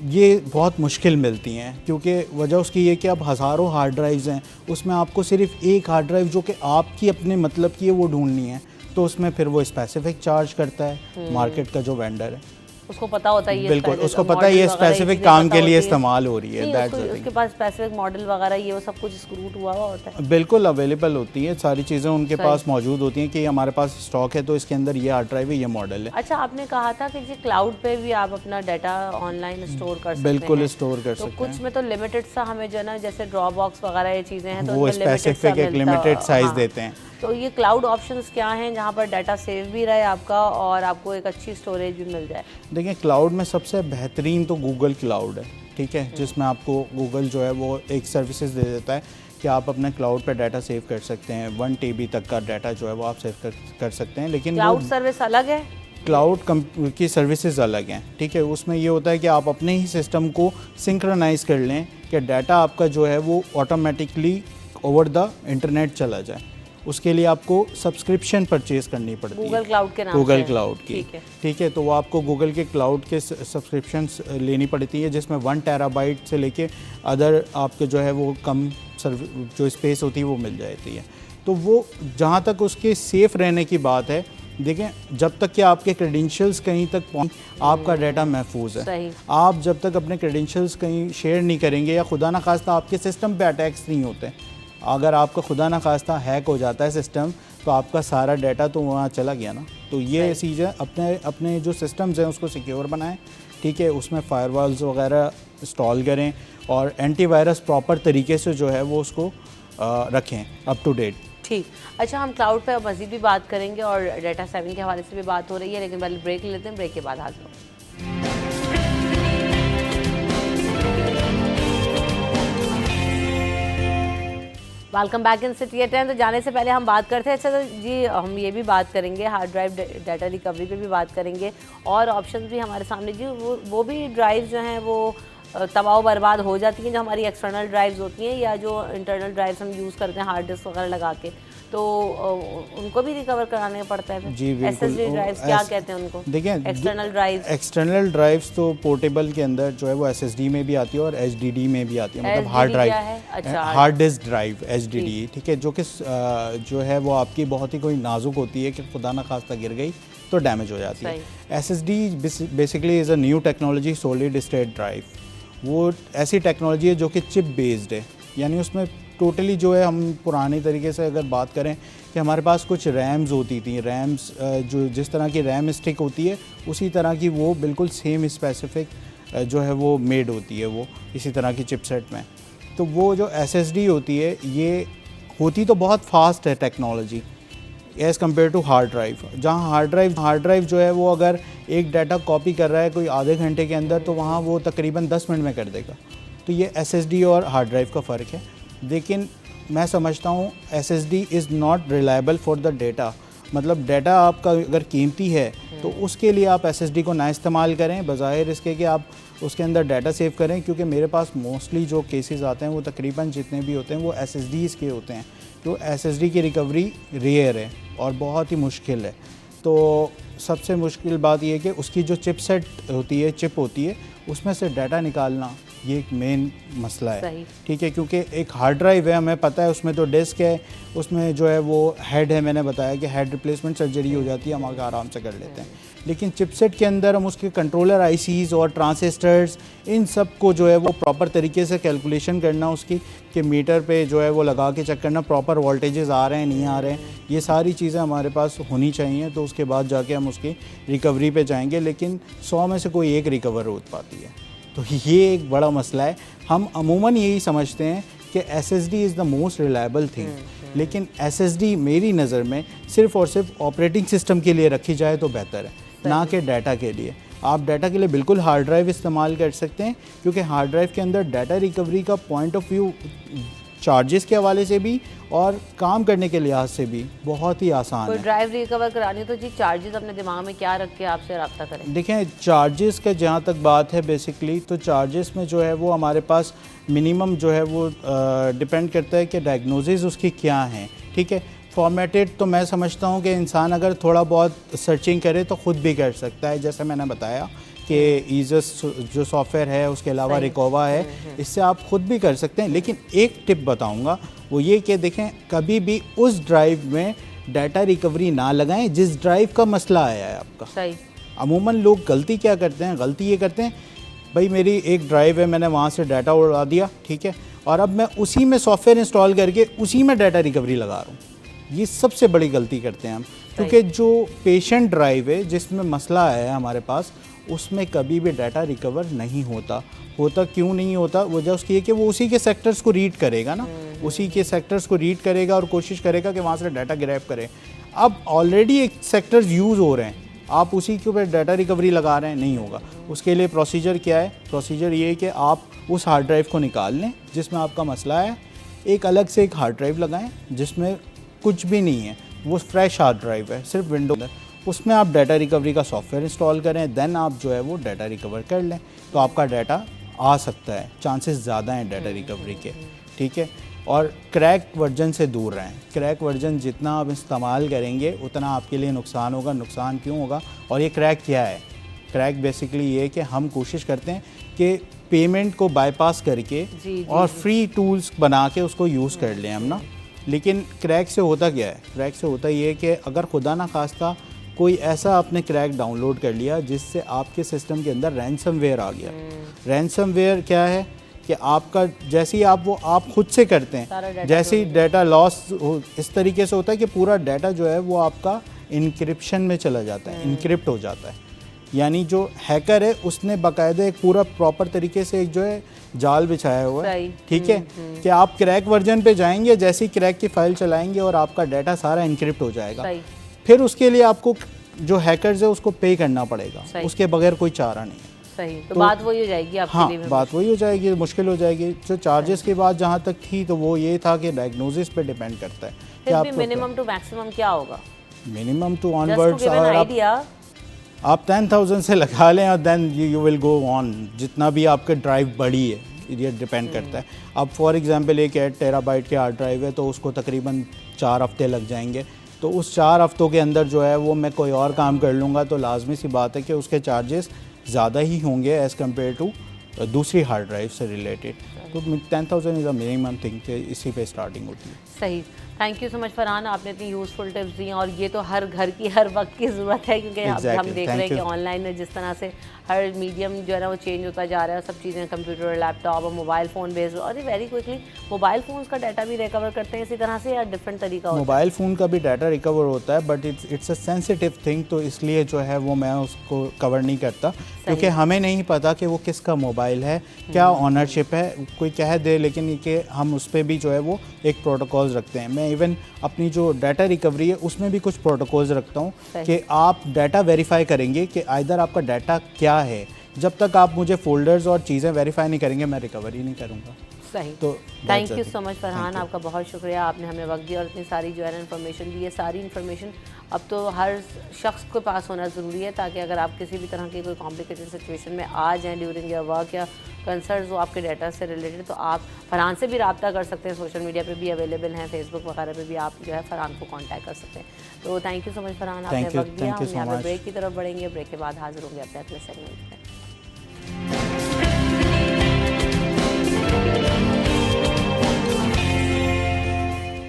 ये बहुत मुश्किल मिलती हैं, क्योंकि वजह उसकी ये कि अब हज़ारों हार्ड ड्राइव्स हैं, उसमें आपको सिर्फ एक हार्ड ड्राइव जो कि आपकी अपने मतलब की है वो ढूंढनी है, तो उसमें फिर वो स्पेसिफिक चार्ज करता है मार्केट का जो वेंडर है, उसको पता होता है, बिल्कुल उसको पता है ये स्पेसिफिक काम के लिए इस्तेमाल हो रही है, उसके पास स्पेसिफिक मॉडल वगैरह ये वो सब कुछ स्क्रूट हुआ होता है। बिल्कुल अवेलेबल होती है, सारी चीज़ें उनके पास मौजूद होती हैं कि हमारे पास स्टॉक है तो इसके अंदर ये हार्ड ड्राइव है, ये मॉडल है। अच्छा, आपने कहा था कि जी क्लाउड पे भी आप अपना डाटा ऑनलाइन स्टोर कर सकते हैं। बिल्कुल स्टोर कर सकते हैं। कुछ में तो लिमिटेड सा हमें जो ना, जैसे ड्रॉप बॉक्स वगैरह ये चीज़ें हैं तो वो स्पेसिफिक एक लिमिटेड साइज देते हैं। तो ये क्लाउड ऑप्शंस क्या हैं जहाँ पर डाटा सेव भी रहे आपका और आपको एक अच्छी स्टोरेज भी मिल जाए? देखिए, क्लाउड में सबसे बेहतरीन तो गूगल क्लाउड है, ठीक है, जिसमें आपको गूगल जो है वो एक सर्विसेज दे देता है कि आप अपने क्लाउड पे डाटा सेव कर सकते हैं, 1 TB तक का डाटा जो है वो आप सेव कर सकते हैं। लेकिन क्लाउड सर्विस अलग है, क्लाउड की सर्विसेज अलग हैं, ठीक है। उसमें ये होता है कि आप अपने ही सिस्टम को सिंक्रोनाइज़ कर लें कि डाटा आपका जो है वो ऑटोमेटिकली ओवर द इंटरनेट चला जाए। उसके लिए आपको सब्सक्रिप्शन परचेज करनी पड़ती है गूगल क्लाउड के नाम से, गूगल क्लाउड की, ठीक है। तो वो आपको गूगल के क्लाउड के सब्सक्रिप्शंस लेनी पड़ती है, जिसमें 1 TB से लेके अदर आपके जो है वो कम जो स्पेस होती है वो मिल जाती है। तो वो जहाँ तक उसके सेफ़ रहने की बात है, देखें, जब तक कि आपके क्रेडेंशियल्स कहीं तक पहुँच, आपका डाटा महफूज है। आप जब तक अपने क्रेडेंशियल्स कहीं शेयर नहीं करेंगे या खुदा न खास्ता आपके सिस्टम पे अटैक्स नहीं होते, अगर आपका खुदा न खास्ता हैक हो जाता है सिस्टम, तो आपका सारा डाटा तो वहाँ चला गया ना। तो ये चीज़ें अपने अपने जो सिस्टम्स हैं उसको सिक्योर बनाएं, ठीक है, उसमें फायरवॉल्स वगैरह इंस्टॉल करें और एंटीवायरस प्रॉपर तरीके से जो है वो उसको रखें अप टू डेट। ठीक। अच्छा, हम क्लाउड पे मज़ीद भी बात करेंगे और डाटा सेविंग के हवाले से भी बात हो रही है, लेकिन पहले ब्रेक लेते हैं, ब्रेक के बाद हाजिर होंगे। Welcome back in city at 10। तो जाने से पहले हम बात करते हैं, अच्छा तो जी हम ये भी बात करेंगे, हार्ड ड्राइव डाटा रिकवरी पे भी बात करेंगे और ऑप्शंस भी हमारे सामने जी वो भी ड्राइव जो हैं वो तबाह बर्बाद हो जाती हैं, जो हमारी एक्सटर्नल ड्राइव्स होती हैं या जो इंटरनल ड्राइव्स हम यूज़ करते हैं हार्ड डिस्क वगैरह लगा के, तो उनको भी रिकवर कराने पड़ता है। जी बिल्कुल। SSD ड्राइव्स क्या कहते हैं उनको? देखिए, एक्सटर्नल ड्राइव्स तो पोर्टेबल के अंदर जो है वो SSD में भी आती है और HDD में भी आती है, मतलब हार्ड ड्राइव, अच्छा, हार्ड डिस्क ड्राइव HDD, ठीक है, जो कि जो है वो आपकी बहुत ही कोई नाजुक होती है कि खुदा ना खास्ता गिर गई तो डैमेज हो जाती है। SSD basically is a new technology, solid state drive. वो ऐसी टेक्नोलॉजी है जो कि चिप बेस्ड है, यानी उसमें टोटली जो है, हम पुराने तरीके से अगर बात करें कि हमारे पास कुछ रैम्स होती थी, रैम्स जो जिस तरह की रैम स्टिक होती है उसी तरह की वो बिल्कुल सेम स्पेसिफिक जो है वो मेड होती है वो इसी तरह की चिपसेट में। तो वो जो SSD होती है ये होती तो बहुत फास्ट है technology as compared to hard drive. जहाँ हार्ड ड्राइव जो है वो अगर एक डाटा कॉपी कर रहा है कोई आधे घंटे के अंदर, तो वहाँ वो तकरीबन 10 मिनट में कर देगा। तो ये SSD और हार्ड ड्राइव का फ़र्क है। लेकिन मैं समझता हूँ SSD is not reliable for the data, मतलब डाटा आपका अगर कीमती है तो उसके लिए आप SSD को ना इस्तेमाल करें, बज़ाहिर इसके कि आप उसके अंदर डाटा सेव करें, क्योंकि मेरे पास मोस्टली जो केसेस आते हैं वो तकरीबन जितने भी होते हैं वो SSDs के होते हैं। तो SSD की रिकवरी रेयर है और बहुत ही मुश्किल है। तो सबसे मुश्किल बात यह है कि उसकी जो चिपसेट होती है, चिप होती है, उसमें से डाटा निकालना ये एक मेन मसला है, ठीक है, क्योंकि एक हार्ड ड्राइव है, हमें पता है उसमें तो डिस्क है, उसमें जो है वो हेड है, मैंने बताया कि हेड रिप्लेसमेंट सर्जरी हो जाती है, हम आगे आराम से कर लेते हैं। लेकिन चिपसेट के अंदर हम उसके कंट्रोलर ICs और ट्रांजिस्टर्स, इन सब को जो है वो प्रॉपर तरीके से कैलकुलेशन करना उसकी, कि मीटर पे जो है वो लगा के चेक करना प्रॉपर वोल्टेजेस आ रहे हैं नहीं आ रहे हैं, ये सारी चीज़ें हमारे पास होनी चाहिए। तो उसके बाद जाके हम उसकी रिकवरी पे जाएंगे, लेकिन 100 में से कोई एक रिकवर हो पाती है। तो ये एक बड़ा मसला है। हम अमूमन यही समझते हैं कि SSD is the most reliable thing, लेकिन SSD मेरी नज़र में सिर्फ़ और सिर्फ ऑपरेटिंग सिस्टम के लिए रखी जाए तो बेहतर है, ना कि डाटा के लिए। आप डाटा के लिए बिल्कुल हार्ड ड्राइव इस्तेमाल कर सकते हैं, क्योंकि हार्ड ड्राइव के अंदर डाटा रिकवरी का पॉइंट ऑफ व्यू चार्जेस के हवाले से भी और काम करने के लिहाज से भी बहुत ही आसान है। कोई ड्राइव रिकवर करानी तो जी चार्जेस अपने दिमाग में क्या रख के आपसे रब्ता करें? देखें, चार्जेस का जहाँ तक बात है बेसिकली, तो चार्जेस में जो है वो हमारे पास मिनिमम जो है वो डिपेंड करता है कि डायग्नोसिस उसकी क्या है, ठीक है। फॉर्मेटेड तो मैं समझता हूँ कि इंसान अगर थोड़ा बहुत सर्चिंग करे तो ख़ुद भी कर सकता है, जैसे मैंने बताया कि ईजस जो सॉफ्टवेयर है, उसके अलावा रिकोवा है, इससे आप ख़ुद भी कर सकते हैं। लेकिन एक टिप बताऊंगा, वो ये कि देखें, कभी भी उस ड्राइव में डाटा रिकवरी ना लगाएं जिस ड्राइव का मसला आया है आपका। सही। अमूमन लोग गलती क्या करते हैं, गलती ये करते हैं, भाई मेरी एक ड्राइव है, मैंने वहाँ से डाटा उड़ा दिया, ठीक है, और अब मैं उसी में सॉफ्टवेयर इंस्टॉल करके उसी में डाटा रिकवरी लगा रहा हूँ। ये सबसे बड़ी गलती करते हैं हम, क्योंकि जो पेशेंट ड्राइव है जिसमें मसला आया है हमारे पास, उसमें कभी भी डाटा रिकवर नहीं होता। क्यों नहीं होता? वजह उसकी है कि वो उसी के सेक्टर्स को रीड करेगा ना, उसी के सेक्टर्स को रीड करेगा और कोशिश करेगा कि वहाँ से डाटा ग्रैब करे। अब ऑलरेडी एक सेक्टर्स यूज़ हो रहे हैं, आप उसी के ऊपर डाटा रिकवरी लगा रहे हैं, नहीं होगा। उसके लिए प्रोसीजर क्या है? प्रोसीजर ये है कि आप उस हार्ड ड्राइव को निकाल लें जिसमें आपका मसला है, एक अलग से एक हार्ड ड्राइव लगाएं जिसमें कुछ भी नहीं है, वो फ्रेश हार्ड ड्राइव है, सिर्फ विंडो, उसमें आप डाटा रिकवरी का सॉफ्टवेयर इंस्टॉल करें, देन आप जो है वो डाटा रिकवर कर लें, तो आपका डाटा आ सकता है, चांसेस ज़्यादा हैं डाटा रिकवरी के, ठीक है। और क्रैक वर्जन से दूर रहें। क्रैक वर्जन जितना आप इस्तेमाल करेंगे उतना आपके लिए नुकसान होगा। नुकसान क्यों होगा? और ये क्रैक क्या है? क्रैक बेसिकली ये है कि हम कोशिश करते हैं कि पेमेंट को बाईपास करके और फ्री टूल्स बना के उसको यूज़ कर लें हम ना। लेकिन क्रैक से होता क्या है? क्रैक से होता ये है कि अगर खुदा ना खास्ता कोई ऐसा आपने क्रैक डाउनलोड कर लिया जिससे आपके सिस्टम के अंदर रैंसमवेयर आ गया। रैंसमवेयर क्या है कि आपका जैसे ही आप खुद से करते सारा हैं, data जैसे ही डाटा लॉस इस तरीके से होता है कि पूरा डाटा जो है वो आपका इनक्रिप्शन में चला जाता है, इनक्रिप्ट हो जाता है। यानी जो हैकर है उसने बाकायदा एक पूरा प्रॉपर तरीके से एक जो है जाल बिछाया हुआ है, सही। ठीक है, कि आप क्रैक वर्जन पे जाएंगे, जैसे ही क्रैक की फाइल चलाएंगे और आपका डाटा सारा इनक्रिप्ट हो जाएगा। सही। फिर उसके लिए आपको जो हैकर्स है उसको पे करना पड़ेगा, सही। उसके बगैर कोई चारा नहीं है। सही, तो बात वही हो जाएगी आपके हाँ, लिए भी। बात वही हो जाएगी, मुश्किल हो जाएगी। जो चार्जेस की बात जहाँ तक थी तो वो ये था कि डायग्नोसिस पे डिपेंड करता है कि फिर भी आपको मिनिमम टू मैक्सिमम क्या होगा? Minimum to just to onwards give an idea. आप 10,000 से लगा लें और then you will go on, जितना भी आपके ड्राइव बड़ी है ये डिपेंड करता है। अब फॉर एग्जांपल एक 8 टेराबाइट की हार्ड ड्राइव है तो उसको तकरीबन 4 हफ्ते लग जाएंगे, तो उस 4 हफ्तों के अंदर जो है वो मैं कोई और काम कर लूँगा तो लाजमी सी बात है कि उसके चार्जेस ज़्यादा ही होंगे एज़ कम्पेयर टू दूसरी हार्ड ड्राइव से रिलेटेड। तो 10,000 इज़ अ मिनिमम थिंग कि इसी पे स्टार्टिंग होती है। सही, thank you so much Farhan, आपने इतनी यूज़फुल टिप्स दी हैं और ये तो हर घर की हर वक्त की ज़रूरत है, क्योंकि अब हम Exactly, देख रहे हैं thank कि you. ऑनलाइन में जिस तरह से हर मीडियम जो है ना वो चेंज होता जा रहा है, सब चीज़ें कंप्यूटर, लैपटॉप और मोबाइल फ़ोन बेस्ड, और ये वेरी क्विकली मोबाइल फ़ोन्स का डाटा भी रिकवर करते हैं इसी तरह से, या डिफरेंट तरीका होता मोबाइल फ़ोन का भी डाटा रिकवर होता है but it's a sensitive thing, तो इसलिए जो है वो मैं उसको कवर नहीं करता, क्योंकि हमें नहीं पता कि वो किसका मोबाइल है, क्या ऑनरशिप है, कोई कह दे, लेकिन कि हम उस पर भी जो है वो एक प्रोटोकॉल्स रखते हैं। मैं इवन अपनी जो डाटा रिकवरी है उसमें भी कुछ प्रोटोकॉल्स रखता हूँ कि आप डाटा वेरीफाई करेंगे कि आइदर आपका डाटा क्या है, जब तक आप मुझे फोल्डर्स और चीज़ें वेरीफाई नहीं करेंगे मैं रिकवरी नहीं करूँगा। सही, तो thank you so much Farhan, आपका बहुत शुक्रिया, आपने हमें वक्त दिया और इतनी सारी जो है ना इन्फॉर्मेशन दी है। सारी इन्फॉर्मेशन अब तो हर शख्स के पास होना ज़रूरी है, ताकि अगर आप किसी भी तरह की कोई कॉम्प्लिकेटेड सिचुएशन में आ जाएँ ड्यूरिंग योर वर्क या कंसर्न्स हो आपके डाटा से रिलेटेड, तो आप फरहान से भी रब्ता कर सकते हैं, सोशल मीडिया पे भी अवेलेबल हैं, फेसबुक वगैरह पे भी आप जो है फरहान को कॉन्टैक्ट कर सकते हैं। तो thank you so much Farhan, आपने वक्त दिया। हम यहाँ पे ब्रेक की तरफ बढ़ेंगे, ब्रेक के बाद हाजिर होंगे अपने अगले सेगमेंट में।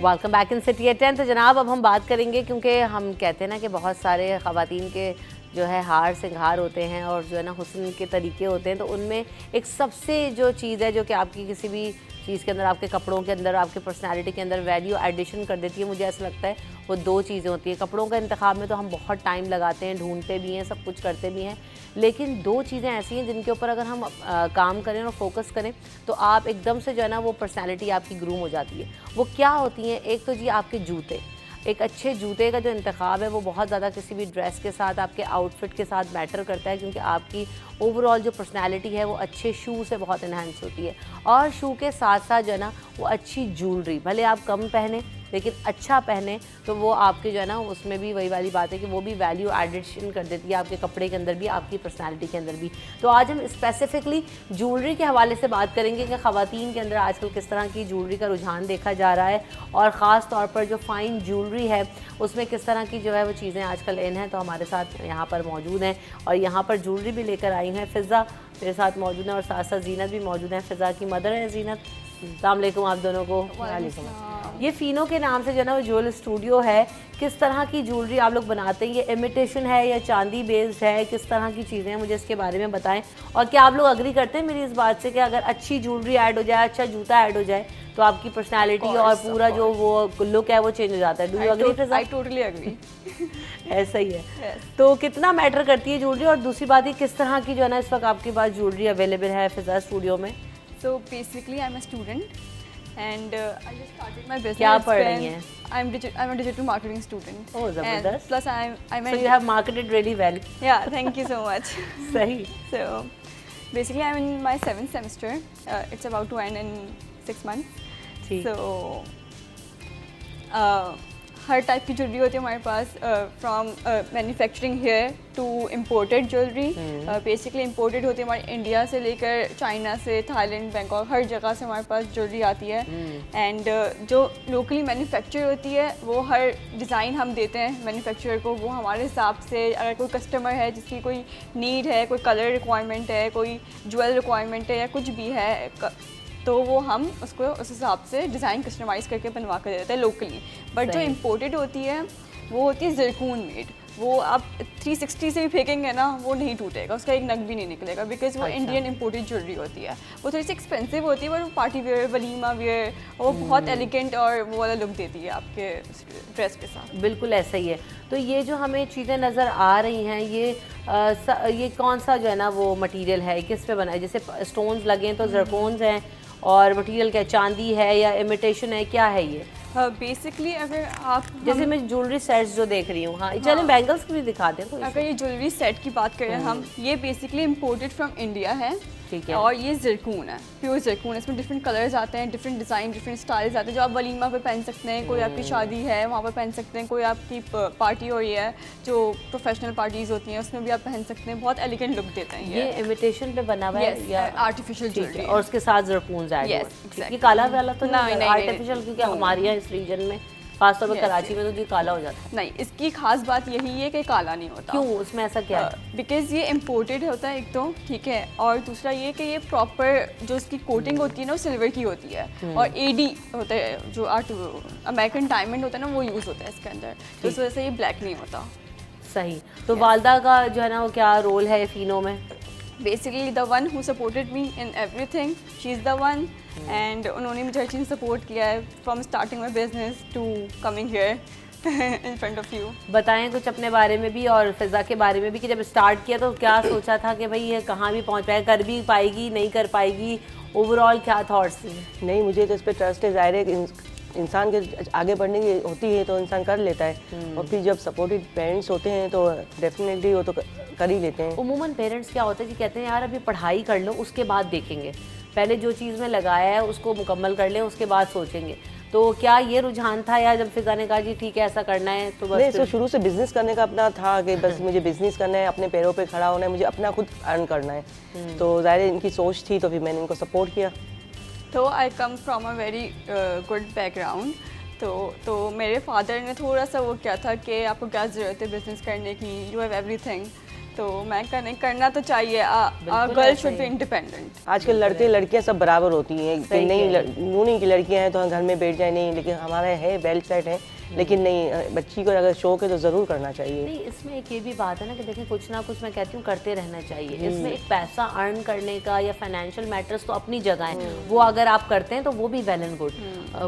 Welcome back in city at 10। तो जनाब अब हम बात करेंगे, क्योंकि हम कहते हैं ना कि बहुत सारे ख़वातीन के जो है हार सिंगार होते हैं और जो है ना हुस्न के तरीके होते हैं, तो उनमें एक सबसे जो चीज़ है जो कि आपकी किसी भी चीज़ के अंदर, आपके कपड़ों के अंदर, आपके पर्सनालिटी के अंदर वैल्यू एडिशन कर देती है, मुझे ऐसा लगता है वो 2 चीज़ें होती हैं। कपड़ों का इंतखाब में तो हम बहुत टाइम लगाते हैं, ढूंढते भी हैं, सब कुछ करते भी हैं, लेकिन 2 चीज़ें ऐसी हैं जिनके ऊपर अगर हम काम करें और फोकस करें तो आप एकदम से जो है ना वो पर्सनैलिटी आपकी ग्रूम हो जाती है। वो क्या होती हैं? एक तो जी आपके जूते, एक अच्छे जूते का जो इंतखाब है वो बहुत ज़्यादा किसी भी ड्रेस के साथ, आपके आउटफिट के साथ मैटर करता है, क्योंकि आपकी ओवरऑल जो पर्सनैलिटी है वो अच्छे शू से बहुत इन्हांस होती है। और शू के साथ साथ जो है ना वो अच्छी ज्वेलरी, भले आप कम पहने लेकिन अच्छा पहने, तो वो आपके जो है ना उसमें भी वही वाली बात है कि वो भी वैल्यू एडिशन कर देती है आपके कपड़े के अंदर भी, आपकी पर्सनालिटी के अंदर भी। तो आज हम स्पेसिफिकली ज्वेलरी के हवाले से बात करेंगे कि ख़वातीन के अंदर आजकल किस तरह की ज्वेलरी का रुझान देखा जा रहा है, और ख़ास तौर पर जो फ़ाइन ज्वेलरी है उसमें किस तरह की जो है वो चीज़ें आजकल इन हैं। तो हमारे साथ यहाँ पर मौजूद हैं और यहाँ पर ज्वेलरी भी लेकर आई हैं। फ़िज़ा मेरे साथ मौजूद हैं और साथ साथ ज़ीनत भी मौजूद हैं। फ़िज़ा की मदर है ज़ीनत। अस्सलाम वालेकुम आप दोनों को। ये फ़ीनो के नाम से जो है ना वो ज्वेलरी स्टूडियो है, किस तरह की ज्वेलरी आप लोग बनाते हैं? ये इमिटेशन है या चांदी बेस्ड है? किस तरह की चीज़ें हैं, मुझे इसके बारे में बताएं। और क्या आप लोग अग्री करते हैं मेरी इस बात से कि अगर अच्छी ज्वेलरी ऐड हो जाए, अच्छा जूता ऐड हो जाए, तो आपकी पर्सनैलिटी और पूरा जो वो लुक है वो चेंज हो जाता है? Do you agree? I totally agree. ऐसा ही है। तो कितना मैटर करती है ज्वेलरी? और दूसरी बात है किस तरह की जो है ना इस वक्त आपके पास ज्वेलरी अवेलेबल है फ़िज़ा स्टूडियो में? So basically, I'm a student, and I just started my business. क्या पढ़ रही हैं? I'm a digital marketing student. Oh, ज़बरदस्त. Plus, I'm So you have marketed really well. Yeah, thank you so much. सही. So basically, I'm in my 7th semester. It's about to end in 6 months. ठीक. So हर type की jewellery होती है हमारे पास, from manufacturing here to imported jewellery. Basically imported होती है हमारे इंडिया से लेकर चाइना से, थाईलैंड, बैंकॉक, हर जगह से हमारे पास ज्वेलरी आती है। एंड जो लोकली मैन्युफैक्चर होती है वो हर डिज़ाइन हम देते हैं मैन्युफैक्चरर को, वो हमारे हिसाब से, अगर कोई कस्टमर है जिसकी कोई नीड है, कोई कलर रिक्वायरमेंट है, कोई ज्वेल रिक्वायरमेंट है या कुछ भी है, तो वो हम उसको उस हिसाब से डिज़ाइन कस्टमाइज़ करके बनवा कर देते हैं लोकली। बट जो इम्पोर्टेड होती है वो होती है ज़रकून मेड। वो आप 360 से भी फेंकेंगे ना वो नहीं टूटेगा, उसका एक नग भी नहीं निकलेगा, बिकॉज वो इंडियन इम्पोर्टेड ज्वेलरी होती है। वो थोड़ी सी एक्सपेंसिव होती है पर वो पार्टी वेयर, वलीमा वेयर, वो बहुत एलिगेंट और वो वाला लुक देती है आपके ड्रेस के साथ। बिल्कुल ऐसा ही है। तो ये जो हमें चीज़ें नज़र आ रही हैं ये कौन सा जो है ना वो मटेरियल है, किस पे बना है? जैसे स्टोन्स लगे हैं तो जरकोन्स हैं, और मटेरियल क्या चांदी है या इमिटेशन है, क्या है ये? बेसिकली अगर आप जैसे मैं ज्वेलरी सेट्स जो देख रही हूँ, हाँ चलें बैंगल्स की भी दिखा दें कोई। अगर ये ज्वेलरी सेट की बात करें हम, ये बेसिकली इम्पोर्टेड फ्रॉम इंडिया है, ठीक है। और ये ज़रकून है, प्योर ज़रकून है। इसमें डिफरेंट कलर्स आते हैं, डिफरेंट डिज़ाइन, डिफरेंट स्टाइल्स आते हैं, जो आप वलीमा पे पहन सकते हैं, कोई आपकी शादी है वहाँ पर पहन सकते हैं, कोई आपकी पार्टी हो रही है जो प्रोफेशनल पार्टीज़ होती हैं उसमें भी आप पहन सकते हैं। बहुत एलिगेंट लुक देते हैं ये इमिटेशन पे बना हुआ है या आर्टिफिशियल ज्वेलरी, और उसके साथ जरकून्स ऐड Yes, हुए। exactly. ये काला वाला तो नहीं, नहीं, आर्टिफिशियल, क्योंकि हमारे यहाँ इस रीजन में खासतौर पर Yes, कराची में तो ये काला हो जाता है। नहीं, इसकी खास बात यही है कि काला नहीं होता। क्यों, उसमें ऐसा क्या है? बिकॉज ये इम्पोर्टेड होता है एक तो, ठीक है, और दूसरा ये कि ये प्रॉपर जो इसकी कोटिंग होती है ना वो सिल्वर की होती है, और एडी होता है जो अमेरिकन डायमंड होता है ना वो यूज़ होता है इसके अंदर, तो इस वजह से ये ब्लैक नहीं होता। सही। तो वालदा का जो है ना वो क्या रोल है फिनो में? Basically the one who supported me in everything, she is the one, and उन्होंने मुझे हर चीज़ सपोर्ट किया है from starting my business to coming here in front of you. बताएं कुछ अपने बारे में भी और फिज़ा के बारे में भी, कि जब स्टार्ट किया तो क्या सोचा था कि भाई ये कहाँ भी पहुँच पाएगा, कर भी पाएगी नहीं कर पाएगी, ओवरऑल क्या थॉट्स थी? नहीं, मुझे तो इस पर ट्रस्ट है। ज़ाहिर है कि इंसान के आगे बढ़ने की होती है तो इंसान कर लेता है, और फिर जब सपोर्टिव पेरेंट्स होते हैं तो डेफिनेटली वो तो कर ही लेते हैं। उमूमन पेरेंट्स क्या होता है कि कहते हैं यार अभी पढ़ाई कर लो उसके बाद देखेंगे, पहले जो चीज़ में लगाया है उसको मुकम्मल कर लें उसके बाद सोचेंगे। तो क्या ये रुझान था, या जब फिज़ा ने कहा जी ठीक है ऐसा करना है तो बस? नहीं, तो शुरू से बिजनेस करने का अपना था कि बस मुझे बिजनेस करना है, अपने पैरों पे खड़ा होना है, मुझे अपना खुद अर्न करना है। तो ज़ाहिर है इनकी सोच थी, तो फिर मैंने इनको सपोर्ट किया। तो I come from a very good background, तो मेरे फादर ने थोड़ा सा वो क्या था कि आपको क्या ज़रूरत है बिजनेस करने की, यू हैव एवरीथिंग, तो मैं करना तो चाहिए, गर्ल शुड बी इंडिपेंडेंट। आजकल लड़के लड़कियां सब बराबर होती हैं कि नहीं, यूँ नहीं कि लड़कियां हैं तो हम घर में बैठ जाए, नहीं, लेकिन हमारा है वेल सेट है, लेकिन नहीं, बच्ची को अगर शौक है तो ज़रूर करना चाहिए। नहीं, इसमें एक ये भी बात है ना कि देखिए कुछ ना कुछ मैं कहती हूँ करते रहना चाहिए। इसमें एक पैसा अर्न करने का या फाइनेंशियल मैटर्स तो अपनी जगह है, वो अगर आप करते हैं तो वो भी वेल एंड गुड,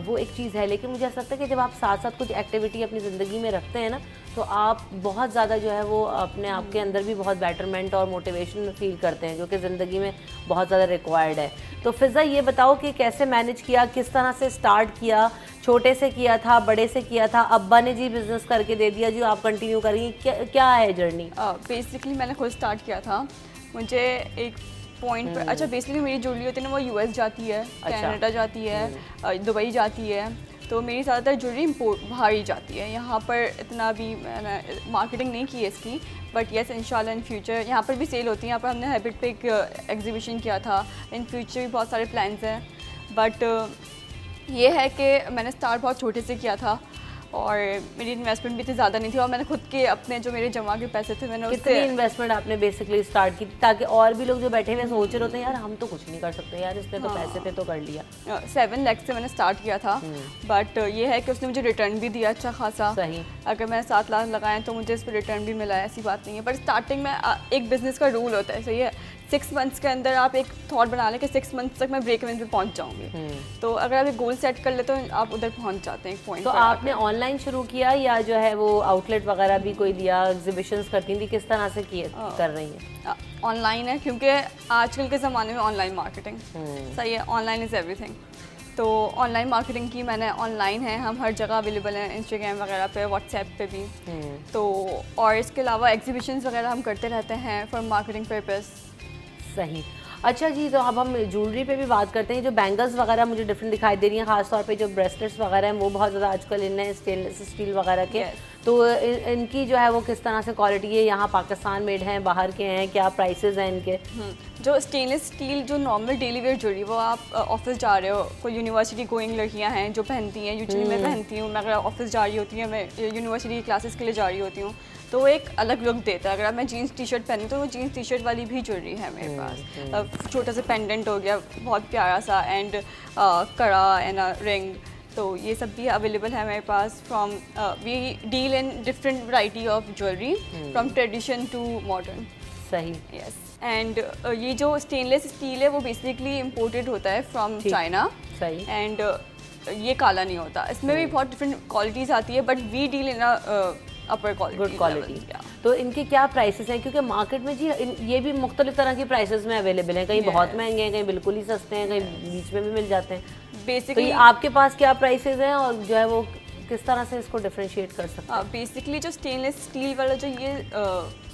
वो एक चीज़ है। लेकिन मुझे ऐसा लगता है कि जब आप साथ साथ कुछ एक्टिविटी अपनी ज़िंदगी में रखते हैं ना तो आप बहुत ज़्यादा जो है वो अपने आप के अंदर भी बहुत बेटरमेंट और मोटिवेशन फील करते हैं, जो कि ज़िंदगी में बहुत ज़्यादा रिक्वायर्ड है। तो फिज़ा ये बताओ कि कैसे मैनेज किया, किस तरह से स्टार्ट किया, छोटे से किया था, बड़े से किया था, अब्बा ने जी बिज़नेस करके दे दिया जो आप कंटिन्यू करेंगी, क्या है जर्नी? बेसिकली मैंने खुद स्टार्ट किया था। मुझे एक पॉइंट पर, अच्छा बेसिकली मेरी ज्वेलरी होती है ना वो यूएस जाती है, कनाडा जाती है, दुबई जाती है, तो मेरी ज़्यादातर ज्वेलरी बाहर ही जाती है। यहाँ पर इतना भी मैंने मार्केटिंग नहीं की है इसकी, बट येस इंशाल्लाह इन फ्यूचर यहाँ पर भी सेल होती है। यहाँ पर हमने हैबिट पे एक एग्जीबिशन किया था, इन फ्यूचर भी बहुत सारे प्लान्स हैं, बट ये है कि मैंने स्टार्ट बहुत छोटे से किया था और मेरी इन्वेस्टमेंट भी इतनी ज़्यादा नहीं थी, और मैंने खुद के अपने जो मेरे जमा के पैसे थे मैंने कितनी इन्वेस्टमेंट आपने बेसिकली स्टार्ट की ताकि और भी लोग जो बैठे हुए सोच रहे होते हैं यार हम तो कुछ नहीं कर सकते, यार इसने तो पैसे थे तो कर लिया। 7 लाख से मैंने स्टार्ट किया था, बट ये है कि उसने मुझे रिटर्न भी दिया अच्छा खासा। सही। अगर मैंने 7 लाख लगाए तो मुझे इस पर रिटर्न भी मिला है, ऐसी बात नहीं है। पर स्टार्टिंग में एक बिजनेस का रूल होता है, सही है, 6 मंथ्स के अंदर आप एक थॉट बना लें कि 6 मंथ्स तक मैं ब्रेक इवन पे पहुंच जाऊंगी, तो अगर आप एक गोल सेट कर ले तो आप उधर पहुंच जाते हैं एक पॉइंट। तो आपने ऑनलाइन शुरू किया या जो है वो आउटलेट वगैरह भी कोई दिया, एग्जीबिशंस करती थी, किस तरह से कर रही हैं? ऑनलाइन है, क्योंकि आजकल के ज़माने में ऑनलाइन मार्केटिंग सही है, ऑनलाइन इज़ एवरीथिंग। तो ऑनलाइन मार्केटिंग की मैंने, ऑनलाइन है, हम हर जगह अवेलेबल हैं, इंस्टाग्राम वगैरह पे, व्हाट्सएप पे भी। तो और इसके अलावा एग्जीबिशंस वगैरह हम करते रहते हैं फॉर मार्केटिंग पर्पस। सही। अच्छा जी, तो अब हम ज्वेलरी पे भी बात करते हैं। जो बैंगल्स वगैरह मुझे डिफरेंट दिखाई दे रही हैं, खासतौर पे जो ब्रेसलेट्स वगैरह हैं वो बहुत ज़्यादा आजकल इनने स्टेनलेस स्टील वगैरह के, तो इनकी जो है वो किस तरह से क्वालिटी है, यहाँ पाकिस्तान मेड हैं, बाहर के हैं, क्या प्राइसेस हैं इनके? जो स्टेनलेस स्टील जो नॉर्मल डेली वेयर ज्वेलरी, वो आप ऑफिस जा रहे हो, कोई यूनिवर्सिटी गोइंग लड़कियाँ हैं जो पहनती हैं, यूजुअली मैं पहनती हूँ, मैं अगर ऑफिस जा रही होती हूँ, मैं यूनिवर्सिटी क्लासेस के लिए जा रही होती हूँ, तो वो एक अलग लुक देता है। अगर मैं जीन्स टी शर्ट पहनूँ तो वो जीन्स टी शर्ट वाली भी ज्वेलरी है मेरे पास। छोटा सा पेंडेंट हो गया बहुत प्यारा सा, एंड कड़ा एंड रिंग, तो ये सब भी अवेलेबल है हमारे पास। From we deal in different variety of jewellery from tradition to modern. सही। यस। एंड ये जो स्टेनलेस स्टील है वो बेसिकली इम्पोर्टेड होता है फ्रॉम चाइना। सही। एंड ये काला नहीं होता, इसमें भी बहुत डिफरेंट क्वालिटीज़ आती है, but we deal in upper quality, good quality. तो इनके क्या प्राइसेस हैं, क्योंकि मार्केट में जी ये भी मुख्तलिफ तरह की प्राइसेस में अवेलेबल हैं, कहीं बहुत महंगे हैं, कहीं बिल्कुल ही सस्ते हैं, कहीं बीच में भी मिल जाते हैं। बेसिकली तो आपके पास क्या प्राइसेस हैं और जो है वो किस तरह से इसको डिफरेंशिएट कर सकते हैं? बेसिकली जो स्टेनलेस स्टील वाला जो ये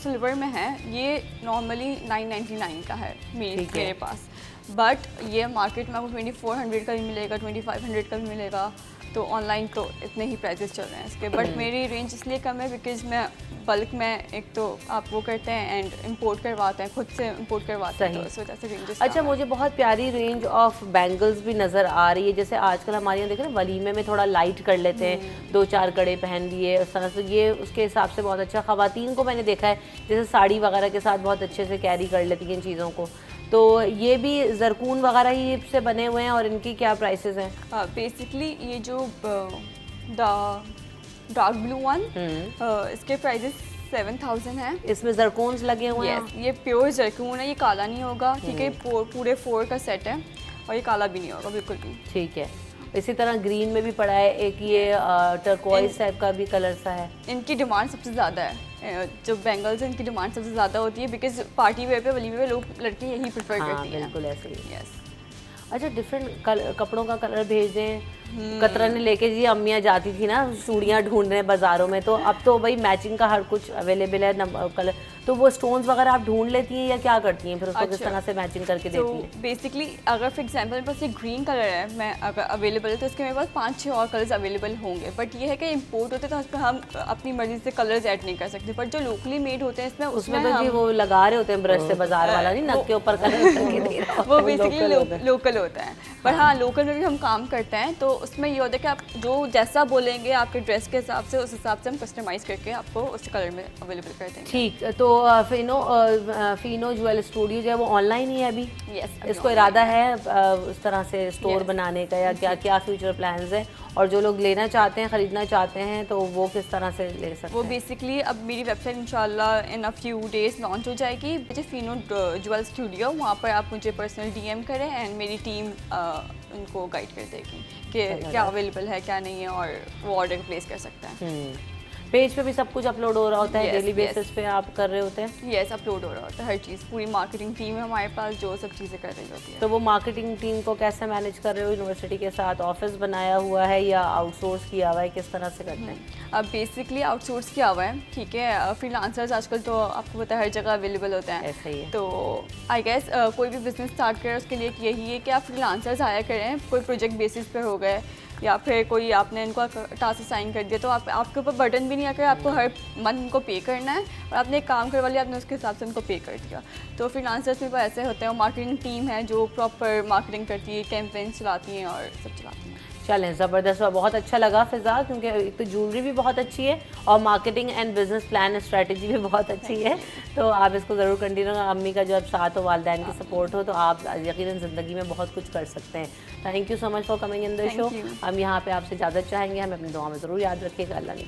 सिल्वर में है, ये नॉर्मली 999 का है मेरे पास, बट ये मार्केट में आपको 2400 का भी मिलेगा, 2500 का भी मिलेगा। तो ऑनलाइन तो इतने ही प्राइसेस चल रहे हैं इसके, बट मेरी रेंज इसलिए कम है बिकॉज मैं बल्क में एक तो आप वो करते हैं एंड इंपोर्ट करवाते हैं, खुद से इंपोर्ट करवाते हैं, तो इस वजह से रेंजेस। अच्छा, मुझे बहुत प्यारी रेंज ऑफ बैंगल्स भी नज़र आ रही है, जैसे आजकल हमारे यहाँ देख रहे हैं वलीमे में थोड़ा लाइट कर लेते हैं, 2-4 कड़े पहन लिए उस तरह से, ये उसके हिसाब से बहुत अच्छा। ख़वातीन को मैंने देखा है जैसे साड़ी वगैरह के साथ बहुत अच्छे से कैरी कर लेती हैं इन चीज़ों को। तो ये भी जरकून वगैरह ही से बने हुए हैं और इनकी क्या प्राइसेस हैं? बेसिकली ये जो डार्क ब्लू वन, इसके प्राइसेस 7000 हैं। इसमें जरकून्स लगे हुए हैं? ये प्योर जरकून है, ये काला नहीं होगा, ठीक है। पूरे 4 का सेट है और ये काला भी नहीं होगा बिल्कुल भी। ठीक है। इसी तरह ग्रीन में भी पड़ा है एक, ये टर्कोइज टाइप का भी कलर सा है। इनकी डिमांड सबसे ज़्यादा है, जो बैंगल्स हैं इनकी डिमांड सबसे ज़्यादा होती है बिकॉज पार्टी वेयर पे, वलीमे पे लोग लड़के यही प्रेफर करती हैं। बिल्कुल ऐसे ही। यस। अच्छा, डिफरेंट कपड़ों का कलर भेज दें। कतरन ने लेके जी अम्मियाँ जाती थी ना चूड़ियाँ ढूंढने बाज़ारों में, तो अब तो भाई मैचिंग का हर कुछ अवेलेबल है कलर, तो वो स्टोन्स वगैरह आप ढूंढ लेती हैं या क्या करती हैं फिर उसको? किस तरह से मैचिंग करके देती हैं? तो बेसिकली अगर फॉर एग्जांपल मेरे पास ये ग्रीन कलर है, मैं अगर अवेलेबल है तो इसके मेरे पास 5-6 और कलर्स अवेलेबल होंगे, बट ये है कि इंपोर्ट होते हैं तो उस पर हम अपनी मर्जी से कलर्स ऐड नहीं कर सकते, बट जो लोकली मेड होते हैं उसमें तो जी वो लगा रहे होते हैं ब्रश से, बाजार वाला नहीं नक के ऊपर कलर करके दे रहा वो बेसिकली लोकल होता है। पर हाँ, लोकल में भी हम काम करते हैं, तो उसमें ये होता है कि आप जो जैसा बोलेंगे आपके ड्रेस के हिसाब से, उस हिसाब से हम कस्टमाइज़ करके आपको उस कलर में अवेलेबल कर देंगे। ठीक। तो फिनो ज्वेल स्टूडियो जो है वो ऑनलाइन ही है अभी? यस। इसको इरादा है उस तरह से स्टोर बनाने का, या क्या क्या फ्यूचर प्लान्स हैं? और जो लोग लेना चाहते हैं, ख़रीदना चाहते हैं, तो वो किस तरह से ले सकते हैं? वो बेसिकली अब मेरी वेबसाइट इंशाल्लाह इन अ फ्यू डेज लॉन्च हो जाएगी, मुझे फिनो ज्वेल स्टूडियो, वहाँ पर आप मुझे पर्सनल DM करें एंड मेरी टीम उनको गाइड कर देगी कि क्या अवेलेबल है क्या नहीं है, और वो ऑर्डर प्लेस कर सकते हैं। पेज पे भी सब कुछ अपलोड हो रहा होता है? Yes, daily yes. बेसिस पे आप कर रहे होते हैं? यस, अपलोड हो रहा होता है हर चीज़, पूरी मार्केटिंग टीम है हमारे पास जो सब चीज़ें कर रही होती है। तो वो मार्केटिंग टीम को कैसे मैनेज कर रहे हो? यूनिवर्सिटी के साथ ऑफिस बनाया हुआ है या आउटसोर्स किया हुआ है, किस तरह से करते हैं? अब बेसिकली आउटसोर्स किया हुआ है, ठीक है। फ्रीलांसर्स आजकल तो आपको पता है हर जगह अवेलेबल होते हैं, ऐसा ही है। तो आई गेस कोई भी बिजनेस स्टार्ट करे उसके लिए यही है कि आप फ्रीलांसर्स आया करें, कोई प्रोजेक्ट बेसिस पे हो गए या फिर कोई आपने इनको टास्क असाइन कर दिया, तो आपके ऊपर बर्डन भी नहीं आकर आपको हर मंथ उनको पे करना है, और आपने एक काम करवा लिया, आपने उसके हिसाब से उनको पे कर दिया। तो फ्रीलांसर्स में ऐसे होते हैं, और मार्केटिंग टीम है जो प्रॉपर मार्केटिंग करती है, कैंपेन चलाती हैं और सब चलाती हैं। चलें, ज़बरदस्त, बहुत अच्छा लगा फ़िज़ा, क्योंकि एक तो ज्वेलरी भी बहुत अच्छी है और marketing and business plan strategy भी बहुत अच्छी है, तो आप इसको ज़रूर कंटिन्यू। अम्मी का जब साथ हो, वालिदैन की सपोर्ट हो, तो आप यकीनन ज़िंदगी में बहुत कुछ कर सकते हैं। Thank you so much for coming in the show. हम यहाँ पे आपसे इजाज़त चाहेंगे, हमें अपनी दुआ में ज़रूर याद रखिएगा। अल्लाह ने